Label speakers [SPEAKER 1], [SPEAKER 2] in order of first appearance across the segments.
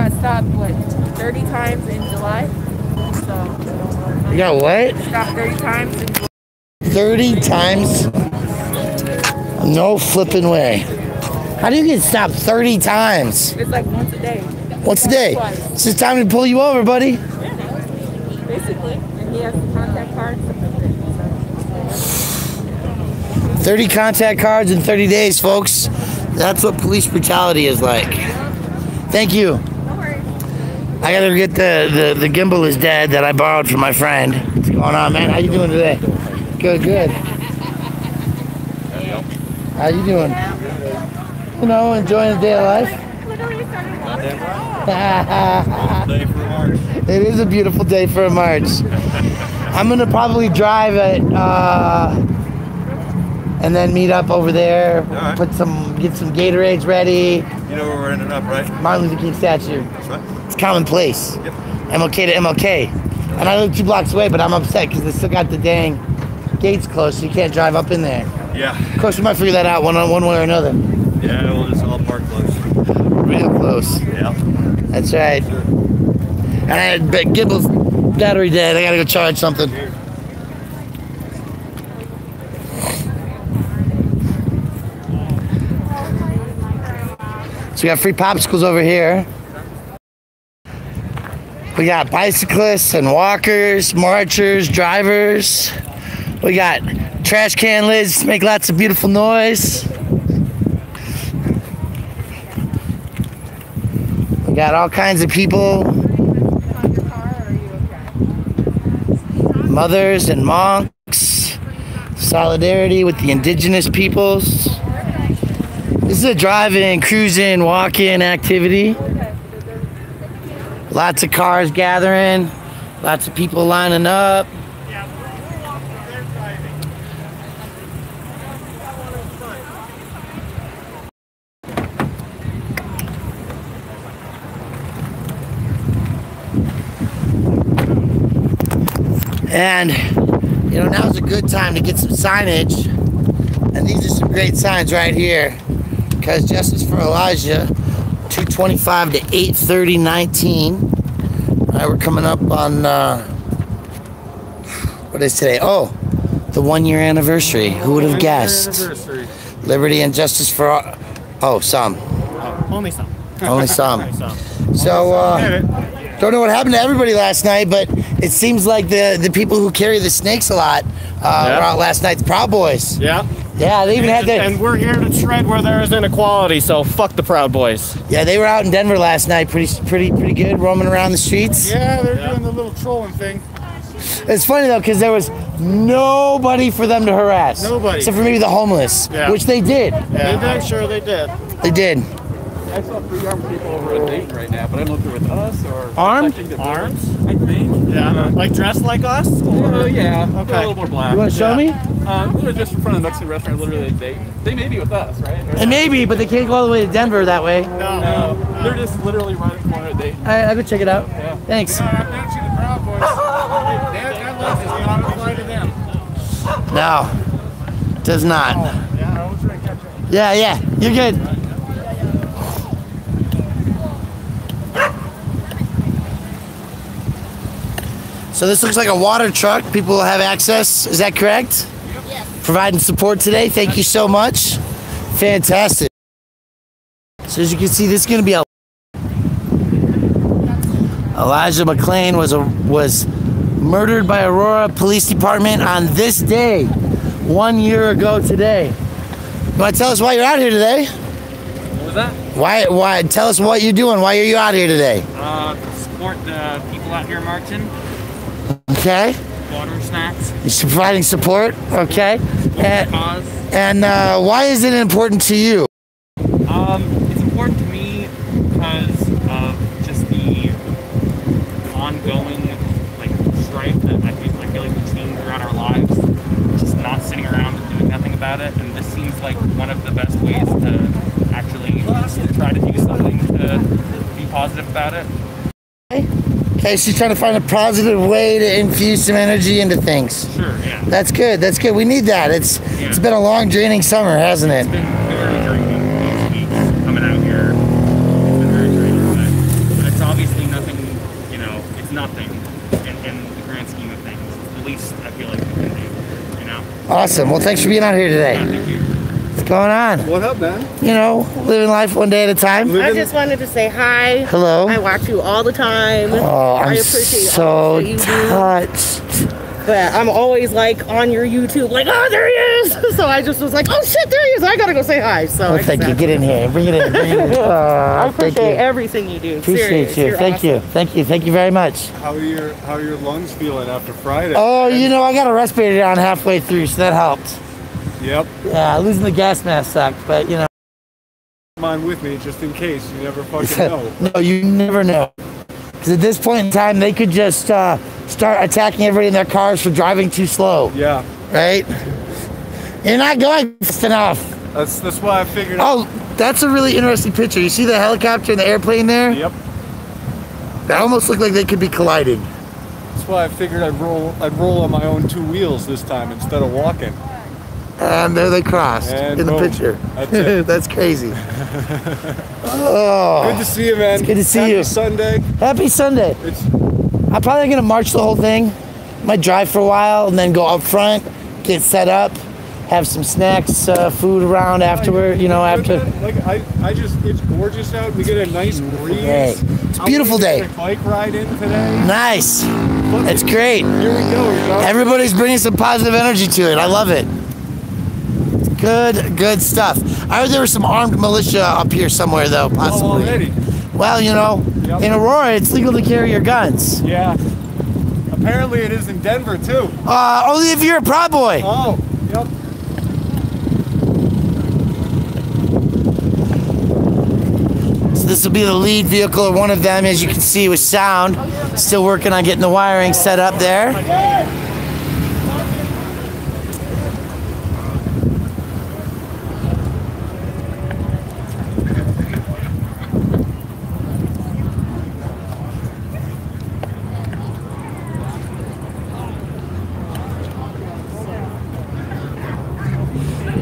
[SPEAKER 1] got stopped, what, 30 times in July? So.
[SPEAKER 2] You got what?
[SPEAKER 1] Stopped 30 times in July.
[SPEAKER 2] 30 times? No flipping way. How do you get stopped 30 times?
[SPEAKER 1] It's like once a day.
[SPEAKER 2] Once a day? It's just time to pull you over, buddy.
[SPEAKER 1] Yeah, basically. And he has contact cards.
[SPEAKER 2] 30 contact cards in 30 days, folks. That's what police brutality is like. Thank you.
[SPEAKER 1] No worries.
[SPEAKER 2] I gotta get the gimbal is dead that I borrowed from my friend. What's going on, man? How you doing today? Good, good. How you doing? You know, enjoying the day of life? It is a beautiful day for a march. I'm gonna probably drive it and then meet up over there.
[SPEAKER 3] Right.
[SPEAKER 2] Get some Gatorades ready.
[SPEAKER 3] You know where we're ending up, right?
[SPEAKER 2] Martin Luther King statue.
[SPEAKER 3] That's right.
[SPEAKER 2] It's commonplace.
[SPEAKER 3] Yep.
[SPEAKER 2] MLK to MLK. And I live 2 blocks away, but I'm upset because they still got the dang gates closed, so you can't drive up in there.
[SPEAKER 3] Yeah.
[SPEAKER 2] Of course, we might figure that out one way or another.
[SPEAKER 3] Yeah, we'll just all park close.
[SPEAKER 2] Real close.
[SPEAKER 3] Yeah.
[SPEAKER 2] That's right.
[SPEAKER 3] Sure.
[SPEAKER 2] And I had Gimble's battery dead. I gotta go charge something. So we got free popsicles over here. We got bicyclists and walkers, marchers, drivers. We got trash can lids to make lots of beautiful noise. We got all kinds of people. Mothers and monks. Solidarity with the indigenous peoples. This is a driving, cruising, walking activity. Lots of cars gathering. Lots of people lining up. And, you know, now's a good time to get some signage. And these are some great signs right here. Because Justice for Elijah, 225 to 8/30/19. All right, we're coming up on, what is today? Oh, the 1-year anniversary. Who would have guessed? Liberty and justice for all. Oh, some.
[SPEAKER 4] Only some.
[SPEAKER 2] Only some. So, don't know what happened to everybody last night, but it seems like the people who carry the snakes a lot were out last night. The Proud Boys.
[SPEAKER 4] Yeah.
[SPEAKER 2] Yeah, they even had their...
[SPEAKER 4] And we're here to shred where there is inequality, so fuck the Proud Boys.
[SPEAKER 2] Yeah, they were out in Denver last night, pretty good, roaming around the streets.
[SPEAKER 4] Yeah, they're doing the little trolling thing.
[SPEAKER 2] It's funny though, because there was nobody for them to harass.
[SPEAKER 4] Nobody.
[SPEAKER 2] Except for maybe the homeless, which they did.
[SPEAKER 4] Yeah, I'm sure they did.
[SPEAKER 2] They did.
[SPEAKER 5] I saw 3 armed people over at Dayton right now, but I don't know if they're with us or...
[SPEAKER 4] Armed?
[SPEAKER 5] Arms? I think.
[SPEAKER 4] Yeah. Like dressed like us?
[SPEAKER 5] Yeah.
[SPEAKER 4] Okay.
[SPEAKER 5] A little more black.
[SPEAKER 2] You want to show me?
[SPEAKER 5] Literally just in front of the Mexican restaurant, literally at Dayton. They may be with us, right?
[SPEAKER 2] They may be, but they can't go all the way to Denver that way.
[SPEAKER 4] No.
[SPEAKER 5] They're just literally right at the corner of Dayton.
[SPEAKER 2] I'll go check it out.
[SPEAKER 5] Yeah.
[SPEAKER 2] Thanks.
[SPEAKER 4] I've not seen the Proud Boys. That list does not apply to them.
[SPEAKER 2] No, does not.
[SPEAKER 4] Yeah, I was trying to catch up.
[SPEAKER 2] Yeah, you're good. So this looks like a water truck. People will have access. Is that correct? Yes. Providing support today. Thank you so much. Fantastic. So as you can see, this is going to be a... Elijah McClain was murdered by Aurora Police Department on this day, 1 year ago today. You want to tell us why you're out here today?
[SPEAKER 6] What was that?
[SPEAKER 2] Why? Tell us what you're doing. Why are you out here today?
[SPEAKER 6] To support the people out here marching.
[SPEAKER 2] Okay.
[SPEAKER 6] Water and snacks.
[SPEAKER 2] You're providing support. Okay. And why is it important to you?
[SPEAKER 6] It's important to me because of just the ongoing strife that I feel like we've seen throughout our lives. Just not sitting around and doing nothing about it. And this seems like one of the best ways to actually try to do something to be positive about it.
[SPEAKER 2] Okay, so you're trying to find a positive way to infuse some energy into things.
[SPEAKER 6] Sure, yeah.
[SPEAKER 2] That's good. That's good. We need that. It's been a long, draining summer, hasn't it?
[SPEAKER 6] It's been very draining these weeks coming out here. It's been very draining, but it's
[SPEAKER 2] Awesome. Well, thanks for being out here today. What's going on?
[SPEAKER 5] What up, man?
[SPEAKER 2] You know, living life one day at a time.
[SPEAKER 1] I just wanted to say hi.
[SPEAKER 2] Hello.
[SPEAKER 1] I watch you all the time.
[SPEAKER 2] Oh,
[SPEAKER 1] I
[SPEAKER 2] I'm
[SPEAKER 1] appreciate
[SPEAKER 2] so
[SPEAKER 1] all that you do.
[SPEAKER 2] touched.
[SPEAKER 1] But I'm always like on your YouTube, like, oh, there he is. So I just was like, oh shit, there he is. I gotta go say hi. So
[SPEAKER 2] Well, thank you. Get in here. Bring it in. Bring it in.
[SPEAKER 1] I
[SPEAKER 2] Oh, thank
[SPEAKER 1] appreciate
[SPEAKER 2] you.
[SPEAKER 1] everything you do.
[SPEAKER 2] Appreciate
[SPEAKER 1] Serious.
[SPEAKER 2] you.
[SPEAKER 1] You're
[SPEAKER 2] Thank
[SPEAKER 1] awesome.
[SPEAKER 2] you. Thank you. Thank you very much.
[SPEAKER 3] How are your lungs feeling after Friday?
[SPEAKER 2] Oh, you know, I got a respirator on halfway through, so that helped.
[SPEAKER 3] Yep.
[SPEAKER 2] Yeah, losing the gas mask sucked, but you know.
[SPEAKER 3] Mine with me just in case. You never fucking know.
[SPEAKER 2] No, you never know. Because at this point in time, they could just start attacking everybody in their cars for driving too slow.
[SPEAKER 3] Yeah.
[SPEAKER 2] Right? You're not going fast enough.
[SPEAKER 3] That's why I figured.
[SPEAKER 2] Oh, that's a really interesting picture. You see the helicopter and the airplane there?
[SPEAKER 3] Yep.
[SPEAKER 2] That almost look like they could be colliding.
[SPEAKER 3] That's why I figured I'd roll on my own 2 wheels this time instead of walking.
[SPEAKER 2] And there they crossed
[SPEAKER 3] And
[SPEAKER 2] in the
[SPEAKER 3] boom.
[SPEAKER 2] picture.
[SPEAKER 3] That's it.
[SPEAKER 2] That's crazy. Oh,
[SPEAKER 3] Good to see you, man.
[SPEAKER 2] It's good to see
[SPEAKER 3] Happy
[SPEAKER 2] you.
[SPEAKER 3] Sunday.
[SPEAKER 2] Happy Sunday.
[SPEAKER 3] It's
[SPEAKER 2] I'm probably gonna march the whole thing. Might drive for a while and then go up front, get set up, have some snacks, food around afterward. You know, after.
[SPEAKER 3] Like it's gorgeous out. We get a nice breeze.
[SPEAKER 2] Hey, it's a beautiful day.
[SPEAKER 3] Get a bike ride in today.
[SPEAKER 2] Nice. It's great.
[SPEAKER 3] Here we go. You know?
[SPEAKER 2] Everybody's bringing some positive energy to it. I love it. Good stuff. I heard there was some armed militia up here somewhere, though, possibly.
[SPEAKER 3] Already.
[SPEAKER 2] Well, you know,
[SPEAKER 3] Yep.
[SPEAKER 2] in Aurora, it's legal to carry your guns.
[SPEAKER 3] Yeah. Apparently it is in Denver too.
[SPEAKER 2] Only if you're a Proud Boy.
[SPEAKER 3] Oh. Yep.
[SPEAKER 2] So this will be the lead vehicle of one of them, as you can see, with sound. Still working on getting the wiring set up there.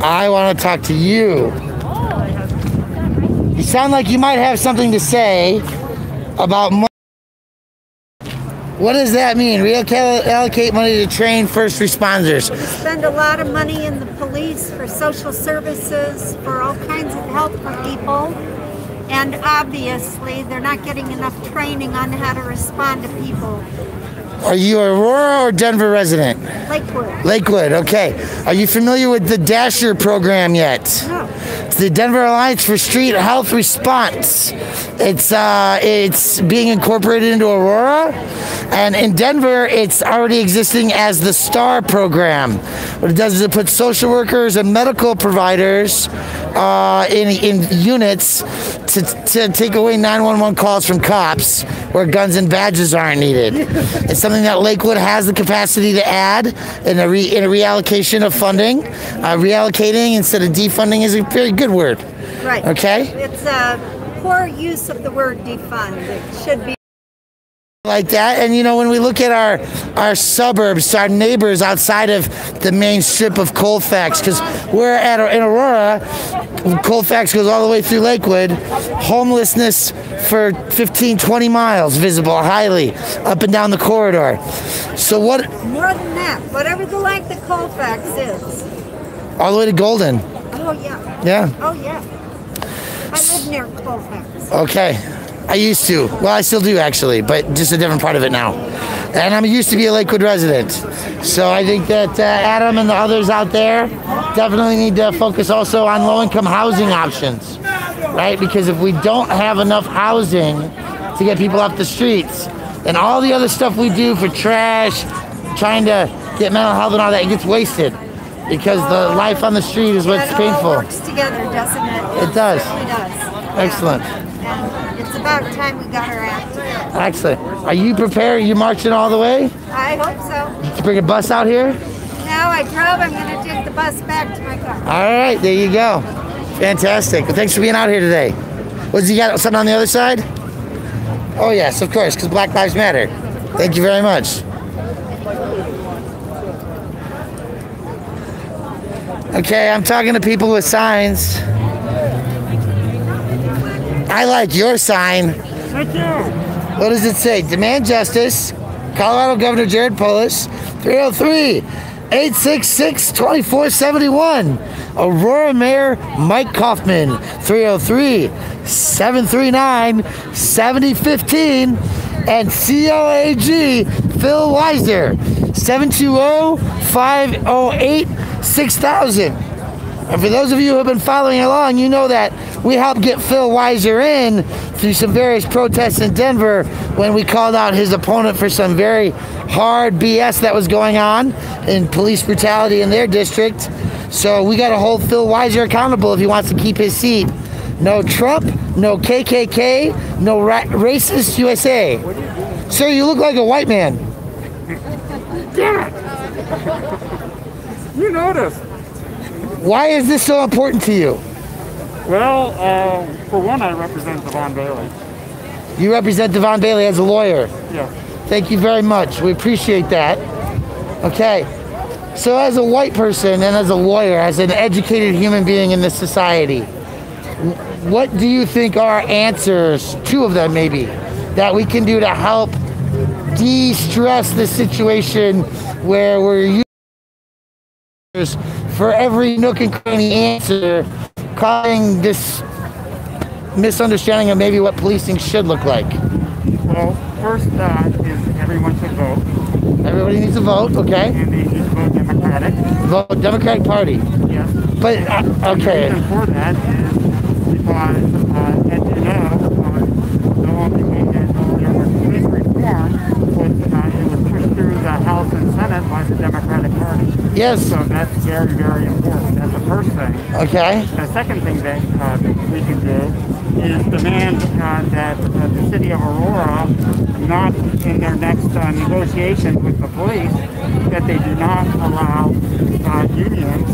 [SPEAKER 2] I want to talk to you. You sound like you might have something to say about money. What does that mean? Reallocate money to train first responders.
[SPEAKER 7] Spend a lot of money in the police for social services, for all kinds of help for people. And obviously, they're not getting enough training on how to respond to people.
[SPEAKER 2] Are you a Aurora or Denver resident?
[SPEAKER 7] Lakewood.
[SPEAKER 2] Lakewood, okay. Are you familiar with the Dasher program yet?
[SPEAKER 7] No.
[SPEAKER 2] It's the Denver Alliance for Street Health Response. It's being incorporated into Aurora, and in Denver, it's already existing as the STAR program. What it does is it puts social workers and medical providers in units to take away 911 calls from cops where guns and badges aren't needed. It's something that Lakewood has the capacity to add in a reallocation of funding. Reallocating instead of defunding is a very good word.
[SPEAKER 7] Right.
[SPEAKER 2] Okay?
[SPEAKER 7] It's a poor use of the word defund. It should be.
[SPEAKER 2] Like that. And you know, when we look at our suburbs, our neighbors outside of the main strip of Colfax, because we're in Aurora, Colfax goes all the way through Lakewood, homelessness for 15, 20 miles visible highly up and down the corridor. So what?
[SPEAKER 7] More than that. Whatever the length of Colfax is.
[SPEAKER 2] All the way to Golden.
[SPEAKER 7] Oh, yeah.
[SPEAKER 2] Yeah.
[SPEAKER 7] Oh, yeah. I live near Colfax.
[SPEAKER 2] Okay. I used to. Well, I still do actually, but just a different part of it now. And I used to be a Lakewood resident. So I think that Adam and the others out there definitely need to focus also on low-income housing options, right? Because if we don't have enough housing to get people off the streets, then all the other stuff we do for trash, trying to get mental health and all that, it gets wasted. Because the life on the street is what's
[SPEAKER 7] It
[SPEAKER 2] painful.
[SPEAKER 7] all works together, doesn't it?
[SPEAKER 2] It does.
[SPEAKER 7] certainly does.
[SPEAKER 2] Excellent.
[SPEAKER 7] And it's about time we got our act together.
[SPEAKER 2] Excellent. Are you prepared? Are you marching all the way?
[SPEAKER 7] I hope so.
[SPEAKER 2] Did you bring a bus out here?
[SPEAKER 7] Now I drove. I'm going to take the bus back to my car.
[SPEAKER 2] All right, there you go. Fantastic. Well, thanks for being out here today. Was you got something on the other side? Oh yes, of course, because Black Lives Matter. Thank you very much. Okay, I'm talking to people with signs. I like your sign.
[SPEAKER 7] Thank you.
[SPEAKER 2] What does it say? Demand justice. Colorado Governor Jared Polis. 303. 866-2471. Aurora Mayor Mike Kaufman, 303-739-7015. And COAG Phil Weiser, 720-508-6000. And for those of you who have been following along, you know that we helped get Phil Weiser in through some various protests in Denver when we called out his opponent for some very hard BS that was going on in police brutality in their district. So we got to hold Phil Weiser accountable if he wants to keep his seat. No Trump, no KKK, no racist USA. Sir, you look like a white man.
[SPEAKER 5] Damn it! You noticed.
[SPEAKER 2] Why is this so important to you?
[SPEAKER 5] Well, for one, I represent Devon Bailey.
[SPEAKER 2] You represent Devon Bailey as a lawyer.
[SPEAKER 5] Yeah.
[SPEAKER 2] Thank you very much. We appreciate that. Okay. So as a white person and as a lawyer, as an educated human being in this society, what do you think are answers, two of them maybe, that we can do to help de-stress the situation where we're using for every nook and cranny answer, causing this misunderstanding of maybe what policing should look like?
[SPEAKER 5] Well, first is everyone should vote.
[SPEAKER 2] Everybody needs to vote, okay?
[SPEAKER 5] And they should vote Democratic.
[SPEAKER 2] Vote Democratic Party.
[SPEAKER 5] Yes.
[SPEAKER 2] But, okay.
[SPEAKER 5] The reason for that is because, as you know, the only way that there was police reform was it was pushed through the House and Senate by the Democratic Party.
[SPEAKER 2] Yes.
[SPEAKER 5] So that's very, very important. That's the first thing.
[SPEAKER 2] Okay.
[SPEAKER 5] The second thing that we can do is demand that the city of Aurora, not in their next negotiations with the police, that they do not allow unions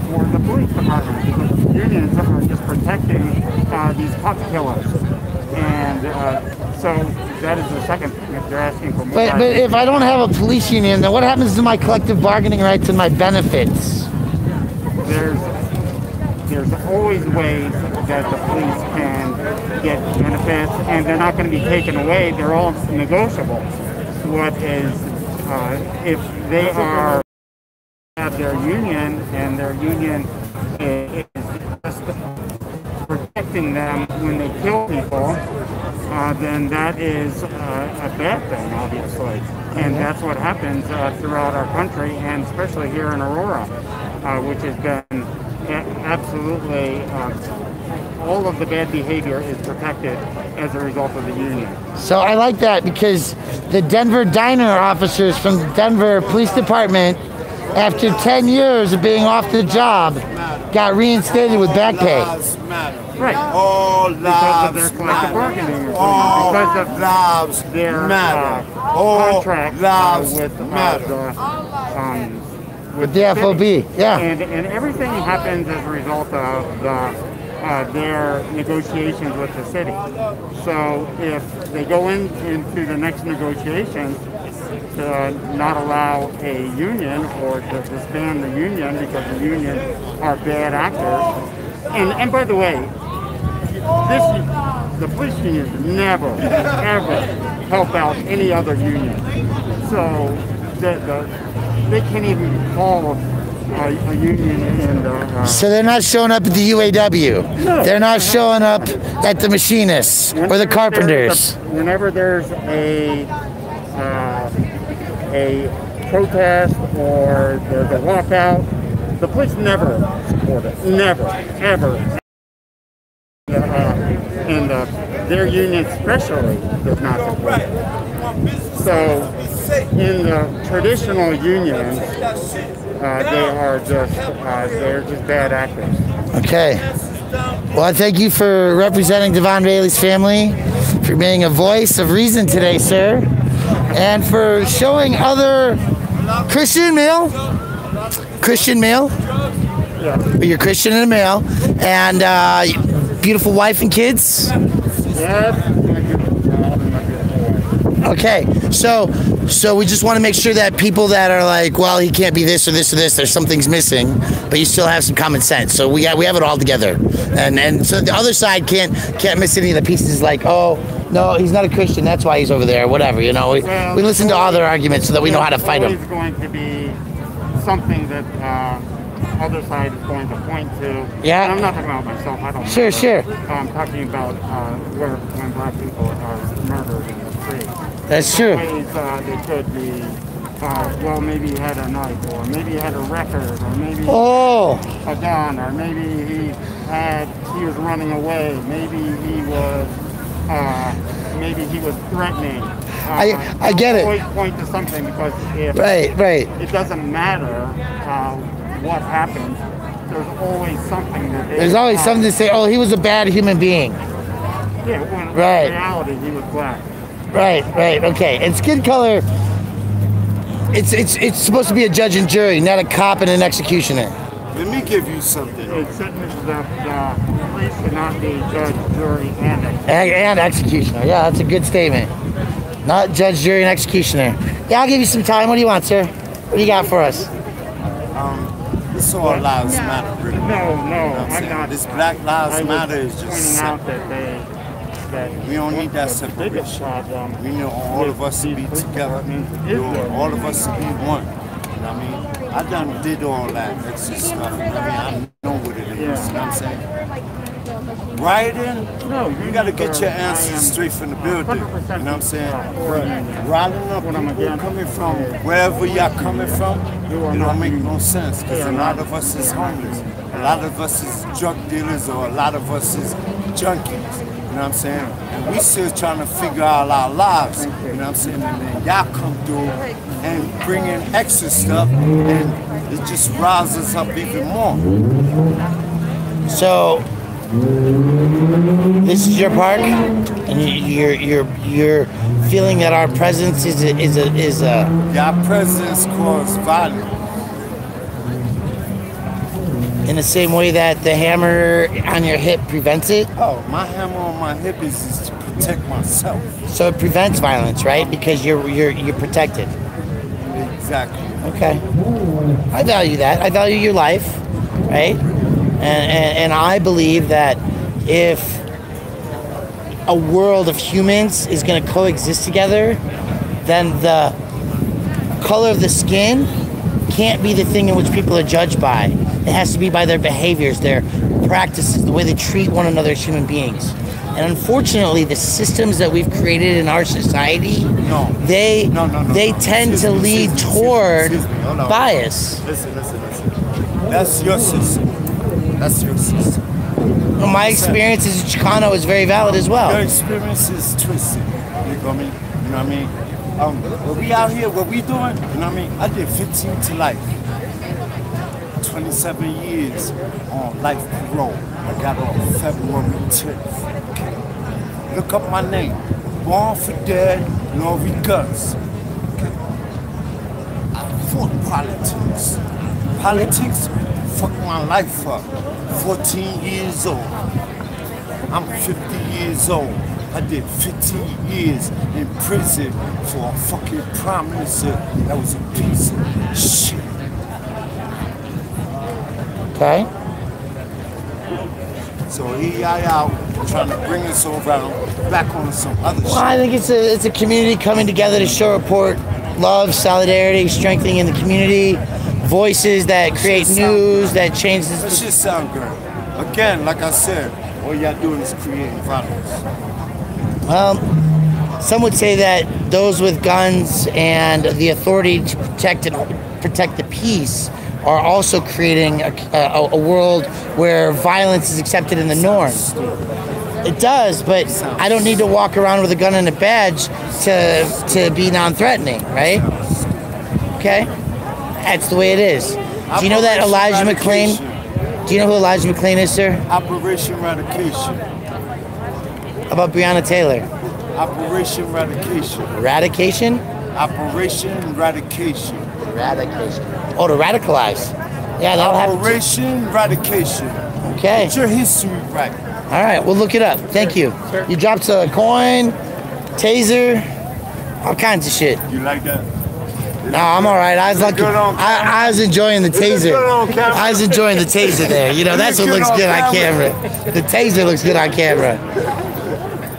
[SPEAKER 5] for the police department, because unions are just protecting these cop killers. And so that is the second thing, if they're asking for more.
[SPEAKER 2] But if I don't have a police union, then what happens to my collective bargaining rights and my benefits?
[SPEAKER 5] There's always ways that the police can get benefits, and they're not going to be taken away. They're all negotiable. What is, if they have their union, and their union is just protecting them when they kill people, then that is a bad thing, obviously. And that's what happens throughout our country, and especially here in Aurora, which has been absolutely, all of the bad behavior is protected as a result of the union.
[SPEAKER 2] So I like that, because the Denver diner officers from the Denver Police Department, after 10 years of being off the job, got reinstated with back pay.
[SPEAKER 5] Right.
[SPEAKER 4] All
[SPEAKER 5] Because of their
[SPEAKER 4] lives
[SPEAKER 5] collective
[SPEAKER 4] matter.
[SPEAKER 5] bargaining agreement,
[SPEAKER 4] All
[SPEAKER 5] because of
[SPEAKER 4] lives
[SPEAKER 5] their
[SPEAKER 4] matter. All
[SPEAKER 5] contract
[SPEAKER 4] lives
[SPEAKER 5] with
[SPEAKER 4] matter.
[SPEAKER 2] With the FOB, yeah.
[SPEAKER 5] And everything happens as a result of their negotiations with the city. So if they go into the next negotiations to not allow a union or to disband the union because the union are bad actors, and by the way, the police unions never, ever help out any other union. So they can't even call a union in the...
[SPEAKER 2] So they're not showing up at the UAW.
[SPEAKER 5] No.
[SPEAKER 2] They're not showing up at the machinists or the carpenters.
[SPEAKER 5] Whenever there's a protest or there's a walkout, the police never support it. Never, ever. And their union especially does not support it. So in the traditional unions, they're just bad actors.
[SPEAKER 2] Okay. Well, I thank you for representing Devon Bailey's family, for being a voice of reason today, sir, and for showing other Christian male,
[SPEAKER 5] Yeah.
[SPEAKER 2] you're Christian and a male, and beautiful wife and kids.
[SPEAKER 5] Yes.
[SPEAKER 2] Okay, so we just want to make sure that people that are like, well, he can't be this or this or this, there's something's missing, but you still have some common sense. So we have it all together, and so the other side can't miss any of the pieces. Like, oh no, he's not a Christian, that's why he's over there, whatever. You know, we listen to all their arguments so that we know how to fight them.
[SPEAKER 5] There's always going to be something that other side is going to point to.
[SPEAKER 2] Yeah.
[SPEAKER 5] And I'm not talking about myself. I don't.
[SPEAKER 2] Sure, sure.
[SPEAKER 5] I'm talking about when black people are murdered in the street.
[SPEAKER 2] That's true.
[SPEAKER 5] Ways they could be. Well, maybe he had a knife, or maybe he had a record, or maybe a gun, or maybe he was running away. Maybe he was threatening.
[SPEAKER 2] I get it.
[SPEAKER 5] Always point to something, because if
[SPEAKER 2] Right.
[SPEAKER 5] it doesn't matter what happened. There's always something that
[SPEAKER 2] There's always something to say. Oh, he was a bad human being.
[SPEAKER 5] Yeah, when
[SPEAKER 2] Right.
[SPEAKER 5] in reality he was black.
[SPEAKER 2] Right. Okay. And skin color. It's supposed to be a judge and jury, not a cop and an executioner.
[SPEAKER 4] Let me give you something.
[SPEAKER 5] The police should not be judge, jury, and
[SPEAKER 2] And executioner. Yeah, that's a good statement. Not judge, jury, and executioner. Yeah, I'll give you some time. What do you want, sir? What do you got for us?
[SPEAKER 4] This all lives matter, really.
[SPEAKER 5] No, I'm not.
[SPEAKER 4] This Black Lives Matter is just
[SPEAKER 5] pointing out
[SPEAKER 4] separate.
[SPEAKER 5] that
[SPEAKER 4] We don't need that
[SPEAKER 5] the biggest
[SPEAKER 4] separation.
[SPEAKER 5] problem.
[SPEAKER 4] We need all of us to be together. We need all of us to be one. You know what I mean? I done did all that extra stuff. I mean, I know what it is. You know what I'm saying? Rioting, you got to get your answers straight from the building. You know what I'm saying? Riding up, people coming from wherever y'all coming from, it don't make no sense, because a lot of us is homeless. A lot of us is drug dealers, or a lot of us is junkies. You know what I'm saying? And we still trying to figure out our lives. You know what I'm saying? And then y'all come through and bring in extra stuff, and it just rises us up even more.
[SPEAKER 2] So this is your park, and you're feeling that our presence is a
[SPEAKER 4] Y'all presence cause violence.
[SPEAKER 2] in the same way that the hammer on your hip prevents it.
[SPEAKER 4] Oh, my hammer on my hip is to protect myself.
[SPEAKER 2] So it prevents violence, right? Because you're protected.
[SPEAKER 4] Exactly.
[SPEAKER 2] Okay. I value that. I value your life, right? And I believe that if a world of humans is going to coexist together, then the color of the skin can't be the thing in which people are judged by. It has to be by their behaviors, their practices, the way they treat one another as human beings. And unfortunately, the systems that we've created in our society, they tend to lead toward bias.
[SPEAKER 4] Listen. That's your system.
[SPEAKER 2] Well, my experience as a Chicano is very valid as well.
[SPEAKER 4] Your experience is twisted. You know what I mean? What we out here, what we doing, you know what I mean? I did 15 to life. 27 years on life parole. I got off February 10th. Okay. Look up my name. Born for dead, Lori Guts. Okay. I fought politics. Politics fucked my life up. 14 years old. I'm 50 years old. I did 15 years in prison for a fucking prime minister that was a piece of shit.
[SPEAKER 2] Okay.
[SPEAKER 4] So here I out trying to bring us around back on some other shit.
[SPEAKER 2] Well, I think it's a community coming together to show report love, solidarity, strengthening in the community, voices that create news, that changes.
[SPEAKER 4] That shit sound good. Again, like I said, all y'all doing is creating violence.
[SPEAKER 2] Well, some would say that those with guns and the authority to protect the peace are also creating a world where violence is accepted in the norm. It does, but I don't need to walk around with a gun and a badge to be non-threatening, right? Okay? That's the way it is. Do you know that Elijah McClain? Do you know who Elijah McClain is, sir?
[SPEAKER 4] Operation Eradication.
[SPEAKER 2] About Breonna Taylor?
[SPEAKER 4] Operation Eradication.
[SPEAKER 2] Eradication?
[SPEAKER 4] Operation Eradication.
[SPEAKER 2] Eradication. Oh, to radicalize. Yeah, that'll happen.
[SPEAKER 4] Operation Eradication.
[SPEAKER 2] Okay.
[SPEAKER 4] Get your history right.
[SPEAKER 2] All right, we'll look it up. Thank you. You dropped a coin, taser, all kinds of shit.
[SPEAKER 4] You like that?
[SPEAKER 2] No, I'm all right. I was lucky. I was enjoying the taser. I was enjoying the taser there. You know, that's what looks good on camera. The taser looks good on camera.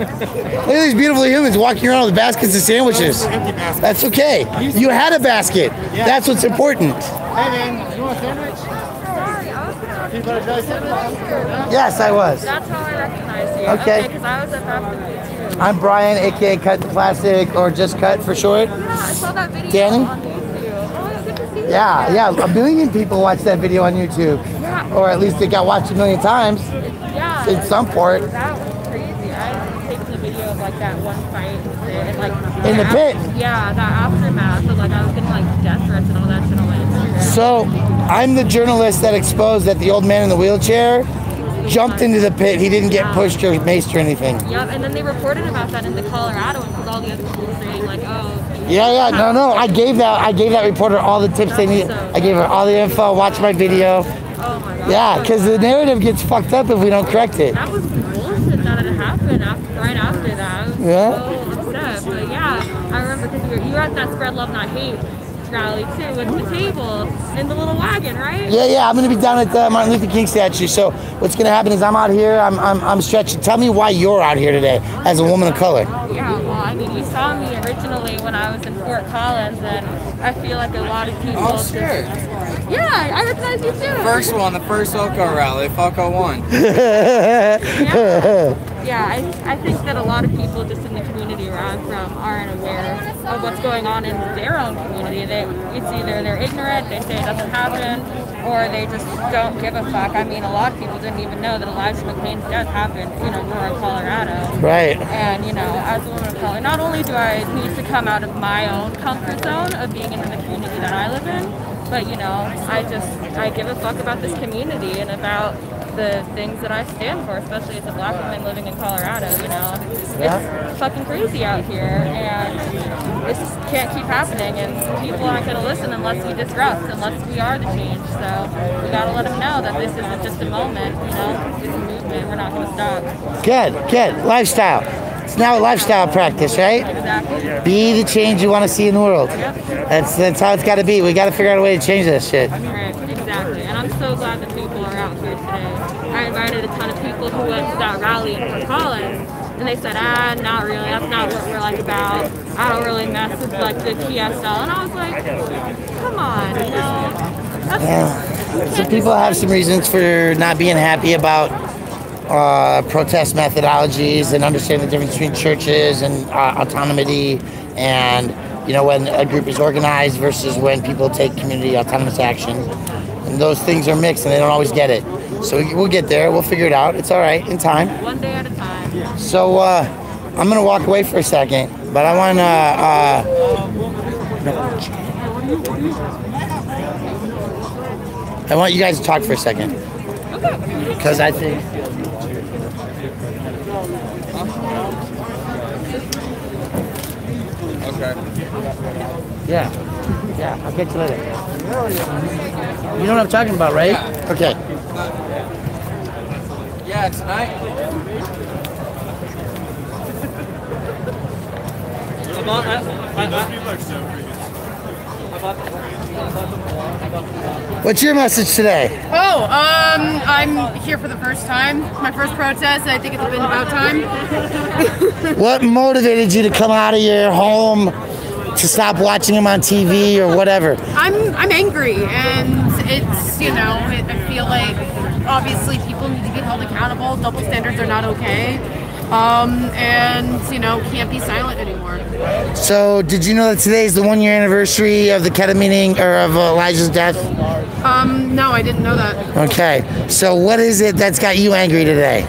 [SPEAKER 2] Look at these beautiful humans walking around with baskets of sandwiches. That's okay. You had a basket. That's what's important. Hey man, you want a sandwich?
[SPEAKER 8] Sorry, I was gonna.
[SPEAKER 2] Peanut butter jelly sandwich? Yes, I was.
[SPEAKER 8] That's how I recognize you.
[SPEAKER 2] Okay.
[SPEAKER 8] Because I was at that too.
[SPEAKER 2] I'm Brian, aka Cut the Plastic, or just Cut for short.
[SPEAKER 8] Yeah, I saw that video
[SPEAKER 2] Danny?
[SPEAKER 8] on YouTube. Oh, good to see you.
[SPEAKER 2] Yeah, a million people watch that video on YouTube.
[SPEAKER 8] Yeah.
[SPEAKER 2] Or at least it got watched a million times.
[SPEAKER 8] Yeah.
[SPEAKER 2] In some port.
[SPEAKER 8] That was crazy. I taken a video of like that one fight and like
[SPEAKER 2] In the pit?
[SPEAKER 8] Yeah, that aftermath of like I was getting like death threats and all that shit on my Instagram.
[SPEAKER 2] So, I'm the journalist that exposed that the old man in the wheelchair jumped into the pit. He didn't get pushed or maced or anything.
[SPEAKER 8] Yep, and then they reported about that into Colorado and all the other people saying like, oh.
[SPEAKER 2] Yeah, no. I gave that reporter all the tips they needed. I gave her all the info. Watch my video.
[SPEAKER 8] Oh my god.
[SPEAKER 2] Yeah, because the narrative gets fucked up if we don't correct it.
[SPEAKER 8] That was bullshit that had happened right after that. I was so upset. But yeah, I remember because you were at that Spread Love Not Hate rally too with the table in the little wagon, right?
[SPEAKER 2] Yeah. I'm gonna be down at the Martin Luther King statue. So what's gonna happen is I'm out here. I'm stretching. Tell me why you're out here today as a woman of color.
[SPEAKER 8] Yeah, well, I mean, you saw me originally when I was in Fort Collins, and I feel like a lot of people.
[SPEAKER 9] Oh, sure.
[SPEAKER 8] Yeah, I recognize you too.
[SPEAKER 9] First one, the first Falco rally, Falco won.
[SPEAKER 8] Yeah, I think that a lot of people just in the community where I'm from aren't aware of what's going on in their own community. It's either they're ignorant, they say it doesn't happen, or they just don't give a fuck. I mean, a lot of people didn't even know that Elijah McClain's death happened in Aurora, Colorado.
[SPEAKER 2] Right.
[SPEAKER 8] And, as a woman of color, not only do I need to come out of my own comfort zone of being in the community that I live in, but, I give a fuck about this community and about the things that I stand for, especially as a black woman living in Colorado, It's fucking crazy out here, and this can't keep happening, and people aren't going to listen unless we disrupt, unless we are the change. So we got to let them know that this isn't just a moment, it's a movement. We're not going to stop.
[SPEAKER 2] Good. Lifestyle. It's now a lifestyle practice, right?
[SPEAKER 8] Exactly.
[SPEAKER 2] Be the change you want to see in the world.
[SPEAKER 8] Yep.
[SPEAKER 2] That's how it's got to be. We got to figure out a way to change this shit.
[SPEAKER 8] Right, exactly. And I'm so glad that people are out here today. I invited a ton of people who went to that rally in Fort Collins, and they said, not really. That's not what we're about. I don't really mess with the PSL. And I was like, come on,
[SPEAKER 2] So people have some reasons for not being happy about protest methodologies and understand the difference between churches and autonomy and when a group is organized versus when people take community autonomous action, and those things are mixed and they don't always get it. So we'll get there. We'll figure it out. It's all right in time.
[SPEAKER 8] One day at a time.
[SPEAKER 2] So I'm gonna walk away for a second, but I want I want you guys to talk for a second, because I think.
[SPEAKER 9] Okay.
[SPEAKER 2] Yeah, I'll catch you later. You know what I'm talking about, right?
[SPEAKER 9] Yeah.
[SPEAKER 2] Okay.
[SPEAKER 9] Yeah, tonight.
[SPEAKER 2] What's your message today?
[SPEAKER 1] I'm here for the first time. My first protest. I think it's been about time.
[SPEAKER 2] What motivated you to come out of your home to stop watching him on TV or whatever?
[SPEAKER 1] I'm angry, and it's I feel like obviously people need to be held accountable. Double standards are not okay, and can't be silent anymore.
[SPEAKER 2] So, did you know that today is the 1-year anniversary of the ketamine or of Elijah's death?
[SPEAKER 1] No, I didn't know that.
[SPEAKER 2] Okay, so what is it that's got you angry today?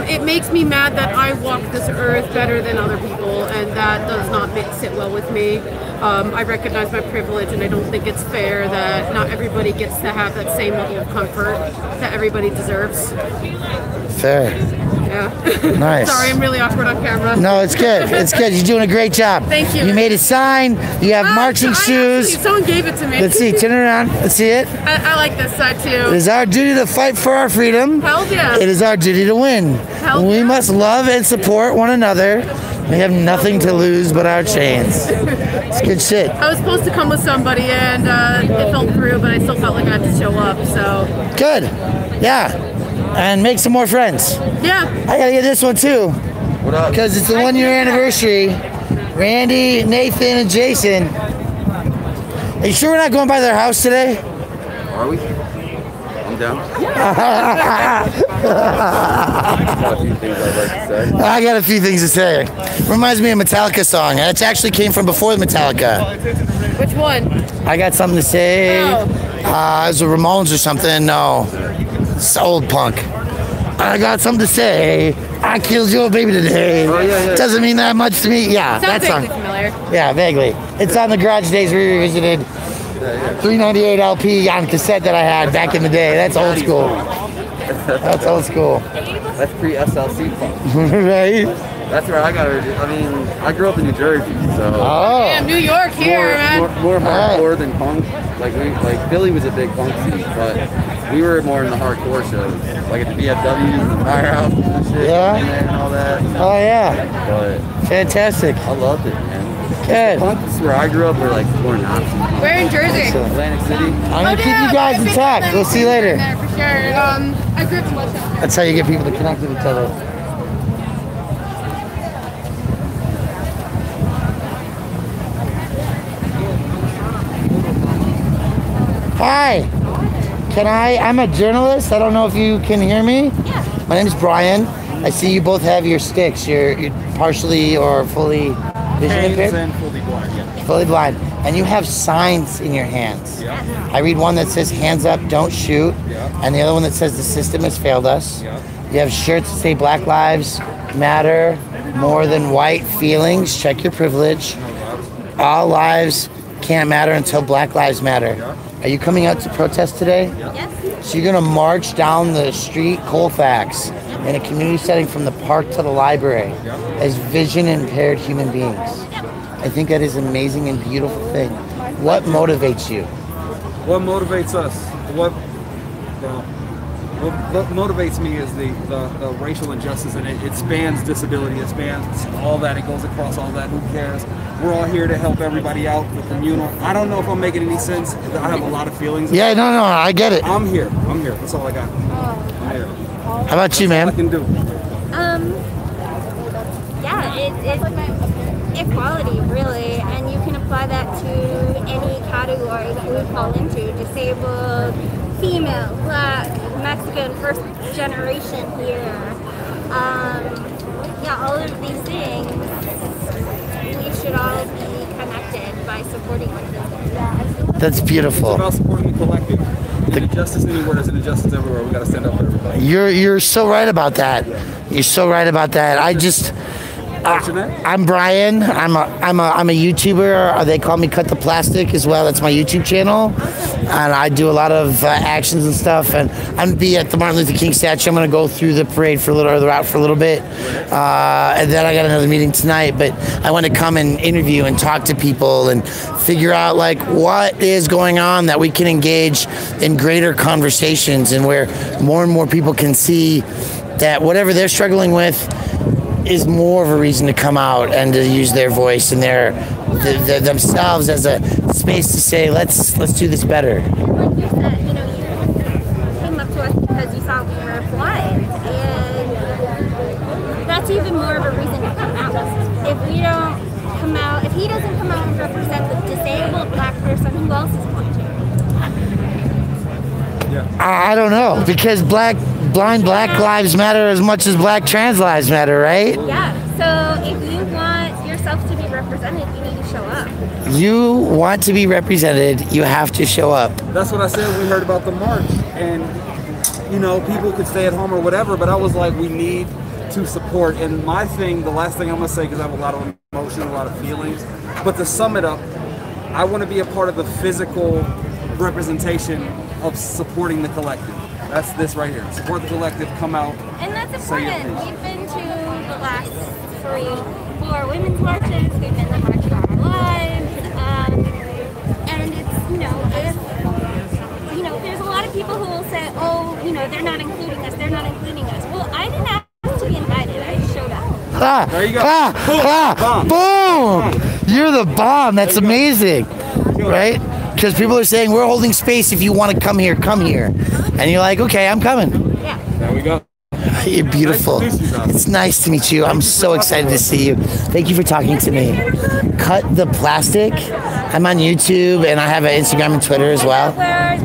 [SPEAKER 1] It makes me mad that I walk this earth better than other people, and that does not sit well with me. I recognize my privilege, and I don't think it's fair that not everybody gets to have that same level of comfort that everybody deserves.
[SPEAKER 2] Fair.
[SPEAKER 1] Yeah.
[SPEAKER 2] Nice.
[SPEAKER 1] Sorry, I'm really awkward on camera.
[SPEAKER 2] No, it's good. It's good. You're doing a great job.
[SPEAKER 1] Thank you.
[SPEAKER 2] You made a sign. You have marching shoes.
[SPEAKER 1] Someone gave it to me.
[SPEAKER 2] Let's see. Turn it around. Let's see it.
[SPEAKER 1] I like this side too.
[SPEAKER 2] It is our duty to fight for our freedom.
[SPEAKER 1] Hell yeah.
[SPEAKER 2] It is our duty to win.
[SPEAKER 1] Hell
[SPEAKER 2] We
[SPEAKER 1] yeah.
[SPEAKER 2] must love and support one another. We have nothing to lose but our chains. It's good shit.
[SPEAKER 1] I was supposed to come with somebody, and it fell through, but I still felt like I had to show up. So
[SPEAKER 2] Good. Yeah. And make some more friends.
[SPEAKER 1] yeah.
[SPEAKER 2] I gotta get this one too. What up? Because it's the 1-year anniversary. Randy, Nathan, and Jason. Are you sure we're not going by their house today?
[SPEAKER 9] Are we? I'm down. Got a few things I'd like to say.
[SPEAKER 2] I got a few things to say. Reminds me of a Metallica song. It actually came from before the Metallica.
[SPEAKER 1] Which one?
[SPEAKER 2] I got something to say.
[SPEAKER 1] Oh.
[SPEAKER 2] It was the Ramones or something. No. It's old punk. I got something to say. I killed your baby today.
[SPEAKER 9] Oh, yeah.
[SPEAKER 2] Doesn't mean that much to me. Yeah,
[SPEAKER 1] Sounds
[SPEAKER 2] that song.
[SPEAKER 1] vaguely familiar.
[SPEAKER 2] Yeah, vaguely. It's on the Garage Days Revisited 398 LP on cassette that I had back in the day. That's old school. That's old school.
[SPEAKER 9] That's pre-SLC funk.
[SPEAKER 2] Right?
[SPEAKER 9] That's where I got it. I mean, I grew up in New Jersey, so
[SPEAKER 2] Oh.
[SPEAKER 1] Damn, New York here, man.
[SPEAKER 9] more hardcore than punk. Like Philly was a big punk scene, but we were more in the hardcore shows, like at the BFWs, the Firehouse and shit,
[SPEAKER 2] Yeah.
[SPEAKER 9] and all that.
[SPEAKER 2] Oh, yeah.
[SPEAKER 9] But
[SPEAKER 2] Fantastic.
[SPEAKER 9] I loved it, man.
[SPEAKER 2] Good.
[SPEAKER 9] Punk is where I grew up, were like more Nazi.
[SPEAKER 1] We're in Jersey.
[SPEAKER 9] Atlantic City.
[SPEAKER 2] I'm going to keep you guys intact. We'll see you later.
[SPEAKER 1] For sure. I grew up in Westchester.
[SPEAKER 2] That's how you get people to connect with each other. Hi. I'm a journalist. I don't know if you can hear me.
[SPEAKER 7] Yeah.
[SPEAKER 2] My name is Brian. I see you both have your sticks. You're partially or fully vision impaired?
[SPEAKER 3] And fully blind, yeah.
[SPEAKER 2] Fully blind. And you have signs in your hands.
[SPEAKER 3] Yeah.
[SPEAKER 2] I read one that says hands up, don't shoot.
[SPEAKER 3] Yeah.
[SPEAKER 2] And the other one that says the system has failed us.
[SPEAKER 3] Yeah.
[SPEAKER 2] You have shirts that say Black Lives Matter, more than white feelings. Check your privilege. All lives can't matter until Black Lives Matter.
[SPEAKER 3] Yeah.
[SPEAKER 2] Are you coming out to protest today?
[SPEAKER 7] Yes.
[SPEAKER 2] So you're gonna march down the street, Colfax, in a community setting from the park to the library as vision impaired human beings. I think that is an amazing and beautiful thing. What motivates you?
[SPEAKER 10] What motivates us? What motivates me is the racial injustice, and it spans disability, it spans all that, it goes across all that. Who cares? We're all here to help everybody out, the communal. I don't know if I'm making any sense. I have a lot of feelings.
[SPEAKER 2] Yeah, no, I get it.
[SPEAKER 10] I'm here. That's all I got. I'm here.
[SPEAKER 2] How about you,
[SPEAKER 10] I
[SPEAKER 2] man?
[SPEAKER 10] can do.
[SPEAKER 11] Yeah, it's equality, really, and you can apply that to any category that we fall into: disabled, female, black, Mexican, first generation here. Yeah, all of these things, we should all be connected by supporting one another.
[SPEAKER 2] That's beautiful.
[SPEAKER 10] It's about supporting the collective. An injustice anywhere is an injustice everywhere. We got to stand up for everybody.
[SPEAKER 2] You're so right about that. You're so right about that. I'm Brian. I'm a YouTuber. They call me Cut the Plastic as well. That's my YouTube channel, and I do a lot of actions and stuff. And I'm gonna be at the Martin Luther King statue. I'm gonna go through the parade for a little, or the route for a little bit, and then I got another meeting tonight. But I want to come and interview and talk to people and figure out like what is going on that we can engage in greater conversations, and where more and more people can see that whatever they're struggling with is more of a reason to come out and to use their voice and their themselves as a space to say, let's do this better.
[SPEAKER 11] Like you said, you came up to us because you saw we were blind, and that's even more of a reason to come out. If we don't come out, if he doesn't come out and represent the disabled black person, who else is going to?
[SPEAKER 2] I don't know, because blind black lives matter as much as black trans lives matter, right?
[SPEAKER 11] Yeah, so if you want yourself to be represented, you need to show up.
[SPEAKER 2] You want to be represented, you have to show up.
[SPEAKER 10] That's what I said when we heard about the march. And, people could stay at home or whatever, but I was like, we need to support. And my thing, the last thing I'm going to say, because I have a lot of emotion, a lot of feelings, but to sum it up, I want to be a part of the physical representation of supporting the collective. That's this right here. Support the collective, come out.
[SPEAKER 11] And that's important. We've been to the last 4 women's marches, we've been to March for Our Lives, and it's, there's a lot of people who will say, oh, they're not including us, Well, I didn't ask to be invited, I just showed up.
[SPEAKER 10] There you go.
[SPEAKER 2] Boom! You're the bomb. That's amazing, right? Because people are saying, we're holding space. If you want to come here, come here. And you're like, okay, I'm coming.
[SPEAKER 11] Yeah.
[SPEAKER 10] There we go.
[SPEAKER 2] You're beautiful. It's nice to meet you. I'm so excited to see you. Thank you for talking to me. Cut the Plastic. I'm on YouTube, and I have an Instagram and Twitter as well.
[SPEAKER 11] Where,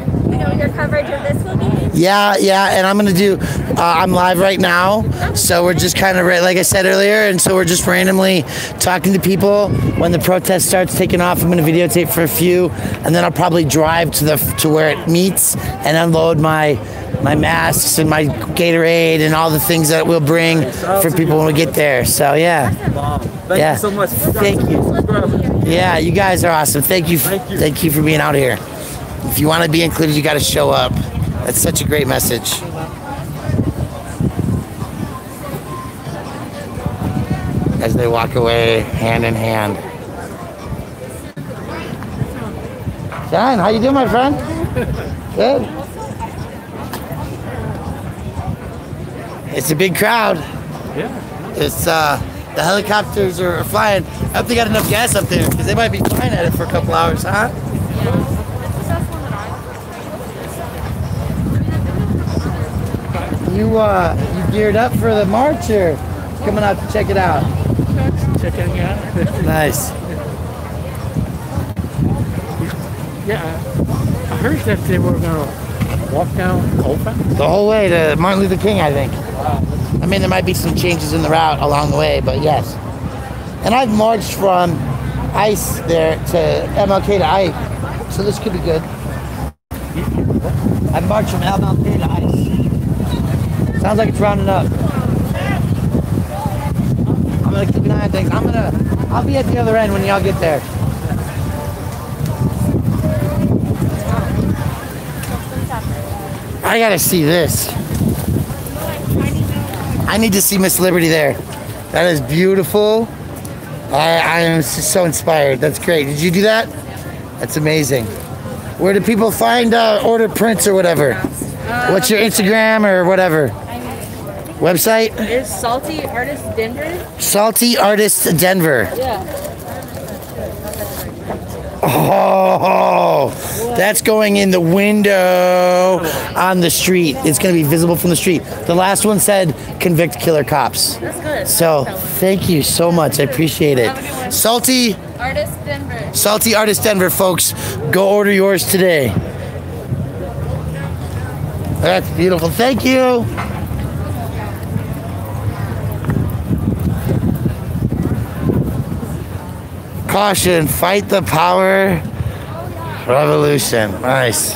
[SPEAKER 11] what your coverage of this will be?
[SPEAKER 2] Yeah, and I'm gonna do. I'm live right now, so we're just kind of like I said earlier, and so we're just randomly talking to people. When the protest starts taking off, I'm gonna videotape for a few, and then I'll probably drive to where it meets and unload my masks and my Gatorade and all the things that we'll bring for people when we get there. So yeah.
[SPEAKER 10] Thank you so much.
[SPEAKER 2] Thank you. Yeah, you guys are awesome. Thank you for being out here. If you want to be included, you got to show up. That's such a great message. As they walk away hand in hand. John, how you doing, my friend? Good. It's a big crowd.
[SPEAKER 12] Yeah.
[SPEAKER 2] It's the helicopters are flying. I hope they got enough gas up there because they might be flying at it for a couple hours, huh? You geared up for the march or coming out to check it out?
[SPEAKER 12] Checking it out.
[SPEAKER 2] Nice.
[SPEAKER 12] Yeah, I heard that they were gonna walk down Colfax.
[SPEAKER 2] The whole way to Martin Luther King, I think. I mean, there might be some changes in the route along the way, but yes. And I've marched from ICE there to MLK to ICE, so this could be good. I've marched from MLK to ICE. Sounds like it's rounding up. I'm gonna keep an eye on things. I'll be at the other end when y'all get there. I gotta see this. I need to see Miss Liberty there. That is beautiful. I am so inspired. That's great. Did you do that? That's amazing. Where do people find order prints or whatever? What's your Instagram or whatever? Website?
[SPEAKER 8] It's Salty Artist Denver.
[SPEAKER 2] Salty Artist Denver.
[SPEAKER 8] Yeah.
[SPEAKER 2] Oh, that's going in the window on the street. It's going to be visible from the street. The last one said convict killer cops.
[SPEAKER 8] That's good.
[SPEAKER 2] So thank you so much. I appreciate it. Salty
[SPEAKER 8] Artist Denver.
[SPEAKER 2] Salty Artist Denver, folks. Go order yours today. That's beautiful. Thank you. Caution, fight the power revolution. Nice.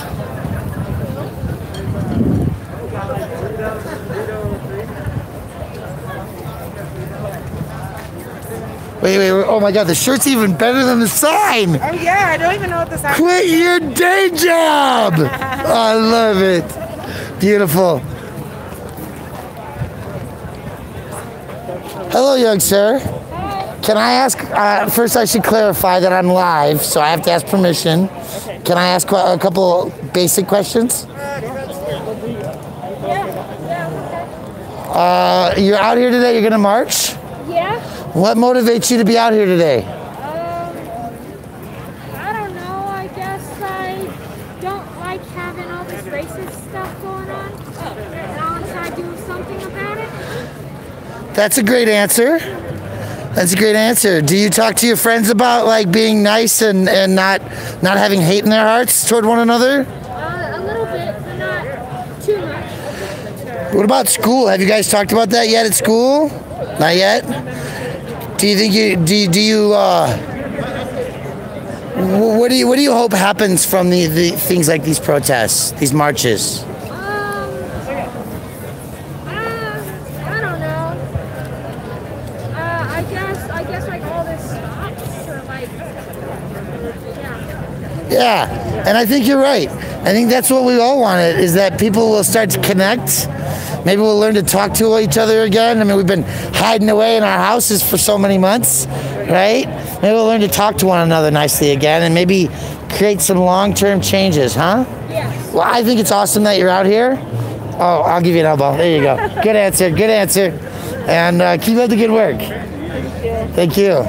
[SPEAKER 2] Wait, oh my God, the shirt's even better than the sign.
[SPEAKER 13] Oh yeah, I don't even know what the sign is.
[SPEAKER 2] Quit your day job. I love it. Beautiful. Hello, young sir. Can I ask, first I should clarify that I'm live, so I have to ask permission. Okay. Can I ask a couple basic questions? You're out here today, you're gonna march?
[SPEAKER 11] Yeah.
[SPEAKER 2] What motivates you to be out here today?
[SPEAKER 11] I don't know, I guess I don't like having all this racist stuff going on. And I'll try to do something about it.
[SPEAKER 2] That's a great answer. That's a great answer. Do you talk to your friends about like being nice and not having hate in their hearts toward one another?
[SPEAKER 11] A little bit, but not too much.
[SPEAKER 2] What about school? Have you guys talked about that yet at school? Not yet? Do you think what do you hope happens from the things like these protests, these marches?
[SPEAKER 11] I don't know. I guess like all this stops or like,
[SPEAKER 2] Yeah, and I think you're right. I think that's what we all wanted, is that people will start to connect. Maybe we'll learn to talk to each other again. I mean, we've been hiding away in our houses for so many months, right? Maybe we'll learn to talk to one another nicely again and maybe create some long-term changes, huh?
[SPEAKER 11] Yes.
[SPEAKER 2] Well, I think it's awesome that you're out here. Oh, I'll give you an elbow. There you go. Good answer. Good answer. And keep up the good work. Thank you.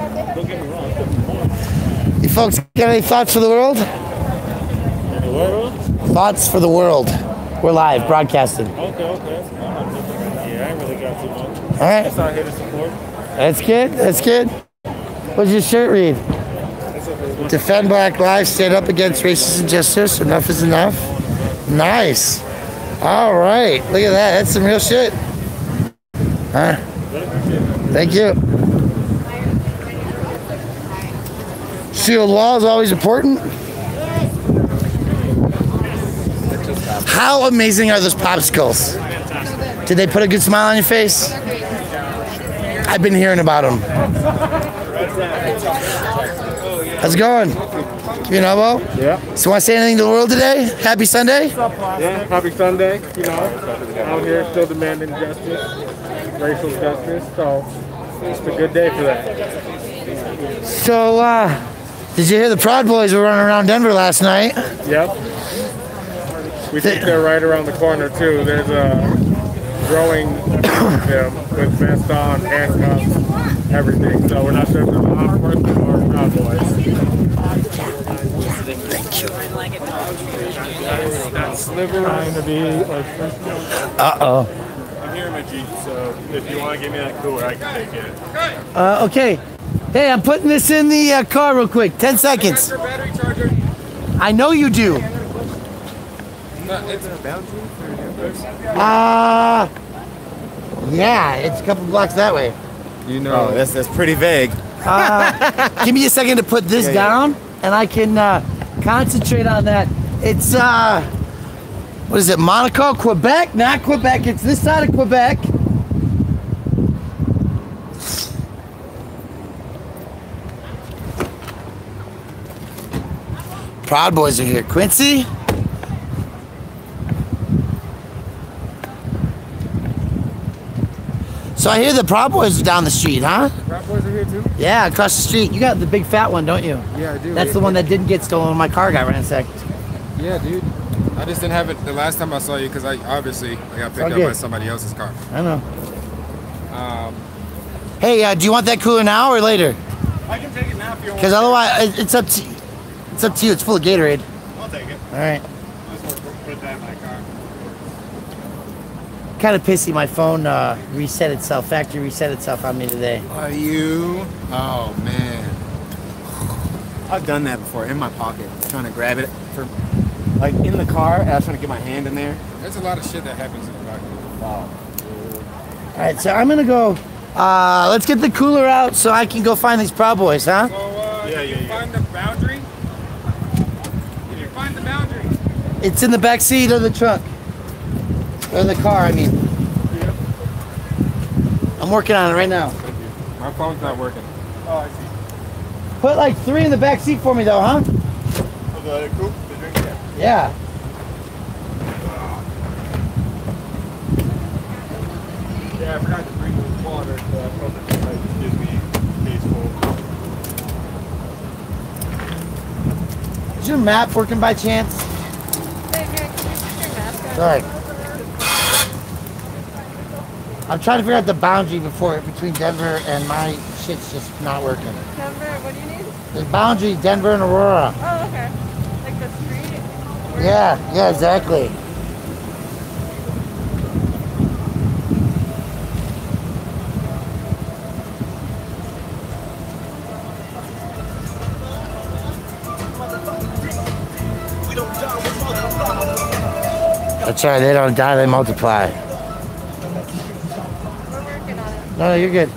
[SPEAKER 2] You folks got any thoughts for the world? Thoughts for the world. We're live, broadcasting.
[SPEAKER 12] Okay. Yeah, I ain't really got too much.
[SPEAKER 2] All right.
[SPEAKER 12] Just out here to support.
[SPEAKER 2] That's good. That's good. What's your shirt read? Defend Black Lives, stand up against racist injustice. Enough is enough. Nice. All right. Look at that. That's some real shit. Huh? Thank you. Sealed wall is always important. How amazing are those popsicles? Did they put a good smile on your face? I've been hearing about them. How's it going? Give you an elbow?
[SPEAKER 14] Yeah.
[SPEAKER 2] So want to say anything to the world today? Happy Sunday?
[SPEAKER 14] Yeah, happy Sunday. You know, out here still demanding justice, racial justice. So it's a good day for that.
[SPEAKER 2] So, did you hear the Proud Boys were running around Denver last night?
[SPEAKER 14] Yep. We think they're right around the corner too. There's a growing them with vests on, handcuffs, everything. So we're not sure if they're law enforcement or Proud Boys.
[SPEAKER 2] Thank you.
[SPEAKER 14] That sliver trying to be like.
[SPEAKER 2] Uh-oh.
[SPEAKER 14] I'm here in my Jeep, so if you want to give me that cooler, I can take it.
[SPEAKER 2] Okay. Hey, I'm putting this in the car real quick. 10 seconds.
[SPEAKER 14] Your battery charger.
[SPEAKER 2] I know you do.
[SPEAKER 14] It's a boundary for
[SPEAKER 2] yeah, it's a couple blocks that way.
[SPEAKER 14] you know. Oh, that's pretty vague.
[SPEAKER 2] Give me a second to put this down, and I can concentrate on that. It's, what is it, Monaco, Quebec? Not Quebec, it's this side of Quebec. Proud Boys are here. Quincy? So I hear the Proud Boys are down the street, huh?
[SPEAKER 14] Proud Boys are here too?
[SPEAKER 2] Yeah, across the street. You got the big fat one, don't you?
[SPEAKER 14] Yeah, I do.
[SPEAKER 2] That's the one that didn't get stolen when my car got ransacked.
[SPEAKER 14] Yeah, dude. I just didn't have it the last time I saw you because I got picked up by somebody else's car.
[SPEAKER 2] I know. Hey, do you want that cooler now or later?
[SPEAKER 14] I can take it now if you want.
[SPEAKER 2] Because otherwise, it's up to you. It's full of Gatorade.
[SPEAKER 14] I'll take it.
[SPEAKER 2] All right.
[SPEAKER 14] Let's put that in my car.
[SPEAKER 2] Kind of pissy. My phone reset itself. Factory reset itself on me today.
[SPEAKER 14] Are you? Oh man. I've done that before in my pocket, trying to grab it for, like in the car. I was trying to get my hand in there. There's a lot of shit that happens in the pocket. Wow.
[SPEAKER 2] All right, so I'm gonna go. Let's get the cooler out so I can go find these Proud Boys, huh?
[SPEAKER 14] So, find the boundary. Can you find the boundary?
[SPEAKER 2] It's in the back seat of the truck. Or the car, I mean.
[SPEAKER 14] Yep.
[SPEAKER 2] I'm working on it right now.
[SPEAKER 14] Thank you. My phone's not working. Oh, I see.
[SPEAKER 2] Put like 3 in the back seat for me though, huh?
[SPEAKER 14] Oh, the coupe, the drink,
[SPEAKER 2] Yeah.
[SPEAKER 14] Yeah, I forgot to bring the water, so I thought that might give me peaceful.
[SPEAKER 2] Is your map working by chance? Sorry. I'm trying to figure out the boundary between Denver and my shit's just not working.
[SPEAKER 8] Denver, what do you need?
[SPEAKER 2] The boundary, Denver and Aurora.
[SPEAKER 8] Oh, okay. Like the street?
[SPEAKER 2] Yeah, exactly. That's right, they don't die, they multiply.
[SPEAKER 8] We're working on it.
[SPEAKER 2] No, you're good.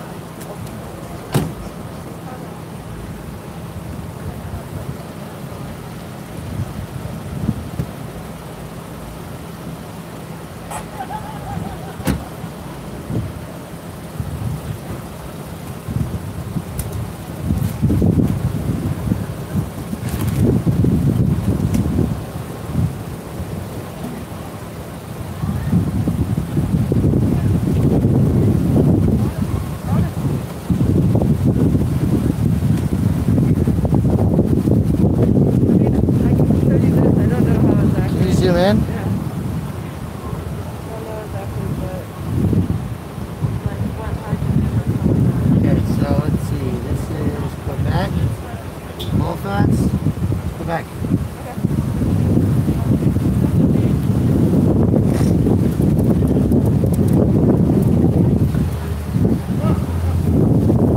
[SPEAKER 2] In? Okay, so let's see. This is Quebec. Halifax, Quebec.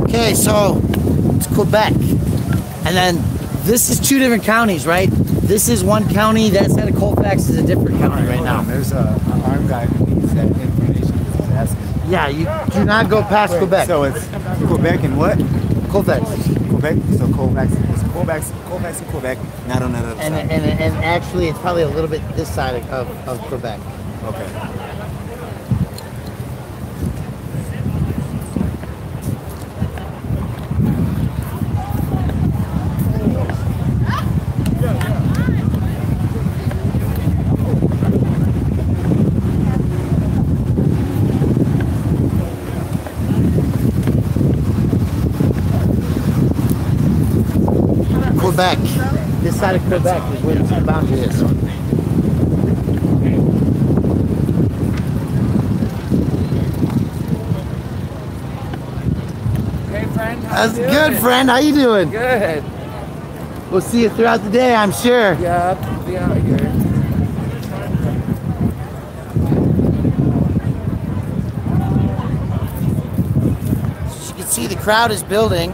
[SPEAKER 2] Okay, so it's Quebec. And then this is 2 different counties, right? This is one county. That side of Colfax is a different county right now.
[SPEAKER 15] There's an armed guy who needs that information. He's asking.
[SPEAKER 2] Yeah, you do not go past Quebec.
[SPEAKER 15] So it's Quebec and what?
[SPEAKER 2] Colfax.
[SPEAKER 15] Quebec. So Colfax and Quebec, not on that other
[SPEAKER 2] and,
[SPEAKER 15] side.
[SPEAKER 2] And actually, it's probably a little bit this side of Quebec.
[SPEAKER 15] Okay.
[SPEAKER 2] Quebec. This side of Quebec is where the boundary is.
[SPEAKER 16] Hey, friend.
[SPEAKER 2] That's good, friend. How you doing?
[SPEAKER 16] Good.
[SPEAKER 2] We'll see you throughout the day, I'm sure.
[SPEAKER 16] Yeah, I'll be out here.
[SPEAKER 2] As you can see, the crowd is building.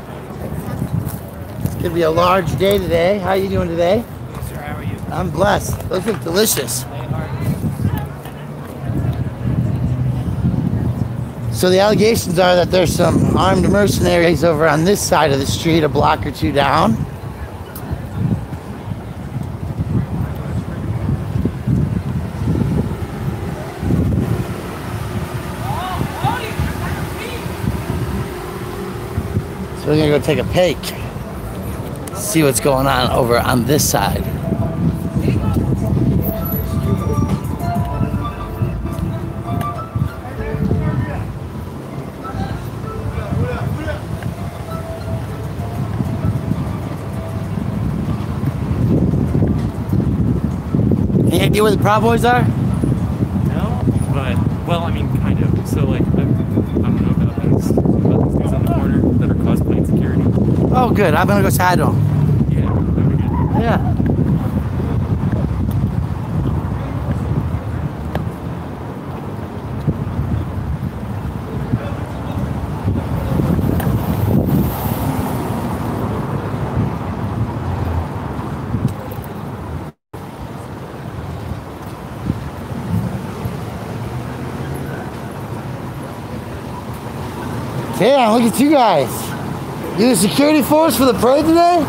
[SPEAKER 2] It's gonna be a large day today. How are you doing today?
[SPEAKER 16] Sir, how are you?
[SPEAKER 2] I'm blessed. Those look delicious. So the allegations are that there's some armed mercenaries over on this side of the street, a block or two down. So we're gonna go take a peek, see what's going on over on this side. Any idea where the Proud Boys are?
[SPEAKER 6] No, but, well, I mean, kind of. So, like, I don't know about these guys on the corner that are cosplaying security.
[SPEAKER 2] Oh, good. I'm gonna go say hi to them.
[SPEAKER 6] Yeah, that'd be good.
[SPEAKER 2] Yeah. Damn, look at you guys. You the security force for the parade today?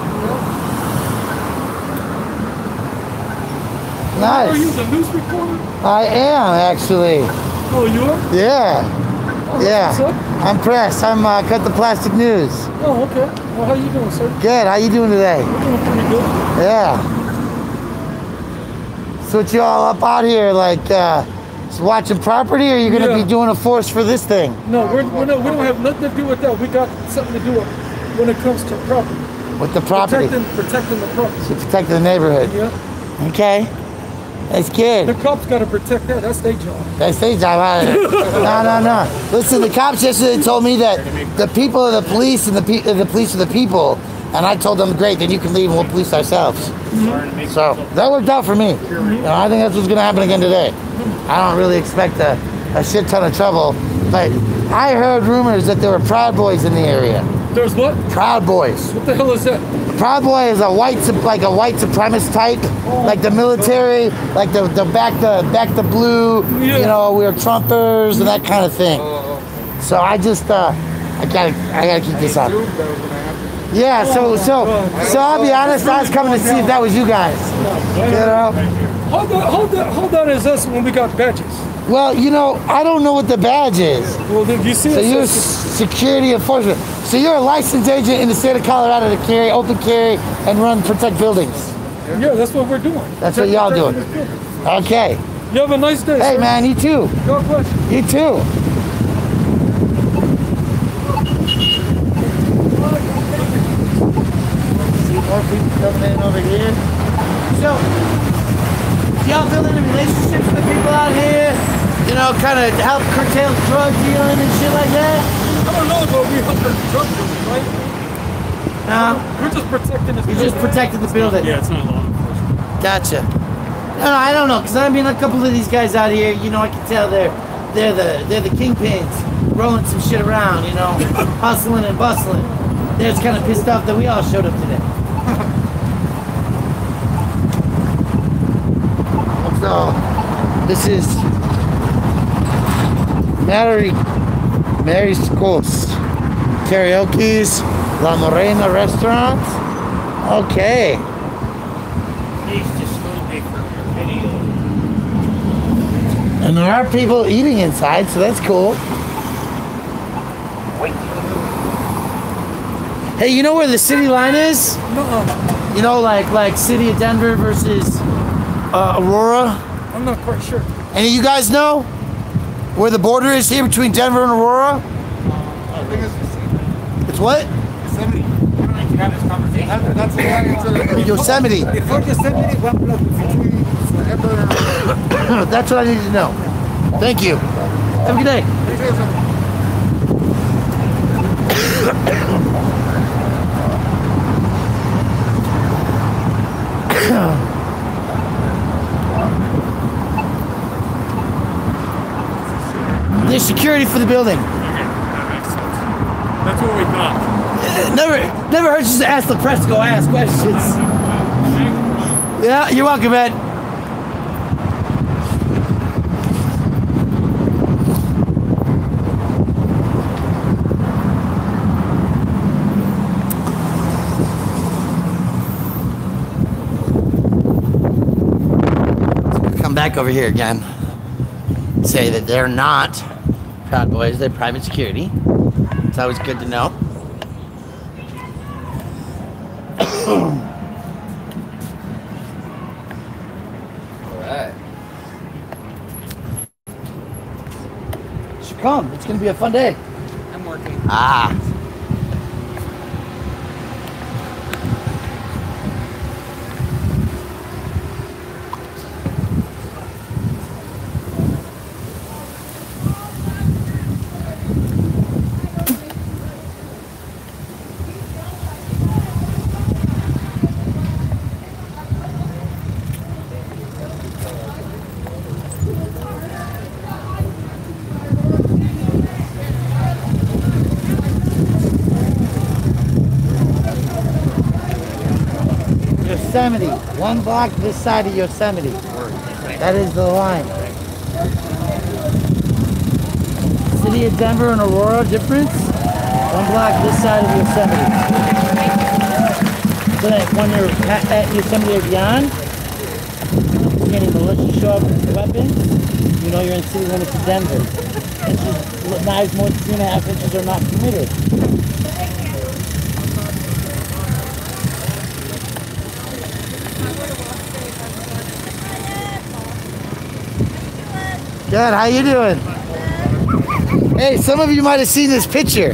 [SPEAKER 2] Nice.
[SPEAKER 14] Are you the news reporter?
[SPEAKER 2] I am, actually.
[SPEAKER 14] Oh, you are?
[SPEAKER 2] Yeah.
[SPEAKER 14] Oh,
[SPEAKER 2] Yeah.
[SPEAKER 14] what's up?
[SPEAKER 2] I'm pressed. I'm Cut the Plastic News.
[SPEAKER 14] Oh, okay. Well, how you doing, sir?
[SPEAKER 2] Good. How you doing today?
[SPEAKER 14] I'm doing pretty good.
[SPEAKER 2] Yeah. So what you all up out here, like, just watching property, or are you going to be doing a force for this thing?
[SPEAKER 14] No, we don't have nothing to do with that. We got something to do with when it comes to property.
[SPEAKER 2] With the property?
[SPEAKER 14] Protecting the property.
[SPEAKER 2] So protect the neighborhood.
[SPEAKER 14] Yeah.
[SPEAKER 2] Okay. That's good.
[SPEAKER 14] The cops got to protect that. That's their job.
[SPEAKER 2] That's their job. No. Listen, the cops yesterday told me that the people are the police and the police are the people. And I told them, great, then you can leave and we'll police ourselves. Mm-hmm. So that worked out for me. Mm-hmm. You know, I think that's what's going to happen again today. I don't really expect a shit ton of trouble. But I heard rumors that there were Proud Boys in the area.
[SPEAKER 14] There's what?
[SPEAKER 2] Proud Boys.
[SPEAKER 14] What the hell is that?
[SPEAKER 2] Proud Boy is a white supremacist type, like the military, like the back the blue, you know, we're Trumpers and that kind of thing. So I just I gotta keep this up. Yeah, so I'll be honest, I was coming to see if that was you guys. You know?
[SPEAKER 14] Hold on, is us when we got badges?
[SPEAKER 2] Well, you know, I don't know what the badge is.
[SPEAKER 14] Well, then you see.
[SPEAKER 2] So you're security enforcement. So you're a licensed agent in the state of Colorado to carry, open carry, and protect buildings.
[SPEAKER 14] Yeah, that's what we're doing.
[SPEAKER 2] That's what y'all doing. Okay.
[SPEAKER 14] You have a nice day.
[SPEAKER 2] Hey,
[SPEAKER 14] sir.
[SPEAKER 2] man, you too.
[SPEAKER 14] God bless you.
[SPEAKER 2] You too. See more people coming in over here. So, y'all building relationships with people out here? You know, kind of help curtail drug dealing and shit like that?
[SPEAKER 14] I don't know, but we help the drug dealers, right?
[SPEAKER 2] No.
[SPEAKER 14] We're just protecting the building.
[SPEAKER 2] You're just protecting the building.
[SPEAKER 14] Yeah, it's not law enforcement.
[SPEAKER 2] Gotcha. No, I don't know, because I mean, a couple of these guys out here, you know, I can tell they're the kingpins, rolling some shit around, you know, hustling and bustling. They're just kind of pissed off that we all showed up today. So this is Mary's Coast Karaoke's La Morena restaurant. Okay. And there are people eating inside, so that's cool. Hey, you know where the city line is?
[SPEAKER 12] No.
[SPEAKER 2] You know, like city of Denver versus Aurora?
[SPEAKER 12] I'm not quite sure.
[SPEAKER 2] Any of you guys know where the border is here between Denver and Aurora?
[SPEAKER 14] I think
[SPEAKER 2] It's what?
[SPEAKER 14] Yosemite. That's the line into
[SPEAKER 2] Yosemite.
[SPEAKER 12] Before Yosemite, 1 block between
[SPEAKER 2] That's what I need to know. Thank you. Have a good day. There's security for the building.
[SPEAKER 14] That's what we thought.
[SPEAKER 2] Never hurts just to ask the press to go ask questions. Yeah, you're welcome, Ed. Come back over here again. Say that they're not Proud Boys, they're private security. It's always good to know.
[SPEAKER 9] Alright.
[SPEAKER 2] Should come. It's going to be a fun day.
[SPEAKER 16] I'm working.
[SPEAKER 2] Ah. Yosemite. 1 block this side of Yosemite. That is the line. City of Denver and Aurora difference. 1 block this side of Yosemite. So that when you're at Yosemite or beyond, getting militia show up with weapons, you know you're in city limits of Denver. Knives more than 2.5 inches are not permitted. Good, how you doing? Hey, some of you might have seen this picture.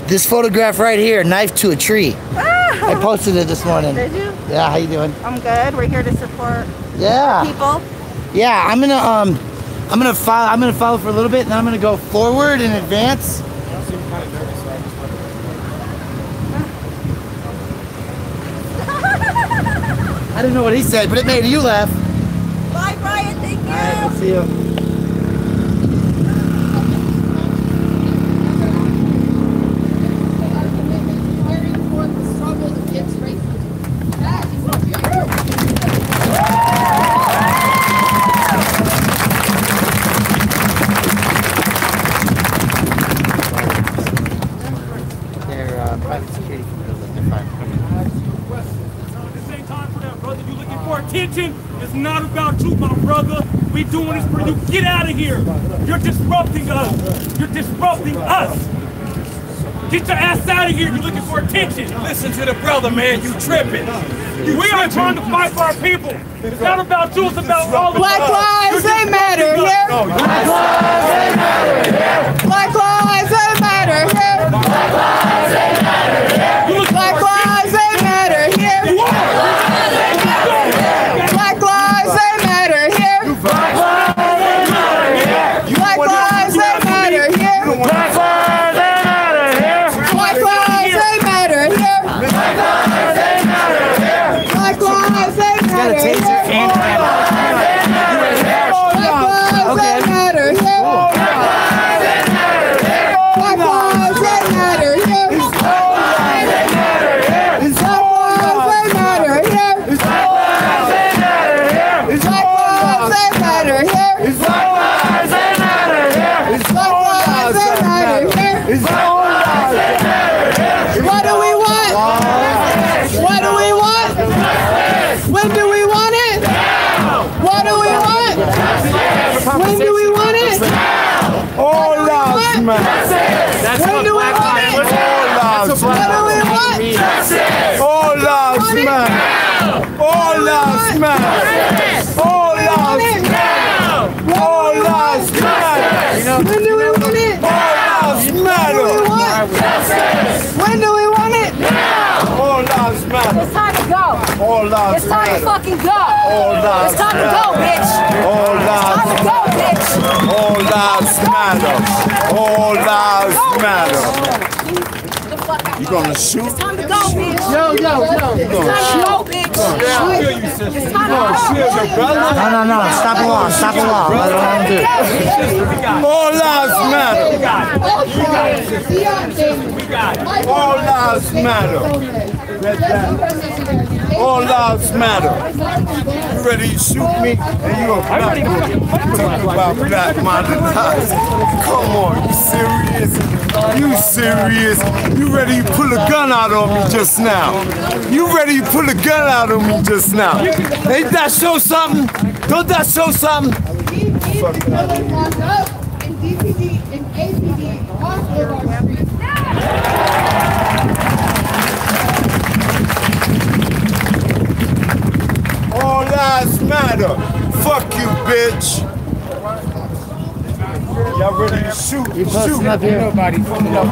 [SPEAKER 2] This photograph right here, knife to a tree. I posted it this morning.
[SPEAKER 13] Did you?
[SPEAKER 2] Yeah, how you doing?
[SPEAKER 13] I'm good. We're here to support
[SPEAKER 2] Yeah.
[SPEAKER 13] people.
[SPEAKER 2] Yeah, I'm gonna follow for a little bit, and then I'm gonna go forward and advance. I didn't know what he said, but it made you laugh.
[SPEAKER 13] Bye, Brian. Thank you.
[SPEAKER 2] All right, we'll see you. They're private security for the building. They're fine.
[SPEAKER 17] This ain't time for that, brother. You looking for attention? It's not about you, my brother. We doing this for you. Get out of here. You're disrupting us. You're disrupting us. Get your ass out of here. You're looking for attention. Listen to the brother, man. You tripping. We are trying to fight for our people. It's not about you. It's about all of us.
[SPEAKER 13] Black lives, they matter here.
[SPEAKER 17] Black lives, they matter here.
[SPEAKER 13] Black lives, they matter here.
[SPEAKER 17] Black lives, they matter here.
[SPEAKER 13] Black lives, they matter here. Black lives, they matter here.
[SPEAKER 17] Black lives, they matter here.
[SPEAKER 13] Black lives, they matter here.
[SPEAKER 17] Black lives, they matter here.
[SPEAKER 13] Black lives, they matter here.
[SPEAKER 17] Black lives, they matter here.
[SPEAKER 13] Black lives, they matter here.
[SPEAKER 2] Got a taser and
[SPEAKER 13] Black lives, they matter here. it?
[SPEAKER 4] All lives matter.
[SPEAKER 13] When do we want it?
[SPEAKER 4] All lives
[SPEAKER 13] When do we
[SPEAKER 4] matter.
[SPEAKER 13] want it?
[SPEAKER 4] All lives matter. All lives matter. All lives matter. All lives matter.
[SPEAKER 13] When do we want it?
[SPEAKER 4] All lives matter.
[SPEAKER 13] When do we want it?
[SPEAKER 4] All lives matter.
[SPEAKER 18] It's time to go.
[SPEAKER 4] All lives
[SPEAKER 18] It's time to
[SPEAKER 4] matter.
[SPEAKER 18] fucking go.
[SPEAKER 4] All lives
[SPEAKER 18] It's time to go, bitch.
[SPEAKER 4] All
[SPEAKER 18] It's time
[SPEAKER 4] lives
[SPEAKER 18] to go, bitch.
[SPEAKER 4] All lives matter. All lives matter. You gonna shoot?
[SPEAKER 18] It's time to go, bitch.
[SPEAKER 13] Yo.
[SPEAKER 4] You
[SPEAKER 18] It's
[SPEAKER 4] gonna
[SPEAKER 18] time to go, bitch. It's time to go.
[SPEAKER 2] No. Stop the law. Stop the law. Let him do.
[SPEAKER 4] All lives matter. All lives matter. All lives matter. You ready to shoot me? And you a black boy. Talk about black minded lives. Come on, you serious? You serious? You ready to pull a gun out on me just now? You ready to pull a gun out on me just now? Ain't that show something? Don't that show something? All lives matter. Fuck you, bitch. Y'all ready to shoot?
[SPEAKER 2] You posting up here?
[SPEAKER 4] Nobody pulling up.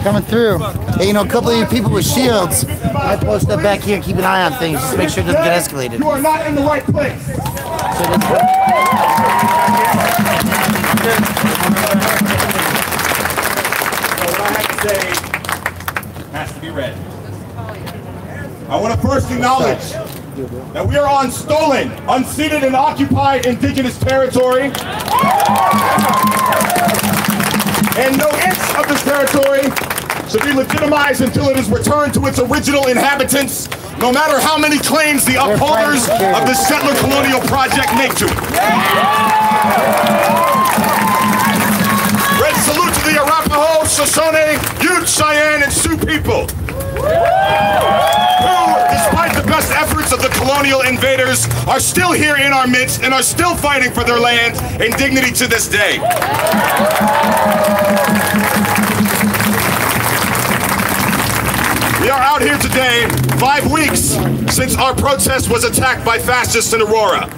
[SPEAKER 2] Coming through. Hey, you know, a couple of you people with shields, I post up back here and keep an eye on things just to make sure it doesn't get escalated.
[SPEAKER 4] You are not in the right place.
[SPEAKER 19] Has to be read. I want to first acknowledge that we are on stolen, unceded, and occupied indigenous territory. And no inch of this territory should be legitimized until it is returned to its original inhabitants, no matter how many claims the upholders of the settler colonial project make to it. Red salute to the Arapaho, Shoshone, Ute, Cheyenne, and Sioux people, who, despite the best efforts of the colonial invaders, are still here in our midst and are still fighting for their land and dignity to this day. We are out here today, 5 weeks since our protest was attacked by fascists in Aurora.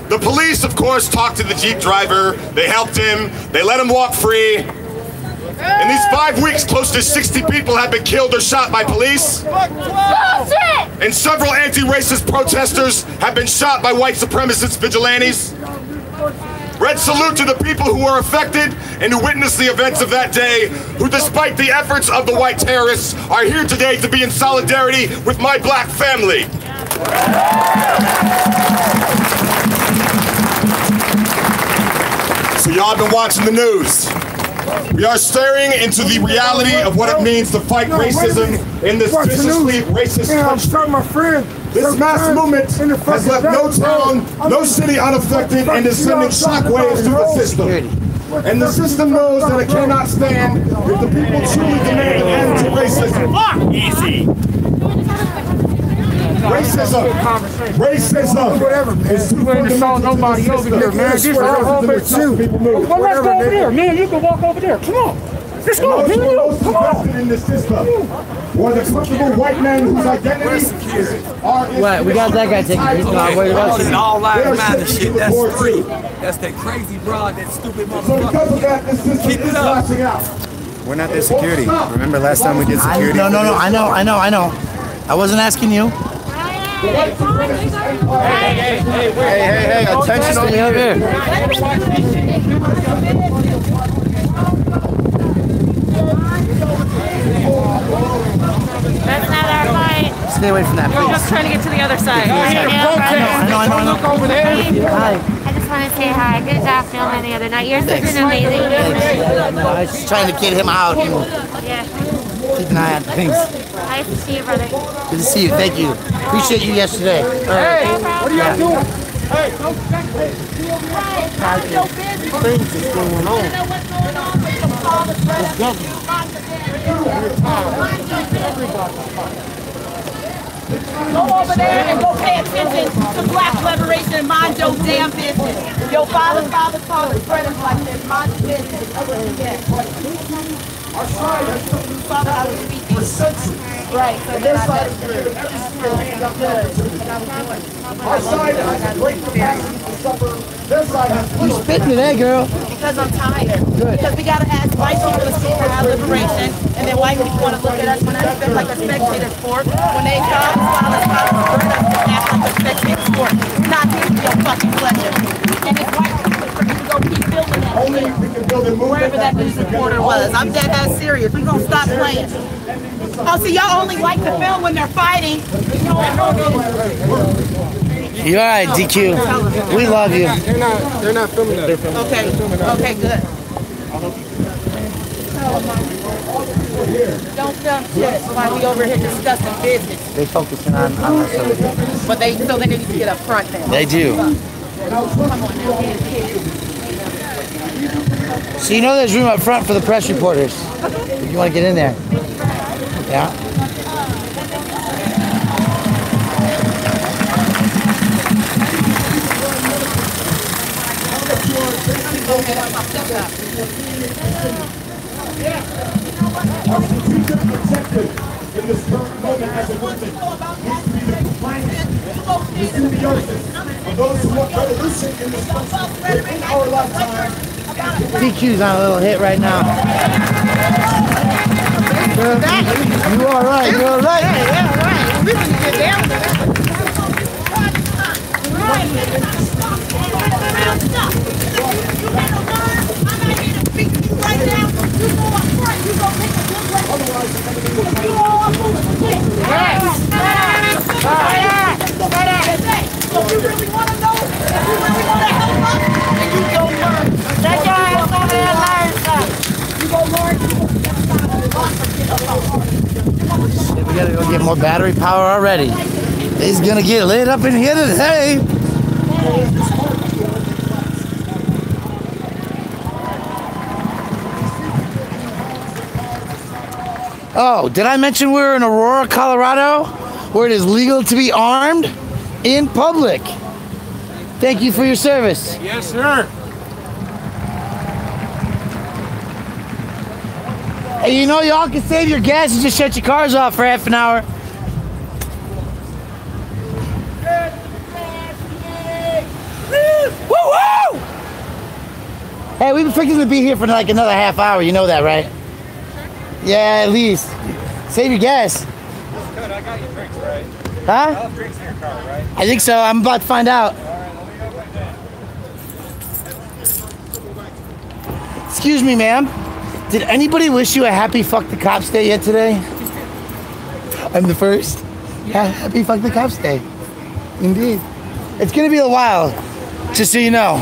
[SPEAKER 19] The police, of course, talked to the Jeep driver, they helped him, they let him walk free. In these 5 weeks, close to 60 people have been killed or shot by police.
[SPEAKER 18] Bullshit!
[SPEAKER 19] And several anti-racist protesters have been shot by white supremacist vigilantes. Red salute to the people who were affected and who witnessed the events of that day, who, despite the efforts of the white terrorists, are here today to be in solidarity with my black family. So y'all have been watching the news. We are staring into the reality of what it means to fight racism in this viciously racist country. This mass movement has left no town, no city unaffected and is sending shockwaves through the system. And the system knows that it cannot stand if the people truly demand an end to racism. Easy. Racism is too fundamental. Nobody over here, man. This is our home base too. Well, let's go over there, man. You can walk over there. Come on. Let's go. Come on. In the system, or the comfortable white man whose identity is our.
[SPEAKER 2] What? We got that guy taking. He's not worried about you.
[SPEAKER 20] All lives matter shit. That's free. That's that crazy broad, that stupid motherfucker. Keep it up.
[SPEAKER 15] We're not their security. Remember last time we did security?
[SPEAKER 2] No. I know. I wasn't asking you.
[SPEAKER 15] Hey, attention over here.
[SPEAKER 8] That's not our fight.
[SPEAKER 2] Stay away from that,
[SPEAKER 8] We're
[SPEAKER 2] please.
[SPEAKER 8] just trying to get to the other side.
[SPEAKER 2] I know.
[SPEAKER 8] Hi.
[SPEAKER 2] Hi.
[SPEAKER 18] I just want to say hi. Good job filming the other night. Yours has been amazing.
[SPEAKER 2] No, I was just trying to get him out and
[SPEAKER 18] Yeah.
[SPEAKER 2] keep an eye on things.
[SPEAKER 18] Nice to see you, brother.
[SPEAKER 2] Good to see you. Thank you. Appreciate you yesterday.
[SPEAKER 13] Hey, what are y'all doing? Hey,
[SPEAKER 2] Things is going on.
[SPEAKER 21] Go over there and go pay attention to black liberation and mind your damn business. Your father's friends like this. Mind your business.
[SPEAKER 19] Our side has took this for centuries.
[SPEAKER 21] Right. So
[SPEAKER 19] this side has given every single man Our side has great capacity to suffer. Their side has little.
[SPEAKER 2] You spitting today, girl.
[SPEAKER 21] Because I'm tired.
[SPEAKER 2] Good.
[SPEAKER 21] Because we gotta ask white people to speak for our liberation, and then white people want to look at us when I feel like a spectator sport. When they come, burn us, act like a spectator sport. Not here for your fucking pleasure. And it's white people for you to go keep building that shit. Wherever that news reporter was. I'm dead ass serious. We gonna stop playing. Oh, so y'all only like to film when they're fighting.
[SPEAKER 2] You're all right, DQ. We love you.
[SPEAKER 14] They're not filming that.
[SPEAKER 21] Okay. Okay, good. Don't film shit while we over here discussing business.
[SPEAKER 2] They focusing on us.
[SPEAKER 21] But they need to get up front now.
[SPEAKER 2] They do.
[SPEAKER 21] Come on now.
[SPEAKER 2] So you know there's room up front for the press reporters. If you want to get in there. Yeah.
[SPEAKER 19] Our strategic objective in this current moment as a movement needs to be the compliance, the symbiosis of those who want revolution in this country within our lifetime.
[SPEAKER 2] DQ's on a little hit right now. You all right? You all right?
[SPEAKER 21] Yeah, right. We can get down to that.
[SPEAKER 2] We gotta go get more battery power already. It's gonna get lit up in here today. Oh, did I mention we're in Aurora, Colorado, where it is legal to be armed in public? Thank you for your service.
[SPEAKER 14] Yes, sir.
[SPEAKER 2] Hey, you know y'all can save your gas and just shut your cars off for half an hour. Woo-woo! Hey, we've been fixing to be here for like another half hour. You know that, right? Yeah, at least. Save your gas.
[SPEAKER 6] Good, I got your drinks, right?
[SPEAKER 2] Huh?
[SPEAKER 6] I'll have drinks in your car, right?
[SPEAKER 2] I think so. I'm about to find out. Excuse me, ma'am. Did anybody wish you a happy fuck the cops day yet today? I'm the first. Yeah, happy fuck the cops day. Indeed. It's gonna be a while, just so you know.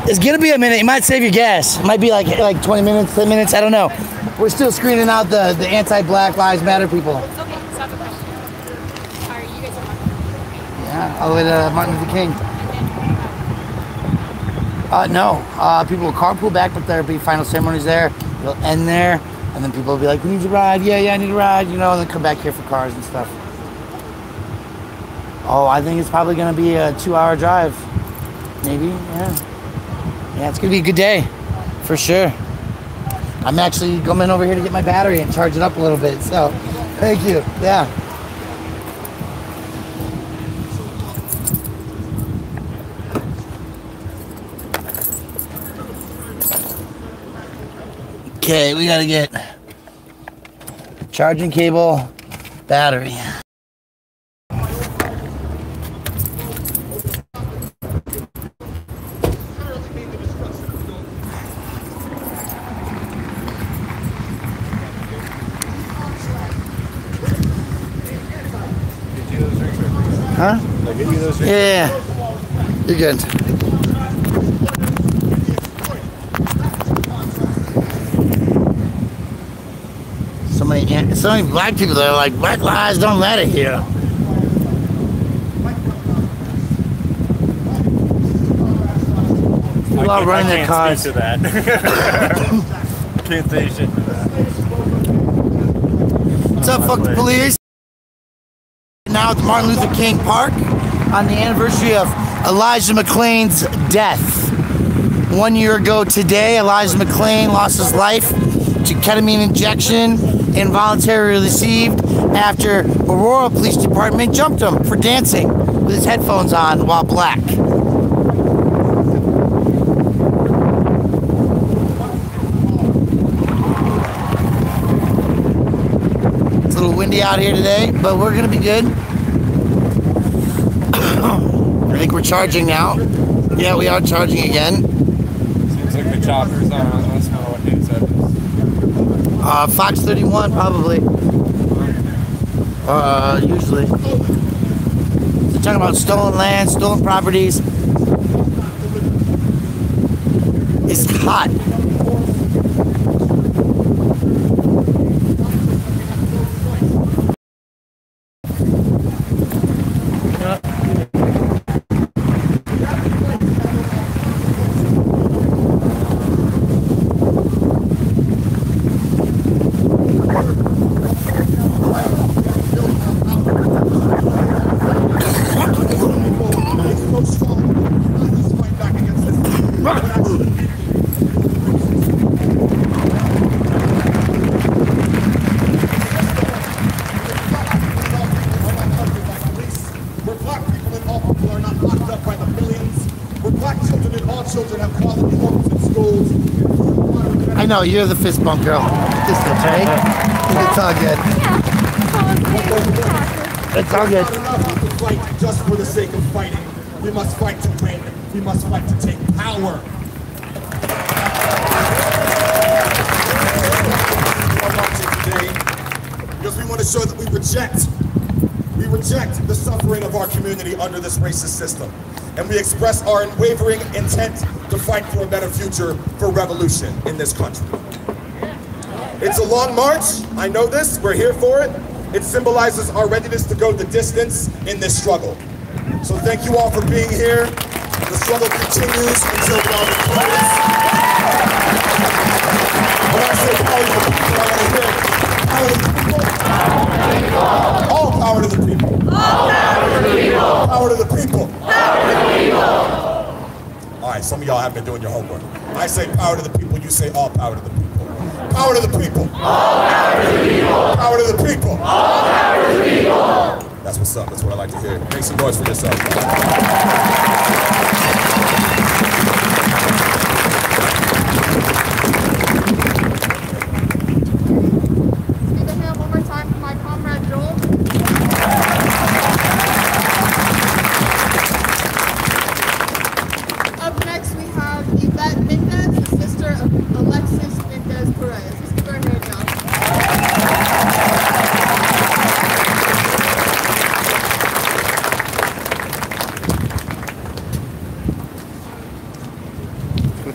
[SPEAKER 2] It's gonna be a minute. You might save your gas. It might be like 20 minutes, 10 minutes. I don't know. We're still screening out the anti-Black Lives Matter people.
[SPEAKER 11] Okay, so I have a question. Are you guys
[SPEAKER 2] Yeah, all the way to Martin Luther King. No. People will carpool back, but there'll be final ceremonies there. It'll end there, and then people will be like, "We need to ride." Yeah, I need a ride. You know, and then come back here for cars and stuff. Oh, I think it's probably gonna be a 2-hour drive. Maybe, yeah. Yeah, it's gonna be a good day, for sure. I'm actually coming over here to get my battery and charge it up a little bit, so thank you, yeah. Okay, we gotta get charging cable, battery. Huh? Yeah, you're good. So many black people that are like, black lives don't matter here.
[SPEAKER 14] I
[SPEAKER 2] people out running their cars.
[SPEAKER 3] I can't speak to that. Can't say shit to that.
[SPEAKER 2] What's up, fuck the police? Now at the Martin Luther King Park on the anniversary of Elijah McClain's death. 1 year ago today, Elijah McClain lost his life to ketamine injection involuntarily received after Aurora Police Department jumped him for dancing with his headphones on while black. It's a little windy out here today, but we're gonna be good. I think we're charging now. Yeah, we are charging again.
[SPEAKER 3] Seems like the chopper's on. That's not what news that is.
[SPEAKER 2] Fox 31 probably. Usually. They're talking about stolen land, stolen properties. It's hot. I know, you're the fist bump girl. This is right? It's all good. It's all good.
[SPEAKER 19] To fight just for the sake of fighting. We must fight to win. We must fight to take power. Today, because we want to show that we reject the suffering of our community under this racist system. And we express our unwavering intent to fight for a better future for revolution in this country. It's a long march, I know this, we're here for it. It symbolizes our readiness to go the distance in this struggle. So thank you all for being here. The struggle continues until we are victorious. When I say power to the people, I want to hear power to the people. All power to the people. All power to the people. Power to the people. All right, some of y'all have been doing your homework. I say power to the people, you say all power to the people. Power to the people. All power to the people. Power to the people. All power to the people. That's what's up. That's what I like to hear. Make some noise for yourself.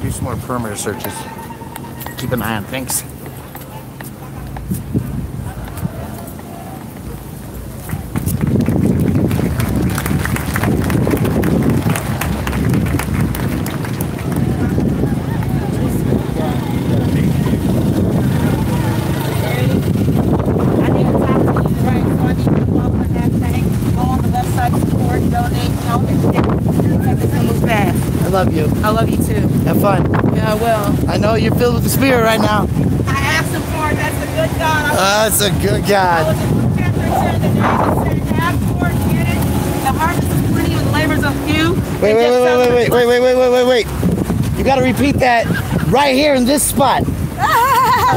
[SPEAKER 2] Do some more perimeter searches. Keep an eye on things. I love you.
[SPEAKER 21] I love you too.
[SPEAKER 2] Have fun.
[SPEAKER 21] Yeah, I will.
[SPEAKER 2] I know you're filled with the spirit right now.
[SPEAKER 21] I asked him for it. That's a good God.
[SPEAKER 2] That's a good God.
[SPEAKER 21] I was in chapter 10 today. It said, ask for it, get it. The harvest is plenty and the labors are few.
[SPEAKER 2] Wait. You got to repeat that right here in this spot.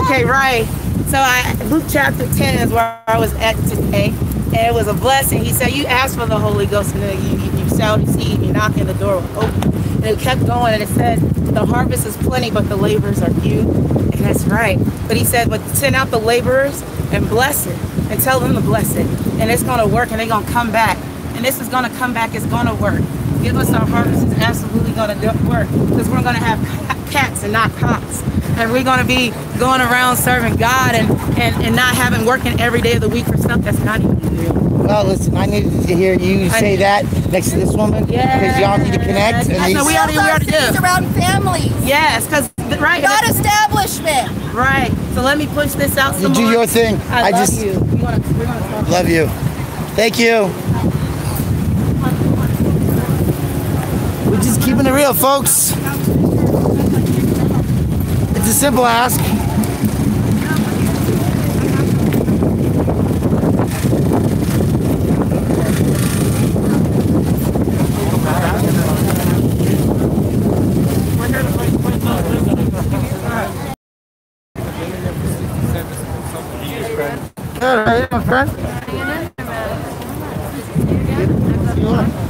[SPEAKER 21] Okay, right. So Luke chapter 10 is where I was at today. And it was a blessing. He said, you ask for the Holy Ghost and then you shall receive. You knock and the door will open. And it kept going and it said, the harvest is plenty, but the laborers are few. And that's right. But he said, but send out the laborers and bless it. And tell them to bless it. And it's going to work and they're going to come back. And this is going to come back. It's going to work. Give us our harvest. It's absolutely going to work. Because we're going to have cats and not cops. And we're going to be going around serving God and not having working every day of the week for stuff that's not even
[SPEAKER 2] Well, listen, I needed to hear you say that next to this woman. Because y'all need to connect. And
[SPEAKER 21] So we already do.
[SPEAKER 11] Around families.
[SPEAKER 21] Yes, because right.
[SPEAKER 11] Not establishment.
[SPEAKER 21] Right. So let me push this out some
[SPEAKER 2] You do
[SPEAKER 21] more.
[SPEAKER 2] your thing.
[SPEAKER 21] I love
[SPEAKER 2] just
[SPEAKER 21] you. We wanna talk.
[SPEAKER 2] love you. Thank you. We're just keeping it real, folks. It's a simple ask. Alright, my friend.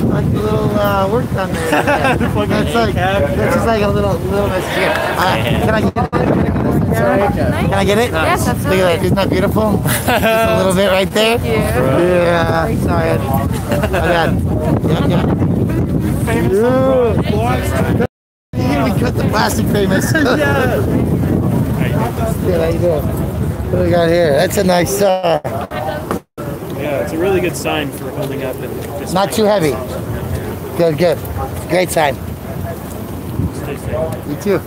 [SPEAKER 2] Like a little work done there. That's just like a little message here. Can I get it? Can I get it?
[SPEAKER 8] Yes, absolutely.
[SPEAKER 2] Look at that. Isn't that beautiful? Just a little bit right there. Yeah. Sorry. Yeah. We cut the plastic famous. Good, how you doing? What do we got here? That's a nice.
[SPEAKER 5] Yeah, it's a really good sign for holding up and just
[SPEAKER 2] Not too heavy. Good, good. Great sign.
[SPEAKER 5] stay safe.
[SPEAKER 2] You too.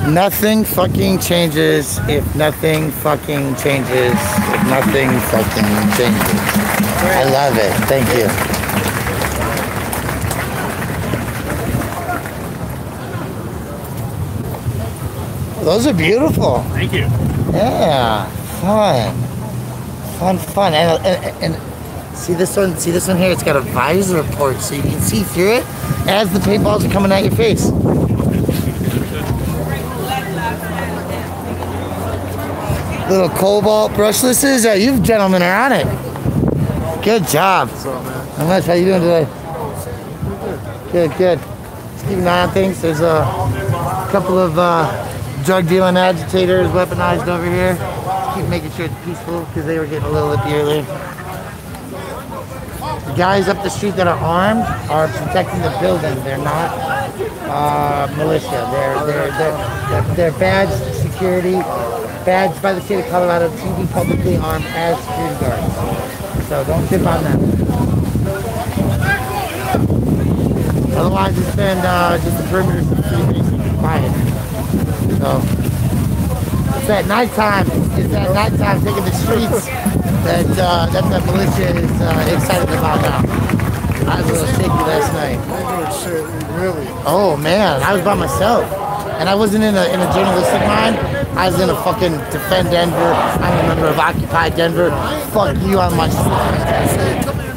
[SPEAKER 2] Nothing fucking changes if nothing fucking changes if nothing fucking changes. I love it. Thank you. Those are beautiful.
[SPEAKER 5] Thank you.
[SPEAKER 2] Yeah, fun. And see this one here, it's got a visor port so you can see through it as the paintballs are coming at your face. Little cobalt brushlesses. Yeah, you gentlemen are on it. Good job. What's up, man? How much? How you doing today? Good. Just keep an eye on things. There's a couple of drug dealing agitators weaponized over here. Just keep making sure it's peaceful because they were getting a little lippy earlier. The guys up the street that are armed are protecting the building. They're not militia. They're badged security, badged by the state of Colorado to be publicly armed as security guards. So don't tip on them. Otherwise, it's been just the perimeter of the city basically quiet. So it's at nighttime. Taking the streets that the militia is excited about now. I was a little shaky last night.
[SPEAKER 4] Really?
[SPEAKER 2] Oh man, I was by myself, and I wasn't in a journalistic mind. I was in a fucking defend Denver. I'm a member of Occupy Denver. Fuck you on my. It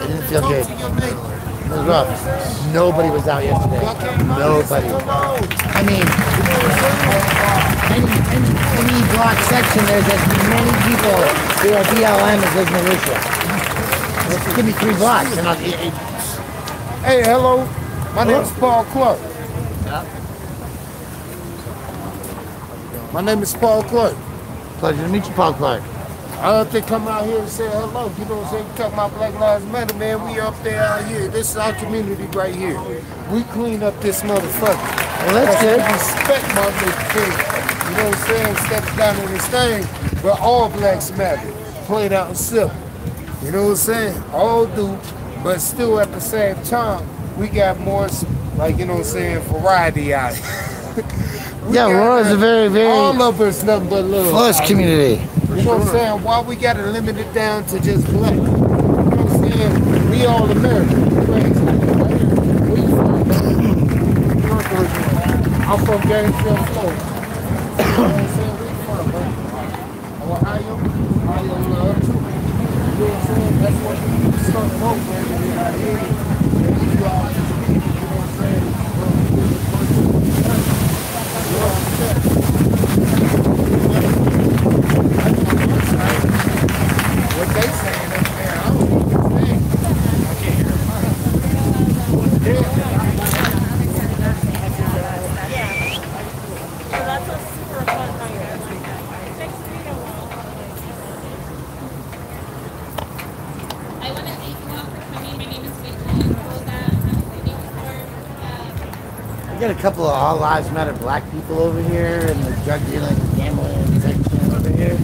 [SPEAKER 2] didn't feel good. It was rough. Nobody was out yesterday. Nobody. I mean, any block section, there's as many people who are BLM as there's militia. Just give me 3 blocks, and I'll.
[SPEAKER 4] Hey, hello. My name is Paul Clark. My name is Paul Clark.
[SPEAKER 2] Pleasure to meet you, Paul Clark.
[SPEAKER 4] I have to come out here and say hello. You know what I'm saying? Talk about Black Lives Matter, man. We up there out here. This is our community right here. We clean up this motherfucker.
[SPEAKER 2] Well, that's good.
[SPEAKER 4] Respect my big thing. You know what I'm saying? Steps down in this thing, but all blacks matter. Played out in simple. You know what I'm saying? All do, but still at the same time, we got more, like, you know what I'm saying, variety out here.
[SPEAKER 2] Yeah, Aurora is a very, very
[SPEAKER 4] all of us nothing but love.
[SPEAKER 2] flush community.
[SPEAKER 4] You know what I'm saying? Why we got to limit it down to just black? You know what I'm saying? We all American. Crazy. Where you from? I'm from Gainesville, Florida. You know what I'm saying? Where you from, bro? Ohio? Ohio love too. You know what I'm saying? That's what we started over out here. You all, you know what I'm saying? You know what I'm saying?
[SPEAKER 2] got a couple of All Lives Matter black people over here and the drug dealing, gambling section over here.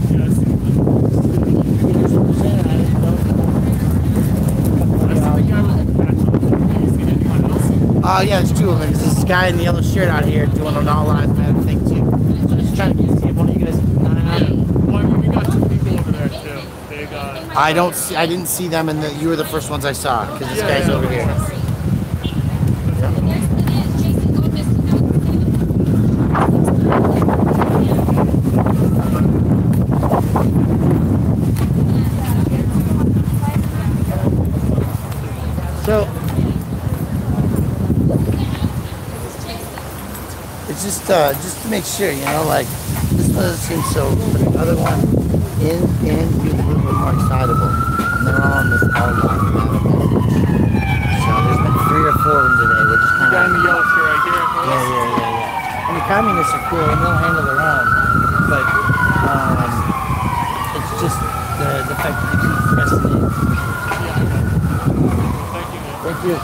[SPEAKER 2] Oh yeah, there's two of them. There's this guy in the yellow shirt out here doing an All Lives Matter thing too. So just trying to see if one of you guys.
[SPEAKER 5] We got two people over there too. They got.
[SPEAKER 2] I didn't see them, and you were the first ones I saw because this guy's over here. So it's just to make sure, you know, like this one doesn't seem so, but the other one in being a little bit more excitable, and they're all on this all line message. So there's been 3 or 4 of them today. We're just kind of
[SPEAKER 5] in the yellow shirt right here.
[SPEAKER 2] yeah. And the communists are cool and they'll handle their own, but it's just the fact that they keep pressing it. Thank you.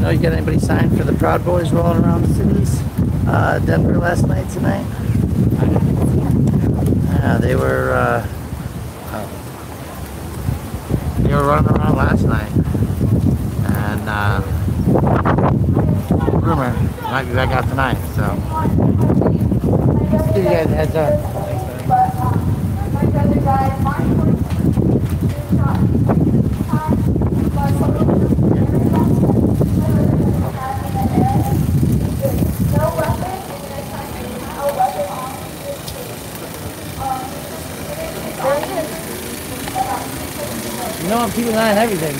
[SPEAKER 2] You got anybody signed for the Proud Boys rolling around the cities? Denver last night, tonight? They were running around last night. And rumor, might be back out tonight, so. Just give you guys a heads up. You know, I'm keeping an eye on everything.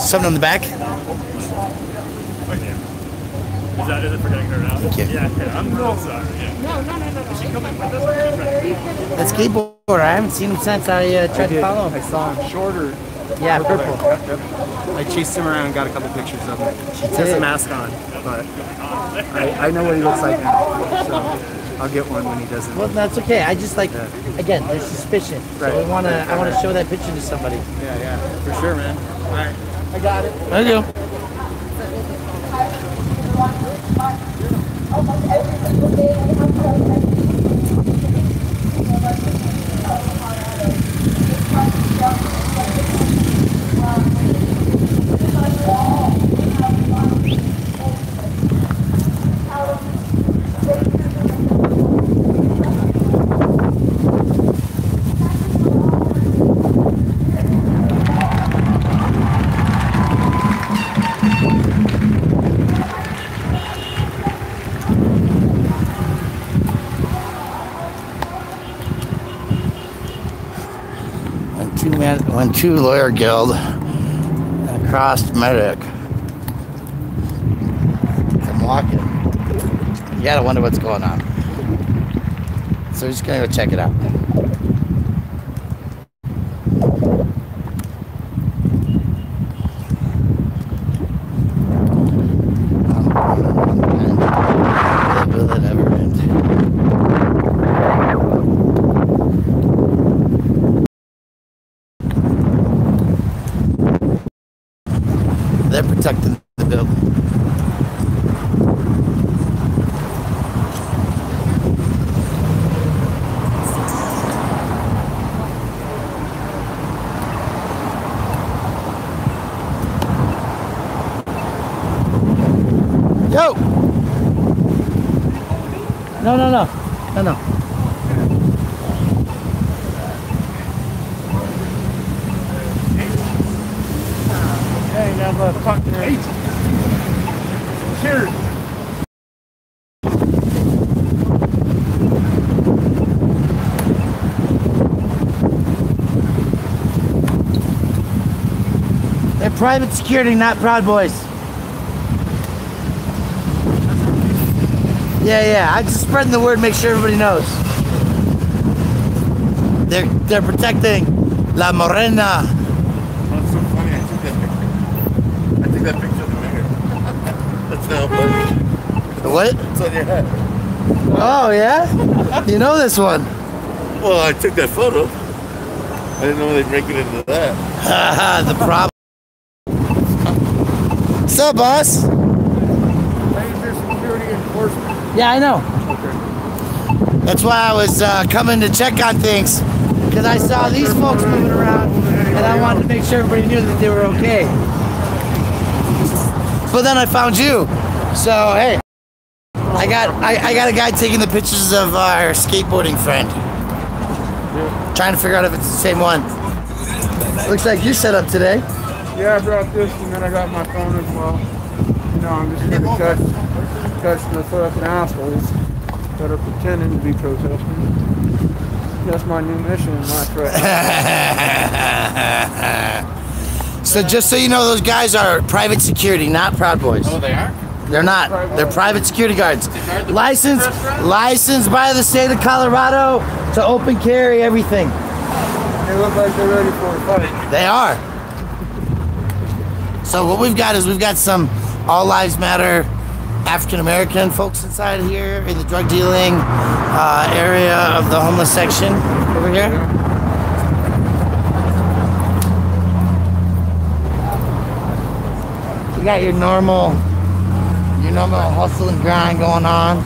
[SPEAKER 2] Something on the back?
[SPEAKER 5] Is it for getting her out?
[SPEAKER 2] Thank you.
[SPEAKER 5] Yeah, I'm real sorry. Yeah. No. Is she coming with us?
[SPEAKER 2] That skateboarder, I haven't seen him since I tried to follow him.
[SPEAKER 15] I saw him shorter.
[SPEAKER 2] Yeah, purple.
[SPEAKER 15] Yep. I chased him around and got a couple pictures of him. He has a mask on, but I know what he looks like now, so I'll get one when he doesn't.
[SPEAKER 2] Well, that's okay. I just like, again, there's suspicion.
[SPEAKER 15] Right.
[SPEAKER 2] So I want to show that picture to somebody.
[SPEAKER 15] Yeah, for sure, man. All right.
[SPEAKER 2] I got it. There you go. Two lawyer guild across medic. I'm walking. You gotta wonder what's going on. So we're just gonna go check it out. Will it ever end? They're protecting the building. Yo! No.
[SPEAKER 14] Hey, now the fuck there. Cheers.
[SPEAKER 2] They're private security, not Proud Boys. Yeah. I'm just spreading the word, make sure everybody knows. They're protecting La Morena.
[SPEAKER 4] That's so funny. I took that picture of the mayor. That's now funny.
[SPEAKER 2] The what?
[SPEAKER 4] It's on your head.
[SPEAKER 2] Oh yeah? You know this one.
[SPEAKER 4] Well, I took that photo. I didn't know they'd make it into that.
[SPEAKER 2] Haha, the problem. What's up, boss?
[SPEAKER 14] Laser security enforcement.
[SPEAKER 2] Yeah, I know.
[SPEAKER 14] Okay.
[SPEAKER 2] That's why I was coming to check on things, because I saw these folks moving around, and I wanted to make sure everybody knew that they were okay. But then I found you, so hey, I got a guy taking the pictures of our skateboarding friend.
[SPEAKER 14] Yeah.
[SPEAKER 2] Trying to figure out if it's the same one. Looks like you set up today.
[SPEAKER 14] Yeah, I brought this, and then I got my phone as well. You know, I'm just gonna catch the fucking assholes that are pretending to be protesting. That's my new mission, my threat.
[SPEAKER 2] So just so you know, those guys are private security, not Proud Boys.
[SPEAKER 9] Oh, they are?
[SPEAKER 2] They're not. They're private security guards. Licensed by the state of Colorado to open carry everything.
[SPEAKER 14] They look like they're ready for a fight.
[SPEAKER 2] They are. So what we've got some All Lives Matter African American folks inside here in the drug dealing area of the homeless section over here. You got your normal hustle and grind going on.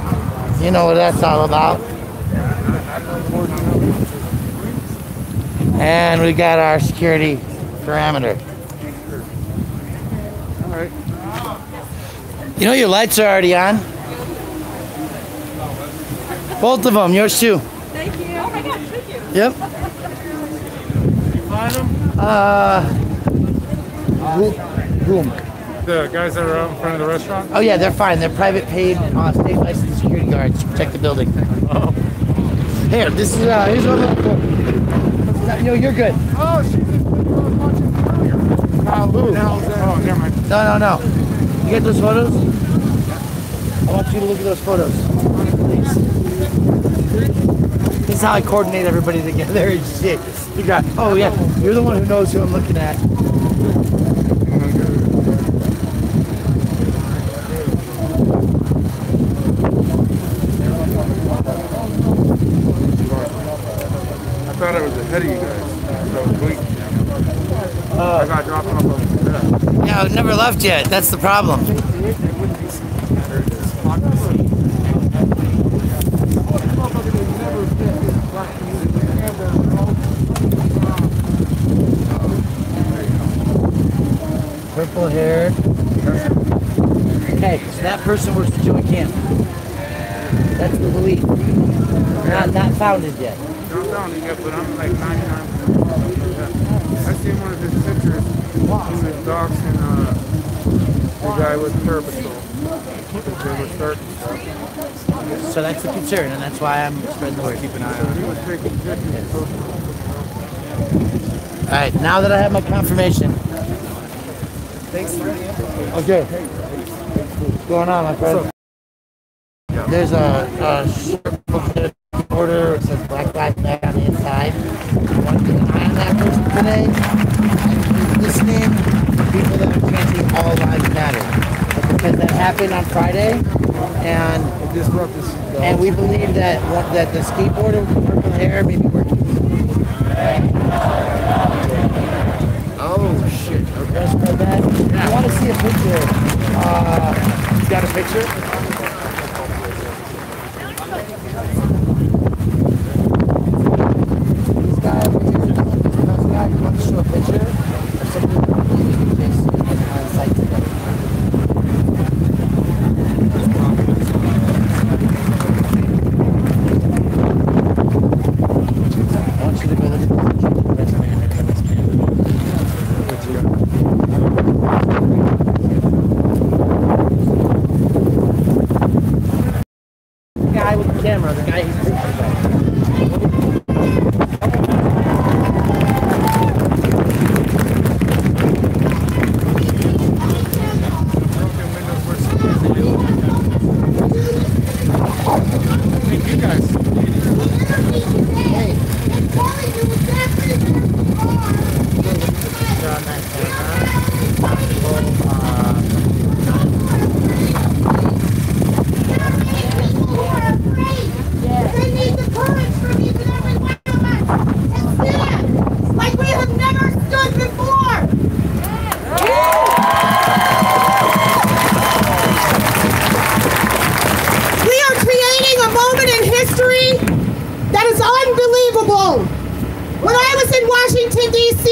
[SPEAKER 2] You know what that's all about. And we got our security parameter.
[SPEAKER 14] All right.
[SPEAKER 2] You know your lights are already on. Both of them, yours too.
[SPEAKER 8] Thank you. Oh my gosh, thank you.
[SPEAKER 2] Yep.
[SPEAKER 14] You find them?
[SPEAKER 2] Boom.
[SPEAKER 14] The guys that are out in front of the restaurant?
[SPEAKER 2] Oh yeah, they're fine. They're private paid state licensed security guards to protect the building.
[SPEAKER 14] Oh.
[SPEAKER 2] Here, this is here's one of the. No, you're good.
[SPEAKER 14] Oh, she's watching earlier. Oh, never mind.
[SPEAKER 2] No. You get those photos? I want you to look at those photos. Please. This is how I coordinate everybody together and shit. You got, oh yeah, you're the one who knows who I'm looking at.
[SPEAKER 14] I thought I was ahead of you guys. So I was waiting. I got dropped off over there.
[SPEAKER 2] Yeah, I've never left yet. That's the problem. purple-haired. Okay, so that person works at Joey Camp. That's the belief. Not founded yet.
[SPEAKER 14] Not founded yet, but I'm like 99%. I seen one of his pictures. He was doxing the guy with Purposeful. They were starting stuff.
[SPEAKER 2] So that's the concern, and that's why I'm spreading the word.
[SPEAKER 14] Keep an eye on it. He was taking pictures.
[SPEAKER 2] All right, now that I have my confirmation.
[SPEAKER 15] Thanks for the info.
[SPEAKER 2] Okay. What's going on, my friend? There's a order that says Black Lives Matter on the inside. I want to keep an eye on that person today. I'm listening to people that are chanting all lives matter. Because that happened on Friday, and we believe that the skateboarder with the purple hair may be working.
[SPEAKER 14] Oh shit! Okay.
[SPEAKER 2] I want to see a picture.
[SPEAKER 14] You got a picture?
[SPEAKER 2] This guy over here, you want to show a picture of somebody on site together. I want you to go look at the picture of the resume and everything. The guy with the camera, the guy who's preaching about.
[SPEAKER 14] Thank you guys.
[SPEAKER 2] Hey.
[SPEAKER 21] They need the courage from each and every one of us to stand like we have never stood before. We are creating a moment in history that is unbelievable. When I was in Washington, D.C.,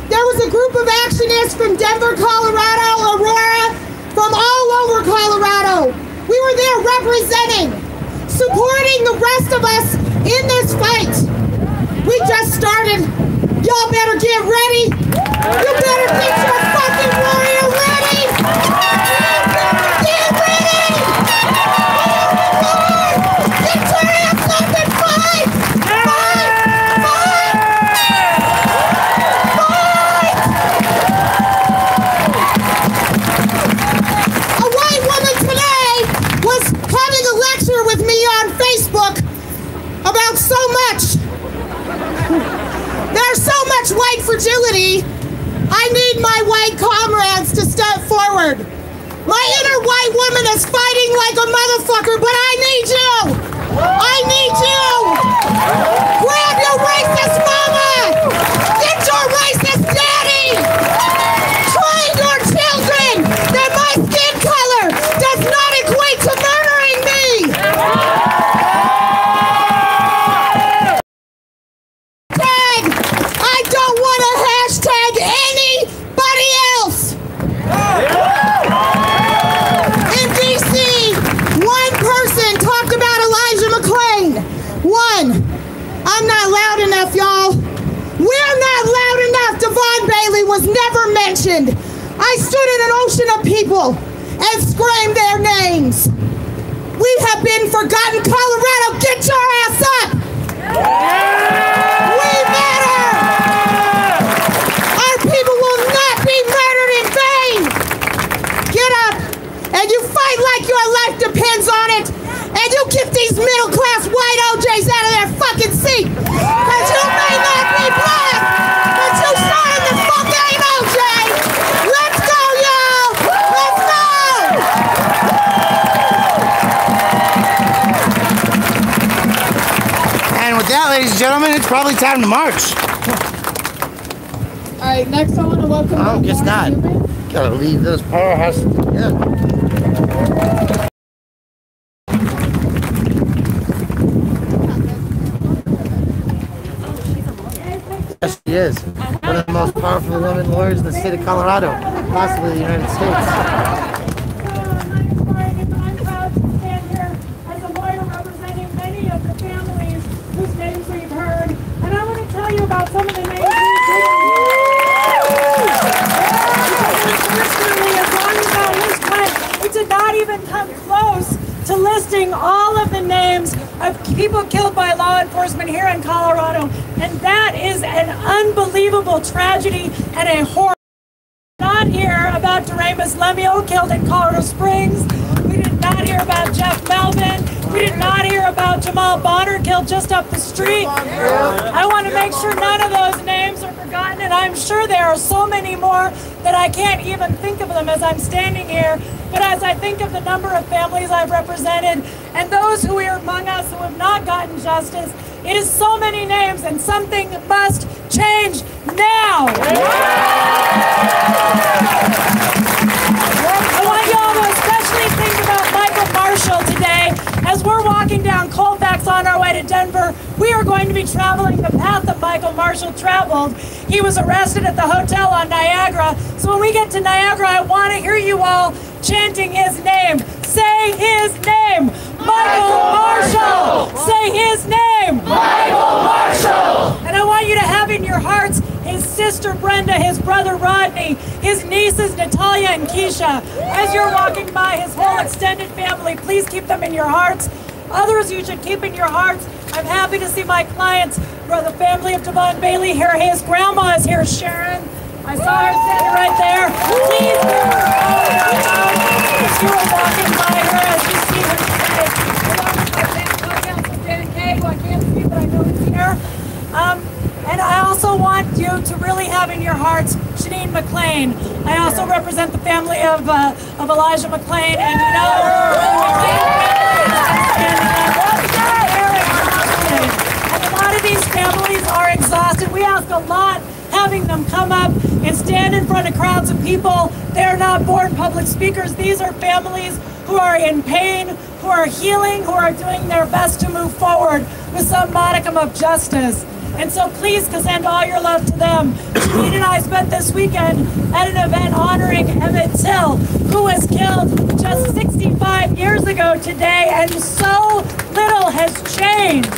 [SPEAKER 21] there was a group of actionists from Denver, Colorado, Aurora, from all over Colorado. We were there representing, supporting the rest of us in this fight. We just started. Y'all better get ready. You better get your fucking warrior ready. You better get ready. Get your ass up and fight. Fight. Fight. Fight. A white woman today was having a lecture with me on Facebook about so much. There's so much white fragility. I need my white comrades to step forward. My inner white woman is fighting like a motherfucker, but I need you. I need you. Grab your racist mama. Get your racist daddy. Train your children that my skin color does not equate to murdering me. I don't want to hashtag anybody else. In D.C., one person talked about Elijah McClain. One. I'm not loud enough, y'all. We're not loud enough. Devon Bailey was never mentioned. I stood in an ocean of people and screamed their names. We have been forgotten. Colorado, get your ass up. We matter. Our people will not be murdered in vain. Get up and you fight like your life depends on it. And you get these middle-class white OJs out of their fucking seat. Because you may not be black, but you sure the fuck ain't OJ. Let's go, y'all. Let's go.
[SPEAKER 2] And with that, ladies and gentlemen, it's probably time to march.
[SPEAKER 1] All right, next I want to welcome.
[SPEAKER 2] Oh, guess not. Gotta leave those powerhouses together. Yes, she is. One of the most powerful women lawyers in the state of Colorado, possibly the United States.
[SPEAKER 1] I'm proud to stand here as a lawyer representing many of the families whose names we've heard. And I want to tell you about some of the names we've Unfortunately, as long as that list went, it did not even come close to listing all of the names of people killed by law enforcement here in Colorado. And that is an unbelievable tragedy and a horror. We did not hear about Doremus Lemuel killed in Colorado Springs. We did not hear about Jeff Melvin. We did not hear about Jamal Bonner killed just up the street. I want to make sure none of those names are forgotten, and I'm sure there are so many more that I can't even think of them as I'm standing here. But as I think of the number of families I've represented and those who are among us who have not gotten justice, it is so many names, and something must change now. I want you all to especially think about Michael Marshall today. As we're walking down Colfax on our way to Denver, we are going to be traveling the path that Michael Marshall traveled. He was arrested at the hotel on Niagara. So when we get to Niagara, I want to hear you all chanting his name. Say his name. Michael Marshall. Say his name. Michael Marshall. And I want you to have in your hearts his sister Brenda, his brother Rodney, his nieces Natalia and Keisha. As you're walking by his whole extended family, please keep them in your hearts. Others you should keep in your hearts. I'm happy to see my clients, the family of Devon Bailey here. His grandma is here, Sharon. I saw her sitting right there. Please give her a shout as you are walking by her, as you see her today. Along with my co-counsel Dan Kay, who I can't see, but I know he's here. And I also want you to really have in your hearts Shanine McLean. I also represent the family of Elijah McLean, and you know, and a lot of these families are exhausted. We ask a lot having them come up and stand in front of crowds of people. They're not born public speakers. These are families who are in pain, who are healing, who are doing their best to move forward with some modicum of justice. And so please send all your love to them. Janine and I spent this weekend at an event honoring Emmett Till, who was killed just 65 years ago today, and so little has changed.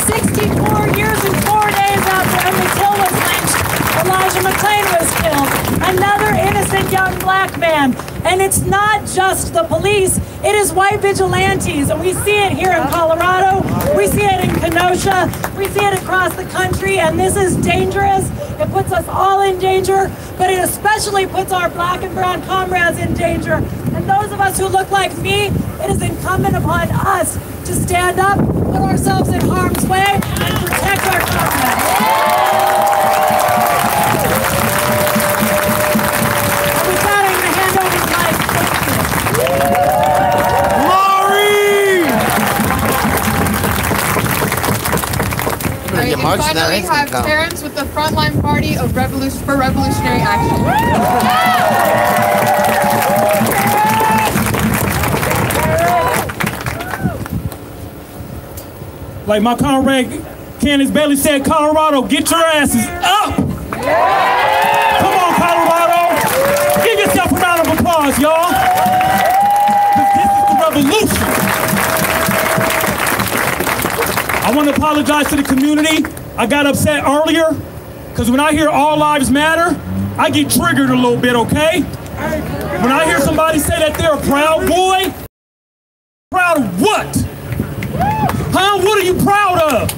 [SPEAKER 1] 64 years and 4 days after Emmett Till was lynched, Elijah McLean was killed, another innocent young black man. And it's not just the police, it is white vigilantes. And we see it here in Colorado, we see it in Kenosha, we see it across the country, and this is dangerous. It puts us all in danger, but it especially puts our black and brown comrades in danger. And those of us who look like me, it is incumbent upon us to stand up, put ourselves in harm's way, and protect our comrades. And with that, I'm going to hand over the mic.
[SPEAKER 22] Finally, we have Terrence with the Frontline Party of Revolutionary Action.
[SPEAKER 17] Like my comrade Candace Bailey said, Colorado, get your asses up! Come on, Colorado! Give yourself a round of applause, y'all! This is the revolution! I want to apologize to the community. I got upset earlier, because when I hear all lives matter, I get triggered a little bit, okay? When I hear somebody say that they're a proud boy, proud of what? Huh? What are you proud of?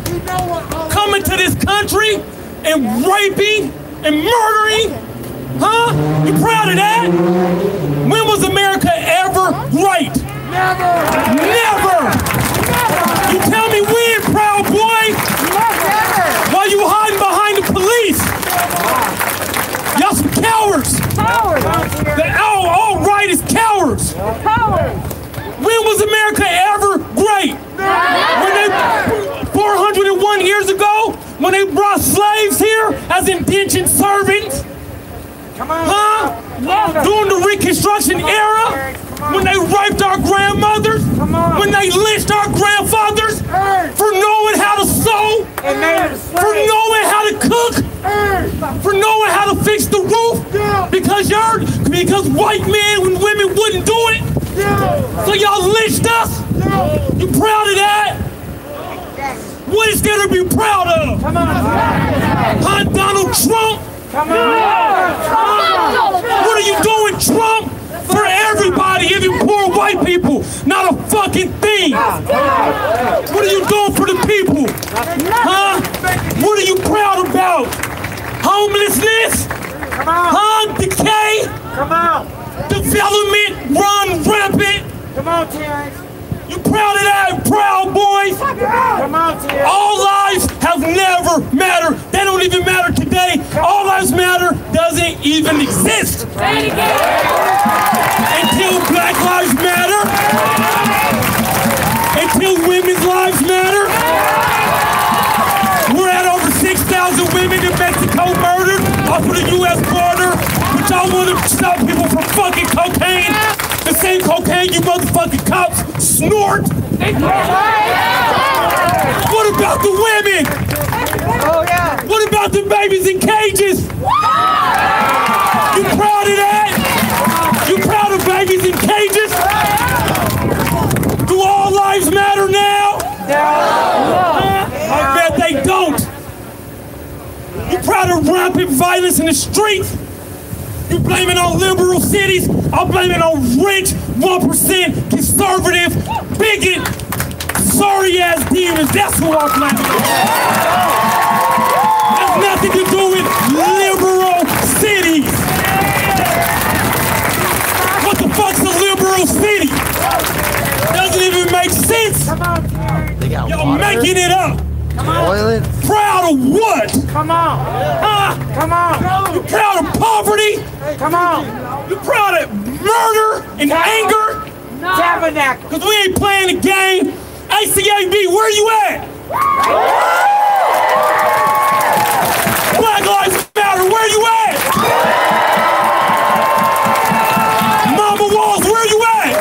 [SPEAKER 17] Coming to this country and raping and murdering? Huh? You proud of that? When was America ever right? Never! Never! You tell me when, proud boy? Never! Why you hiding behind the police? Y'all some cowards! Cowards! All right is cowards! Cowards! When was America ever great? When they 401 years ago, when they brought slaves here as indentured servants? Huh? During the Reconstruction era, when they raped our grandmothers, when they lynched our grandfathers for knowing how to sew, for knowing how to to cook, for knowing how to fix the roof, because white men and women wouldn't do it. So y'all lynched us. You proud of that? What is there to be proud of? Come on. Huh, Donald Trump? Come on. What are you doing, Trump? For everybody, even poor white people. Not a fucking thing. What are you doing for the people? Huh? What are you proud about? Homelessness? Huh? Decay?
[SPEAKER 13] Come on.
[SPEAKER 17] Development run rampant?
[SPEAKER 13] Come on, Terrence.
[SPEAKER 17] You proud of that, Proud Boys?
[SPEAKER 13] Come on, Terrence.
[SPEAKER 17] All lives have never mattered. They don't even matter today. All lives matter doesn't even exist. Until Black Lives Matter. Until women's lives matter. We're at over 6,000 women in Mexico murdered off of the U.S. border. But y'all want to stop people from fucking cocaine. The same cocaine you motherfucking cops snort. What about the women?
[SPEAKER 13] Oh, yeah.
[SPEAKER 17] What about the babies in cages? You proud of that? You proud of babies in cages? Do all lives matter now? I bet they don't. You proud of rampant violence in the streets? You blame it on liberal cities. I'll blame it on rich, 1% conservative, bigot, sorry-ass demons. That's who I blame it on. Has nothing to do with liberal cities. What the fuck's a liberal city? Doesn't even make sense. Y'all making it up.
[SPEAKER 2] Toilet?
[SPEAKER 17] Proud of what?
[SPEAKER 13] Come on. Come on.
[SPEAKER 17] You proud of poverty?
[SPEAKER 13] Come on.
[SPEAKER 17] You proud of murder and anger?
[SPEAKER 13] Tabernacle.
[SPEAKER 17] Because we ain't playing the game. ACAB, where you at? Black Lives Matter, where you at? Mama Walls, where you at?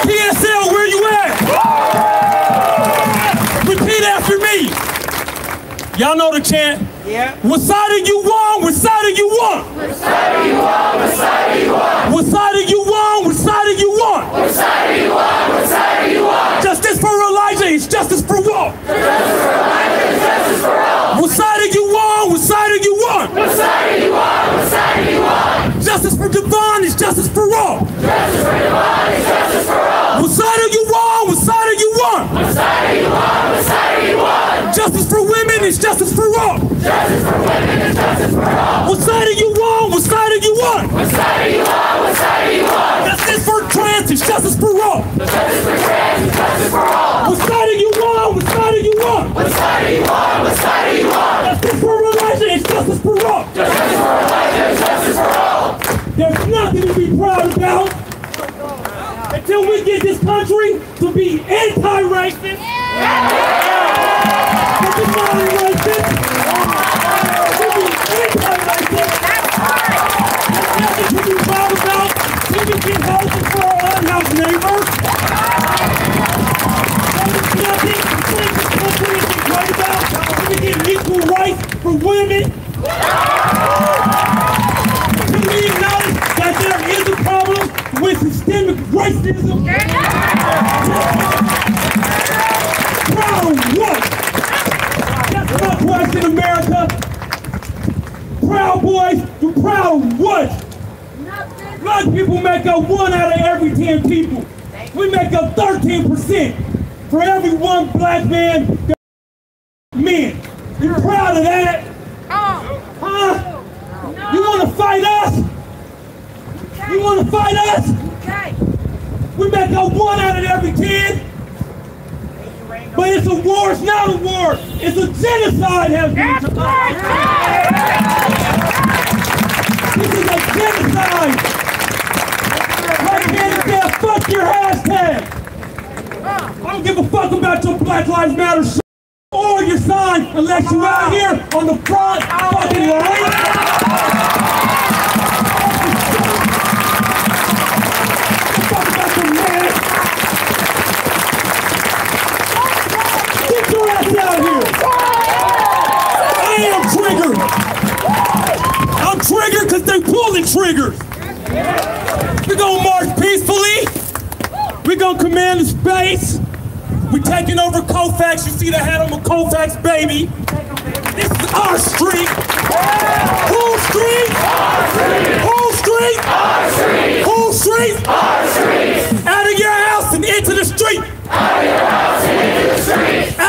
[SPEAKER 17] PSL, where you at? Repeat after me. Y'all know the chant?
[SPEAKER 13] Yeah.
[SPEAKER 17] What side are you on? What side are you on?
[SPEAKER 13] What side are you on? What side are you on?
[SPEAKER 17] What side are you on? What side are you on?
[SPEAKER 13] What side are you on? What side are you on?
[SPEAKER 17] Justice for Elijah is justice for all.
[SPEAKER 13] Justice for Elijah is justice for all.
[SPEAKER 17] What side are you on? What side are you on?
[SPEAKER 13] What side are you on? What side are you on?
[SPEAKER 17] Justice for Devon is justice for all.
[SPEAKER 13] Justice for Devon is justice for all.
[SPEAKER 17] What side are you on? What side are you on?
[SPEAKER 13] What side are you on? What side are you on?
[SPEAKER 17] Justice for women is justice for all.
[SPEAKER 13] Justice for women is justice for all.
[SPEAKER 17] What side are you on? What side are you on?
[SPEAKER 13] What side are you on? What side are you on?
[SPEAKER 17] Justice for trans is justice for all.
[SPEAKER 13] Justice for trans is justice for all.
[SPEAKER 17] What side are you on? What side are you on?
[SPEAKER 13] What side are you on? What side are you on?
[SPEAKER 17] Justice for Elijah is justice for all.
[SPEAKER 13] Justice for Elijah is justice for all.
[SPEAKER 17] There's nothing to be proud about until we get this country to be anti-racist. Anti-racist. To be anti-racist. There's nothing to be proud about till we get housing for our unhoused neighbors. There's nothing to this country is great about till we get equal rights for women. Till we acknowledge that there is a problem with systemic racism. Proud of what? That's my question, America. Proud Boys, you're proud of what? Black people make up 1 out of every 10 people. We make up 13% for every one black man. Men, you proud of that? Huh? You want to fight us? You want to fight us? We make up 1 out of every 10. But it's a war, it's not a war. It's a genocide, has been. This is a genocide. Right here, yeah, fuck your hashtag. I don't give a fuck about your Black Lives Matter shit or your sign unless you out here on the front fucking line. Fuck about your man. Get your ass out of here! pulling triggers. We're gonna march peacefully. We're gonna command the space. We're taking over Colfax. You see the hat on the Colfax, baby. This is our street. Whole street? Our street. Whole street? Our street. Whole street? Our street. Out of your house and into the street. Out of your house and into the street.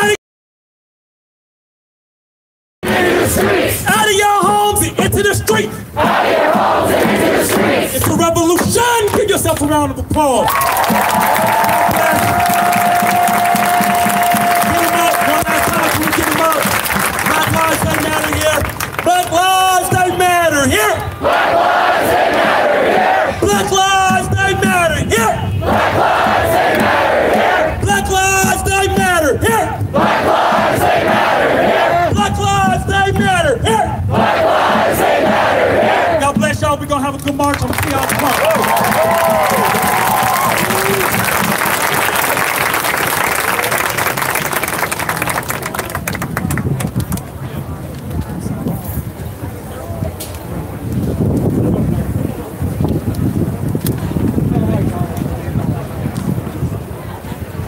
[SPEAKER 17] Out of your homes and into the street. Out of your homes and into the streets. It's a revolution. Give yourself a round of applause. Give them up. One last time. Can we give them up? Black lives, they matter here. Black lives, they matter here. Black lives, they matter here. Black lives, they matter here. Black lives, they matter here. Black lives, they matter here. Black lives, they matter here. Black lives, they matter here. Black lives, they matter here. God bless y'all. We're gonna have a good march. I'm gonna see y'all tomorrow.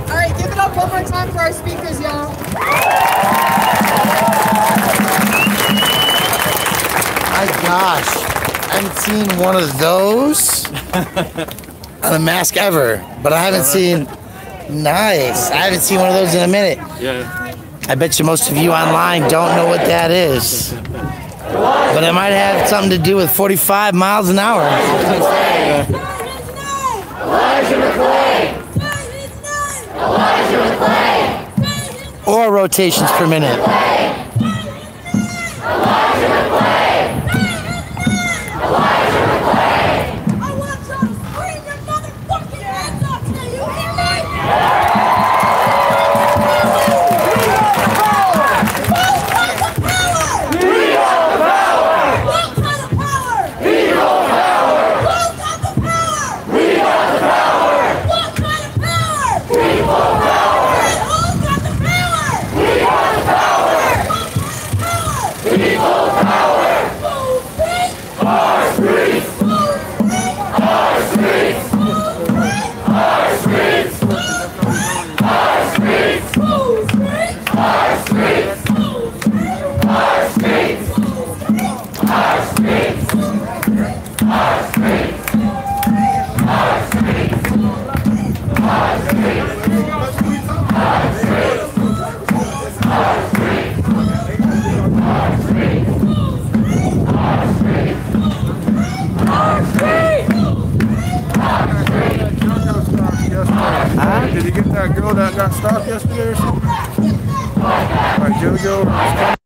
[SPEAKER 22] All right, give it up one more time for our speakers, y'all.
[SPEAKER 2] My gosh, I haven't seen one of those on a mask ever, but I haven't seen, nice, I haven't seen one of those in a minute.
[SPEAKER 5] Yeah.
[SPEAKER 2] I bet you most of you online don't know what that is, but it might have something to do with 45 miles an hour. Or rotations per minute.
[SPEAKER 14] Did you get that girl that got stopped yesterday or something? By JoJo?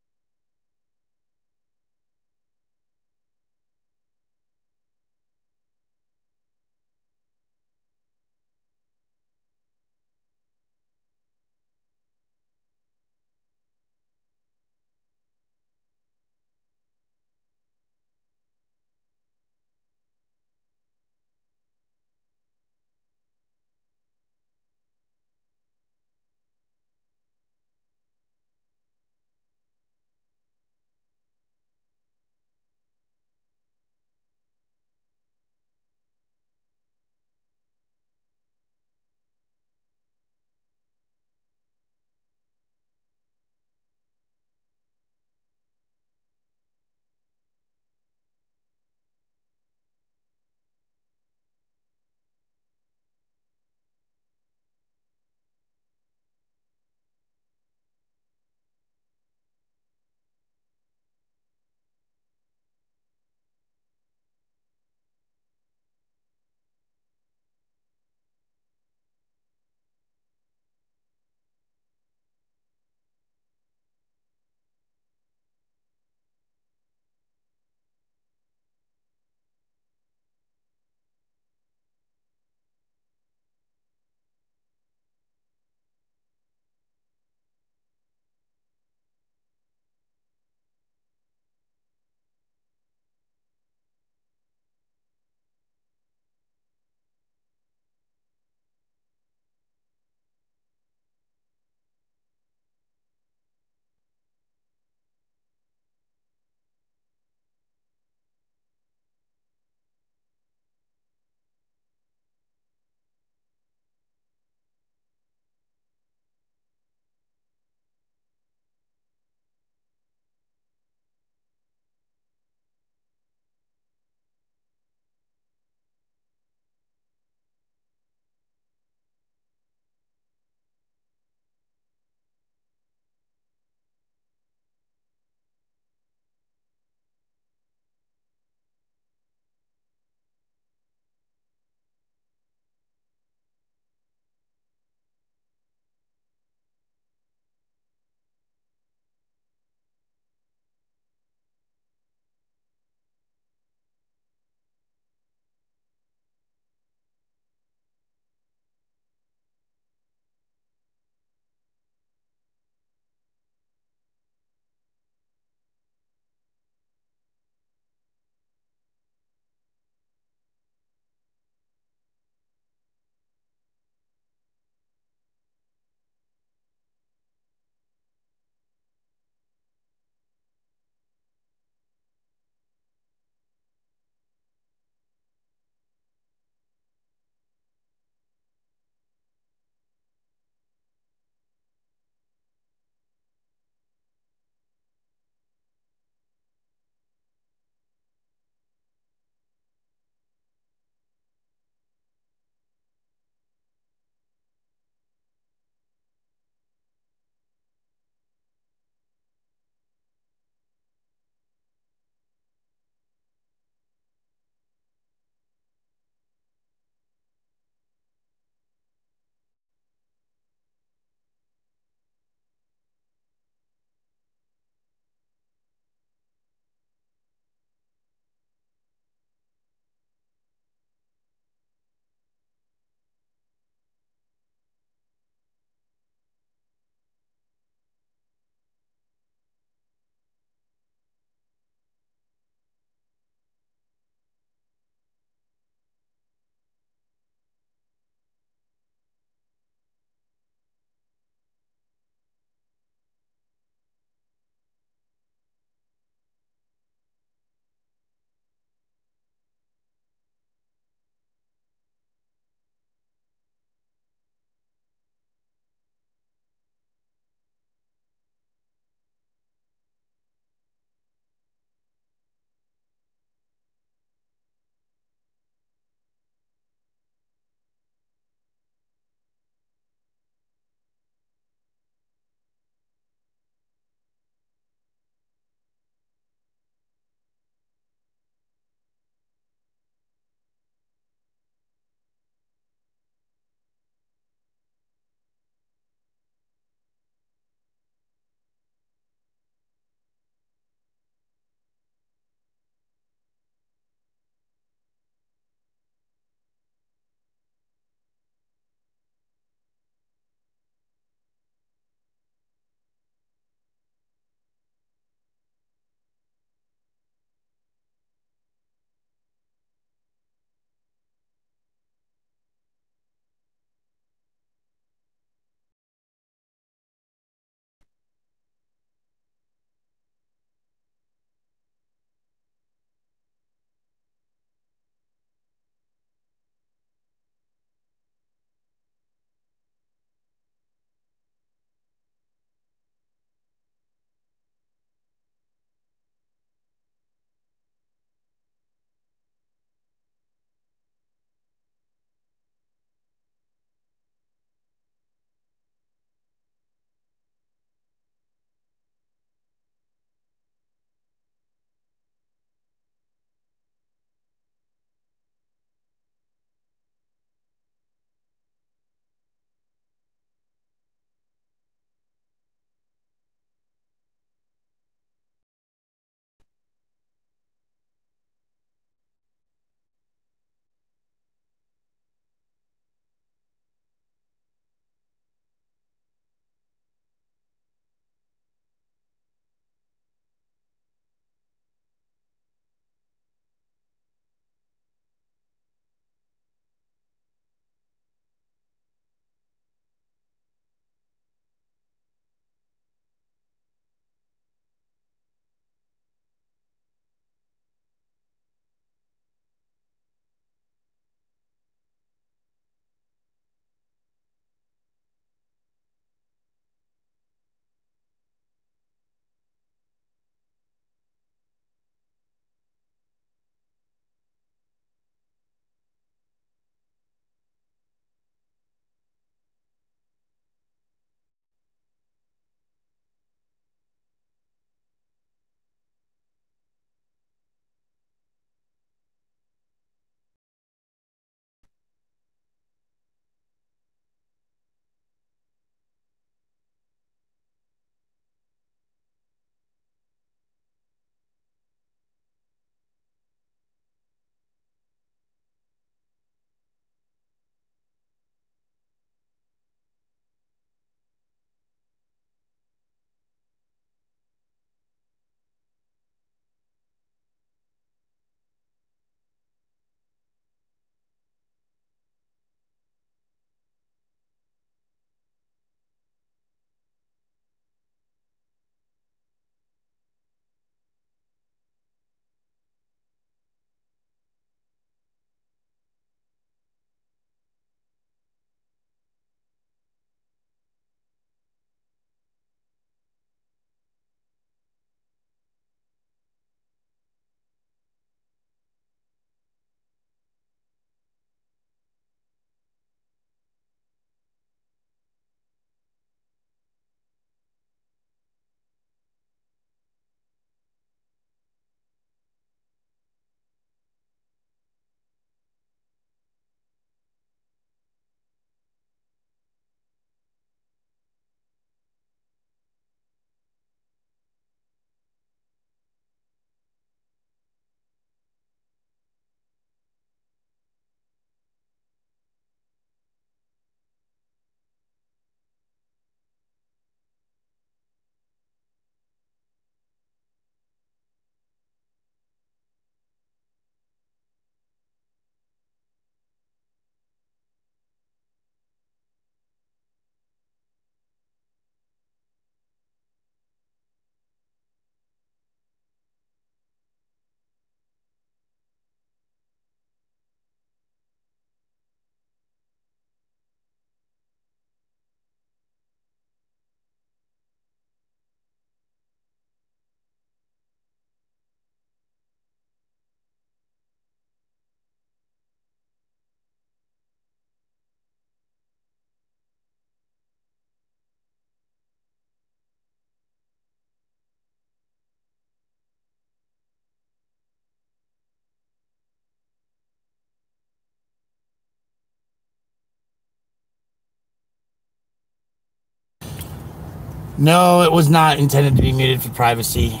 [SPEAKER 2] No, it was not intended to be muted for privacy.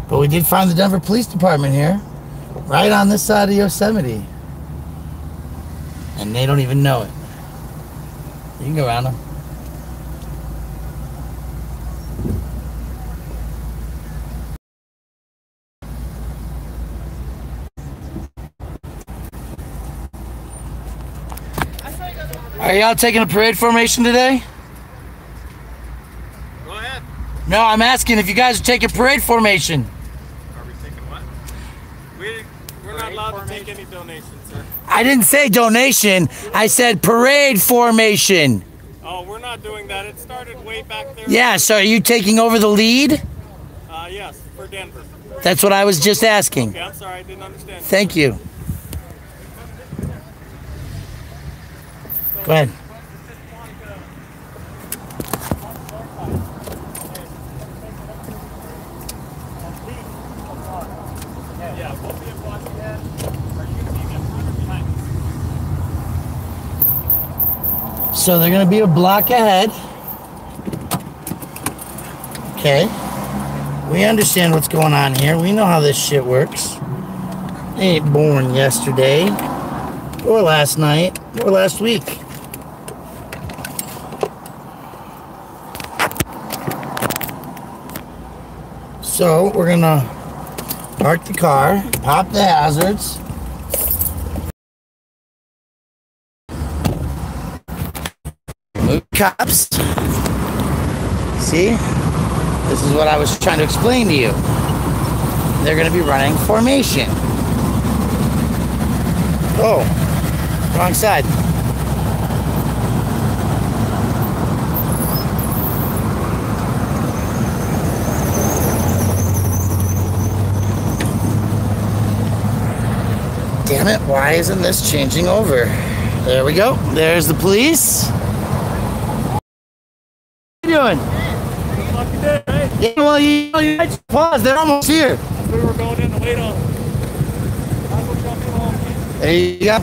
[SPEAKER 2] But we did find the Denver Police Department here, right on this side of Yosemite. And they don't even know it. You can go around them. Are y'all taking a parade formation today?
[SPEAKER 3] Go ahead.
[SPEAKER 2] No, I'm asking if you guys are taking parade formation.
[SPEAKER 3] Are we taking what? We're not allowed to take any donations, sir.
[SPEAKER 2] I didn't say donation. I said parade formation.
[SPEAKER 3] Oh, we're not doing that. It started way back there.
[SPEAKER 2] Yeah, so are you taking over the lead?
[SPEAKER 3] Yes, for Denver.
[SPEAKER 2] That's what I was just asking.
[SPEAKER 3] Okay, I'm sorry, I didn't understand.
[SPEAKER 2] Thank you. Go ahead. So they're going to be a block ahead. Okay. We understand what's going on here. We know how this shit works. They ain't born yesterday, or last night, or last week. So we're going to park the car, pop the hazards. Move cops. See? This is what I was trying to explain to you. They're going to be running formation. Oh, wrong side. Damn it, why isn't this changing over? There we go. There's the police. What are you doing? Yeah, well, you might pause. They're almost here.
[SPEAKER 3] We were going in to wait on.
[SPEAKER 2] There you go.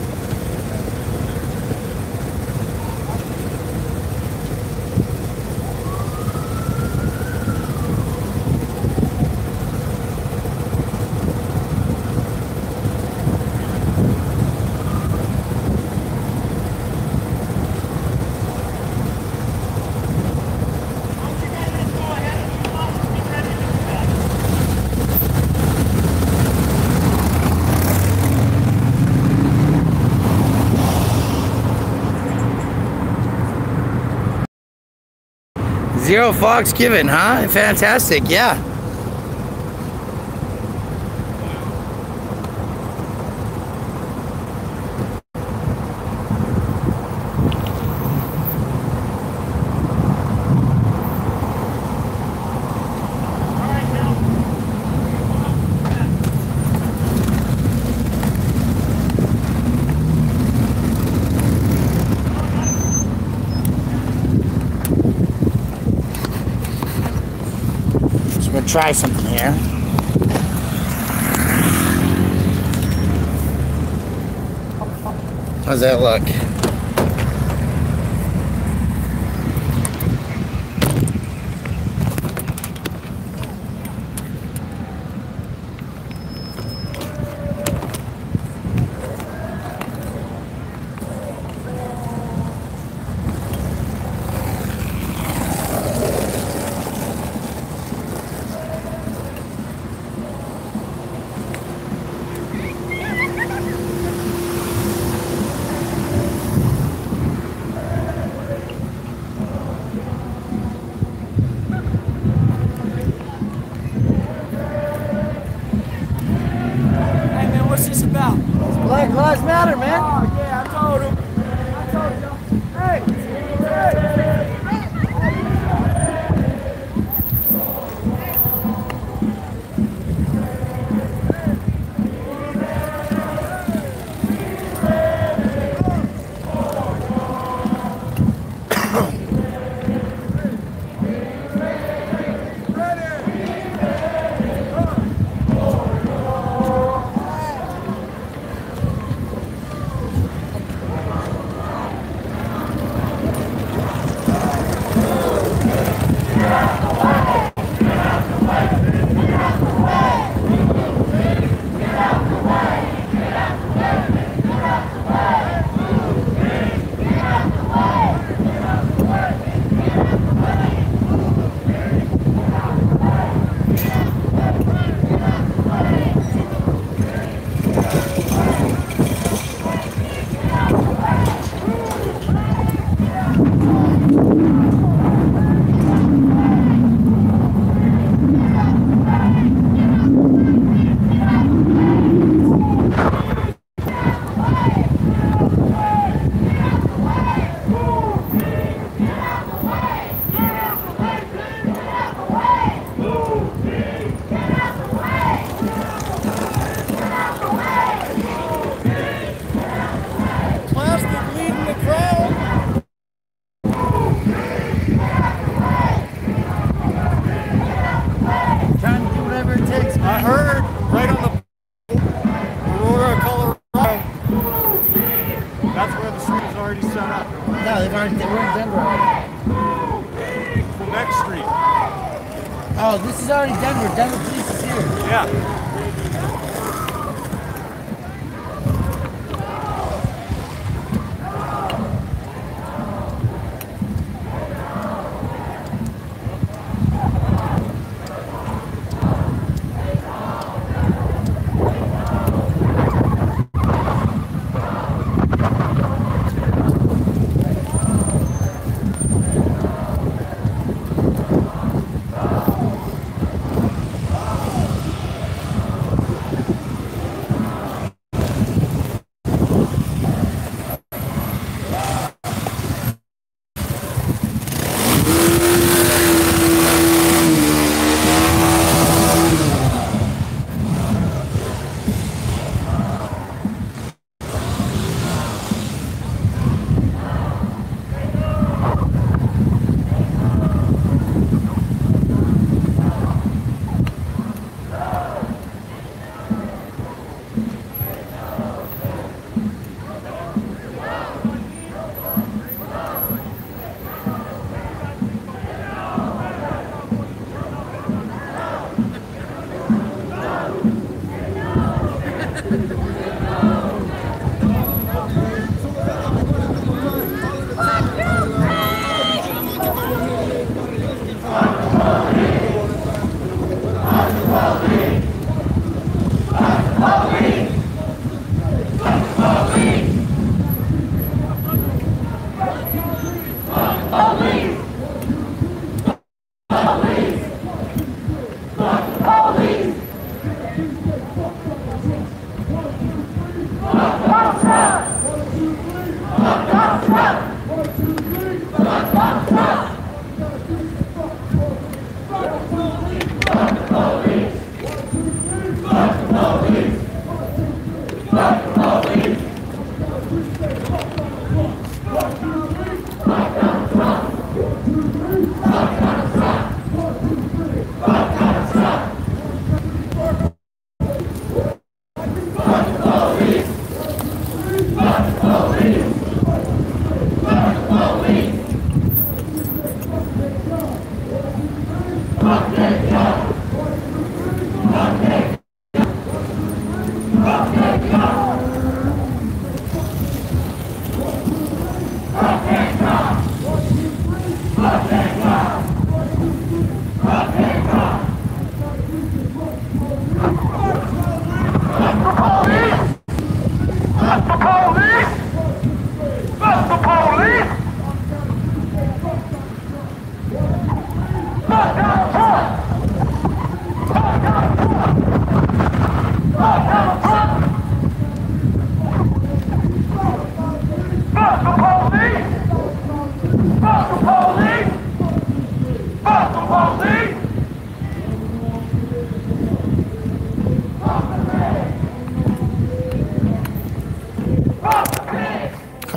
[SPEAKER 2] Zero fucks given, huh? Fantastic, yeah. Try something here. How's that look?
[SPEAKER 7] Denver. Denver police is here.
[SPEAKER 6] Yeah.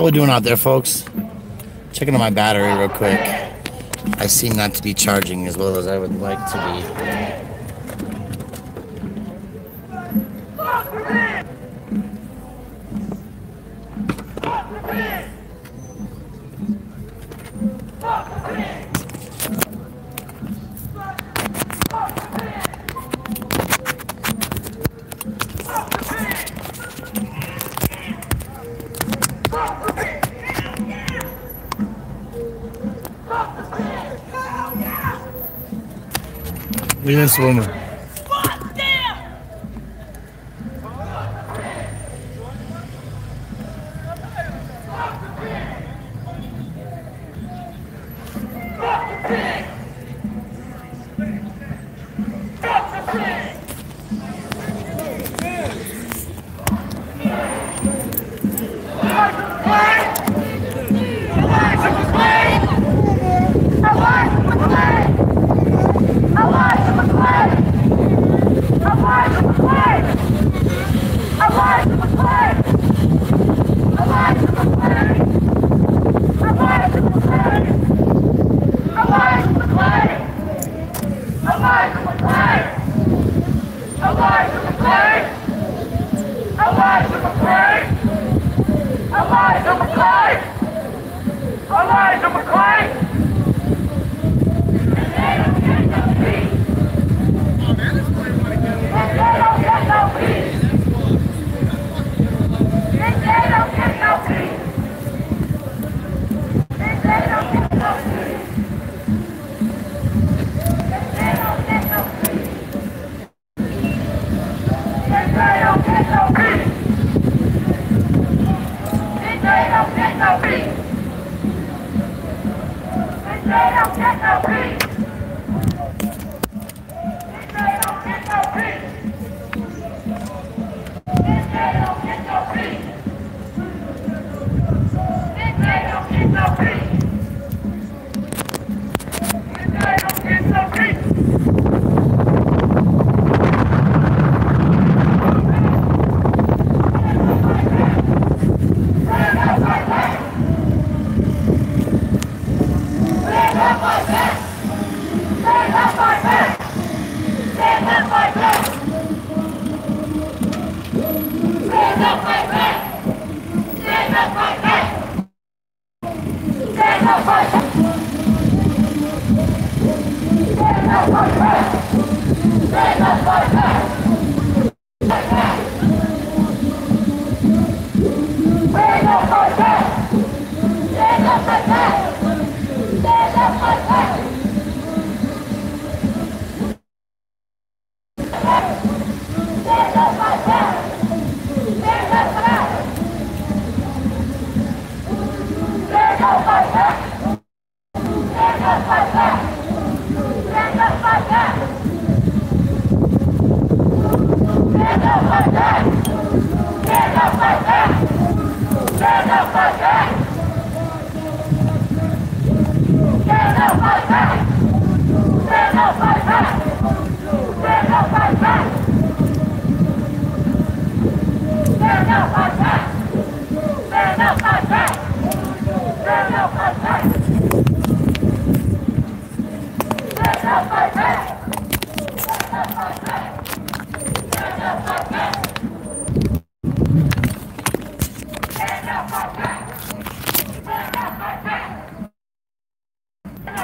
[SPEAKER 2] How we doing out there, folks? Checking on my battery real quick. I seem not to be charging as well as I would like to be. Leave this woman.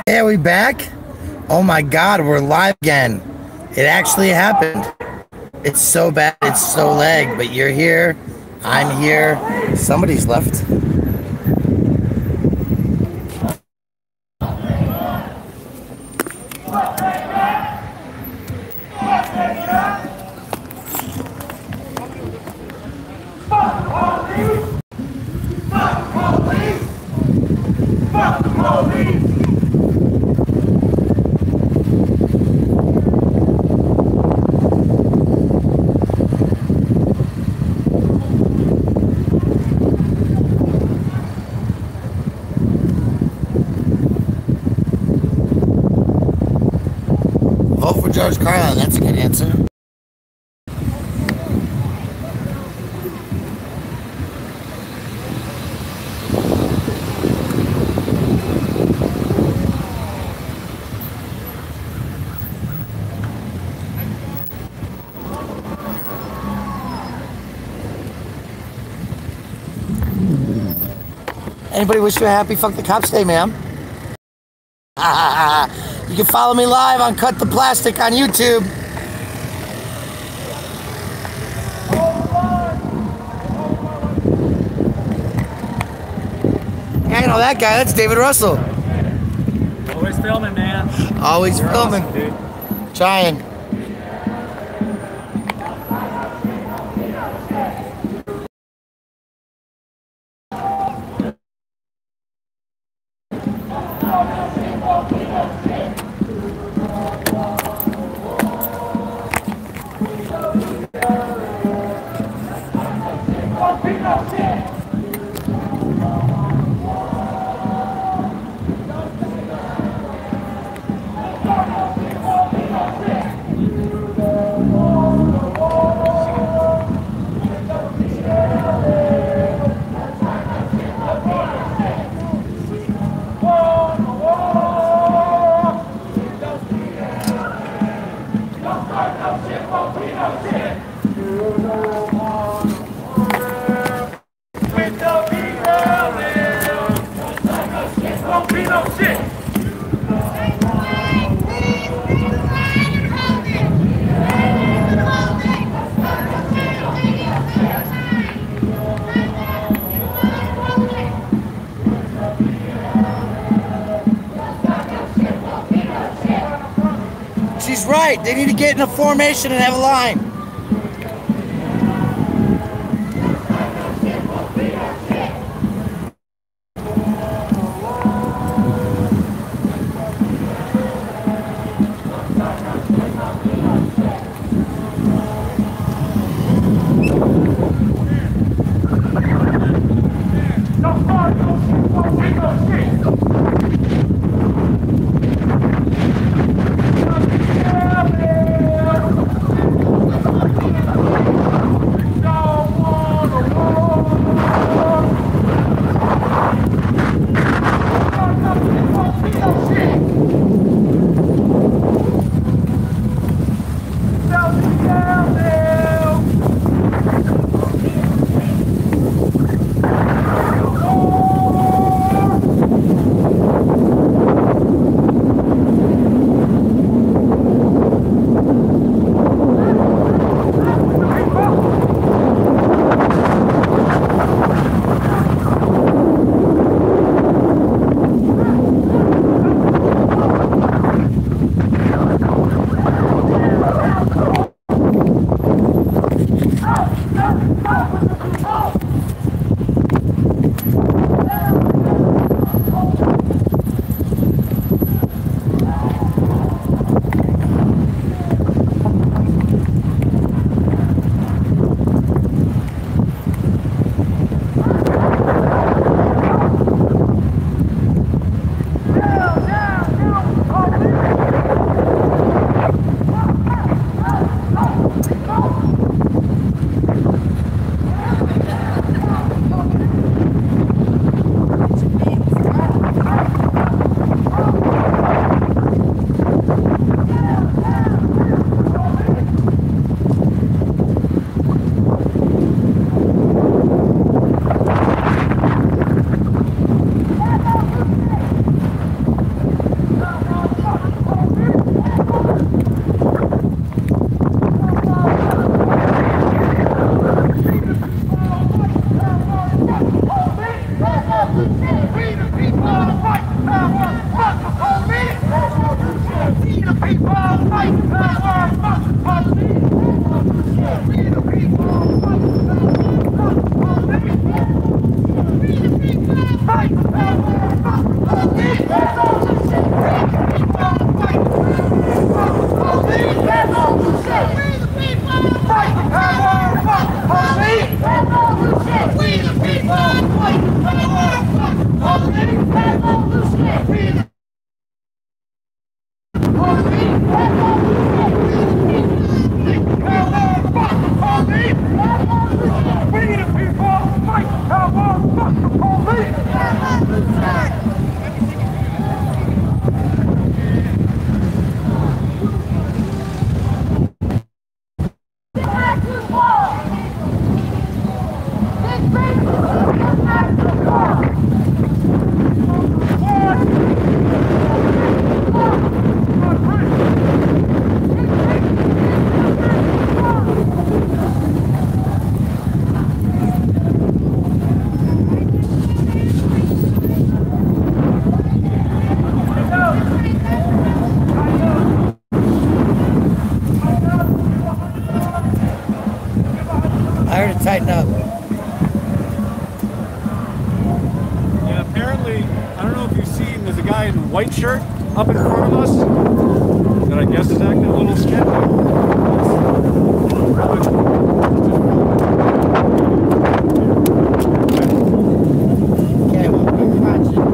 [SPEAKER 2] Hey, are we back? Oh my God, we're live again. It actually happened. It's so bad, it's so lag, but you're here, I'm here, somebody's left. Vote for George Carlin, that's a good answer. Anybody wish you a happy Fuck the Cops Day, ma'am? You can follow me live on Cut the Plastic on YouTube. Yeah, I know that guy. That's David Russell.
[SPEAKER 5] Always filming, man.
[SPEAKER 2] Always
[SPEAKER 5] You're
[SPEAKER 2] filming.
[SPEAKER 5] awesome, dude.
[SPEAKER 2] Trying. She's right. They need to get in a formation and have a line.
[SPEAKER 7] shirt up in front of us that I guess is acting a little sketchy.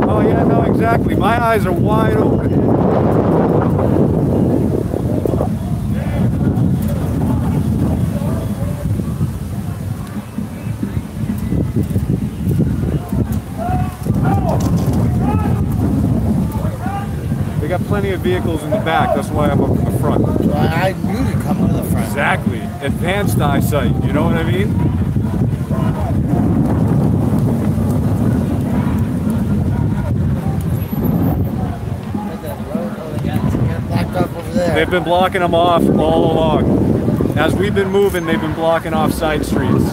[SPEAKER 7] Oh yeah, no, exactly. My eyes are wide open. They got plenty of vehicles in the back. That's why I'm up in the front.
[SPEAKER 2] Well, I knew to come to the front.
[SPEAKER 7] Exactly. Advanced eyesight. You know what I mean? They've been blocking them off all along. As we've been moving, they've been blocking off side streets.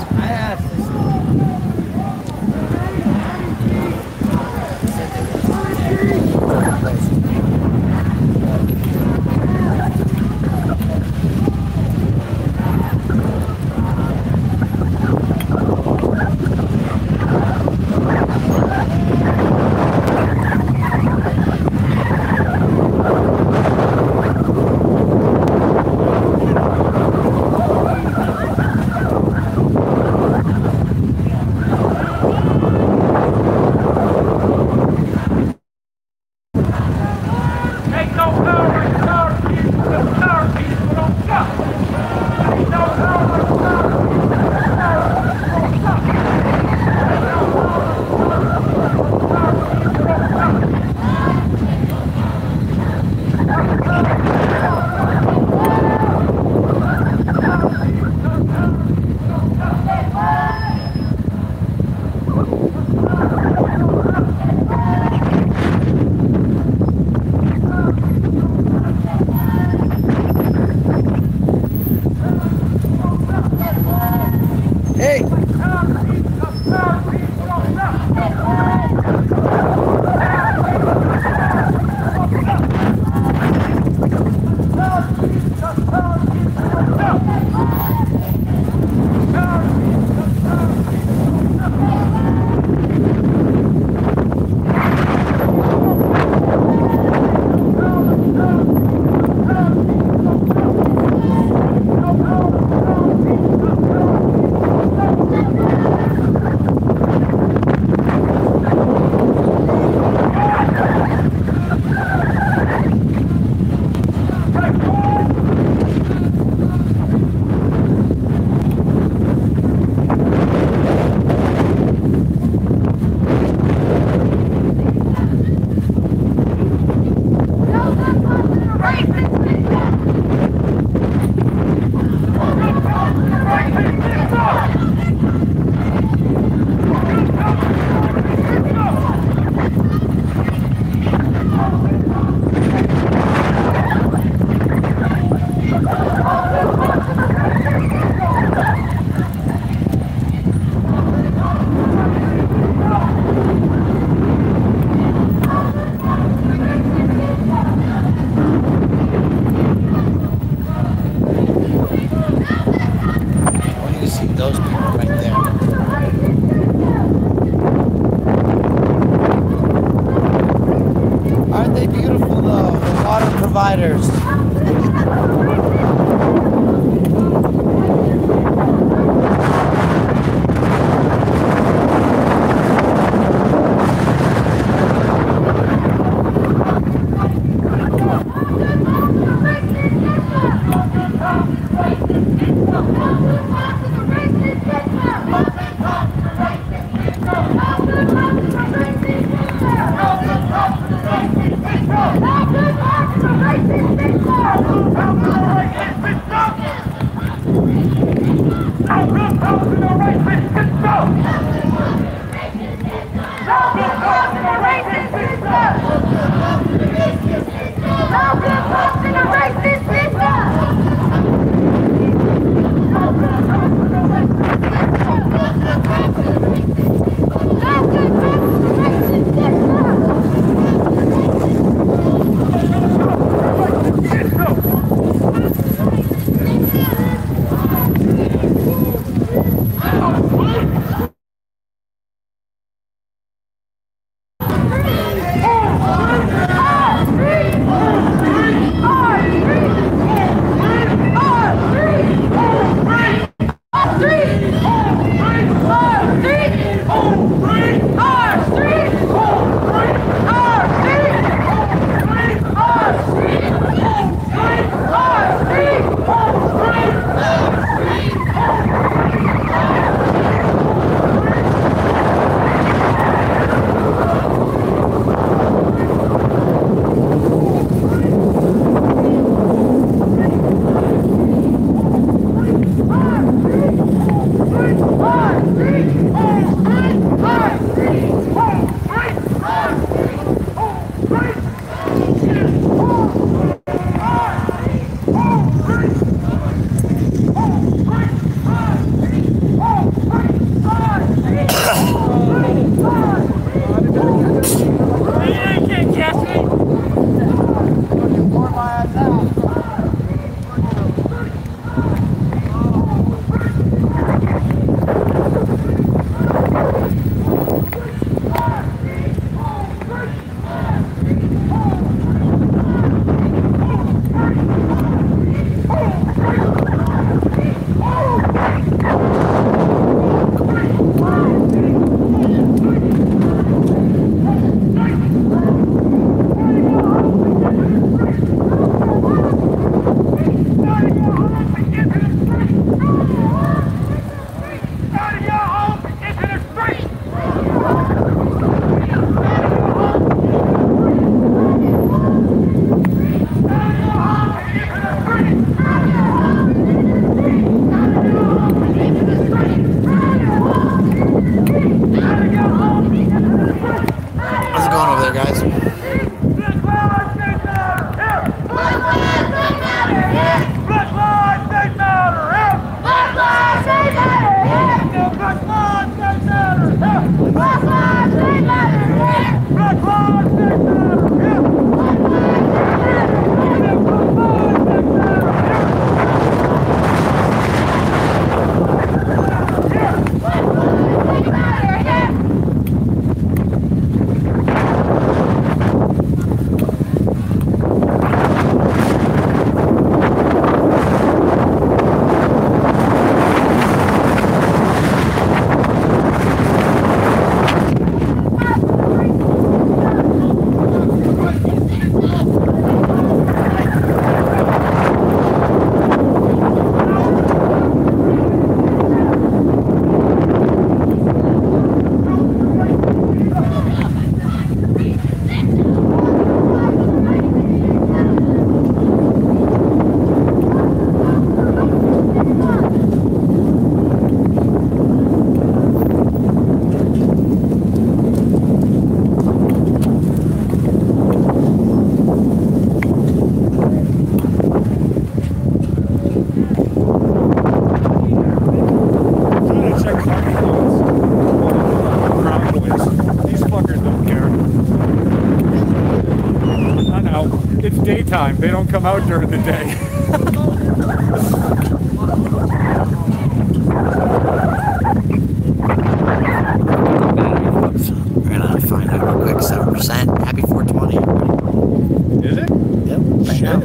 [SPEAKER 7] nighttime. They don't come out during the day.
[SPEAKER 2] We're gonna find out real quick. 7%. Happy 420.
[SPEAKER 7] Is it?
[SPEAKER 2] Yep. Right now.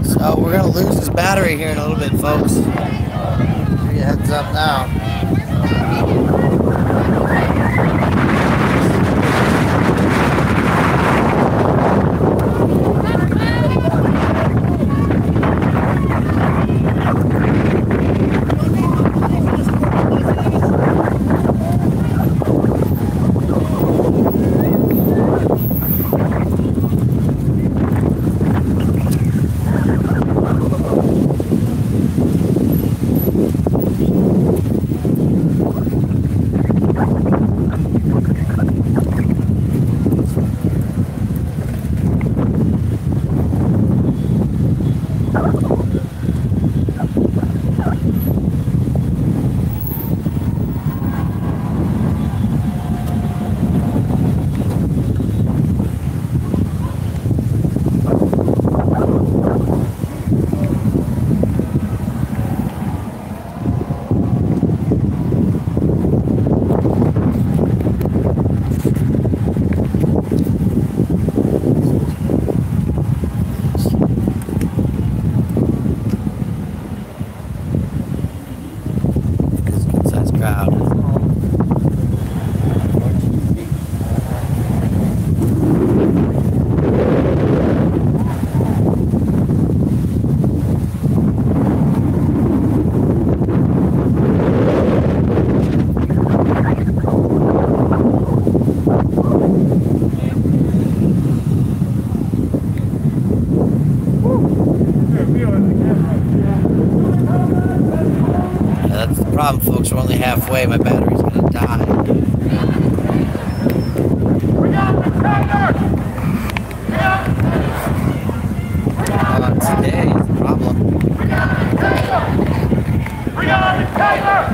[SPEAKER 2] So we're gonna lose this battery here in a little bit, folks. Give you a heads up now. That's the problem, folks. We're only halfway. My battery's gonna die. Today is the problem.
[SPEAKER 13] Taylor!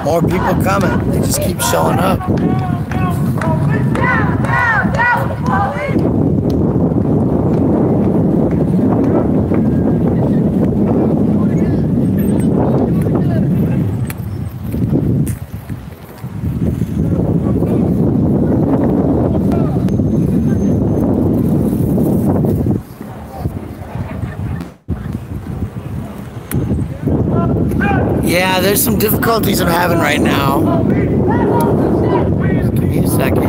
[SPEAKER 2] More people coming. They just keep showing up. Yeah, there's some difficulties I'm having right now. Give me a second.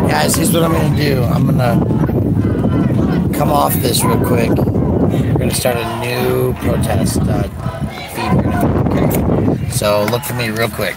[SPEAKER 2] Guys, here's what I'm gonna do. I'm gonna come off this real quick. We're gonna start a new protest feed. So look for me real quick.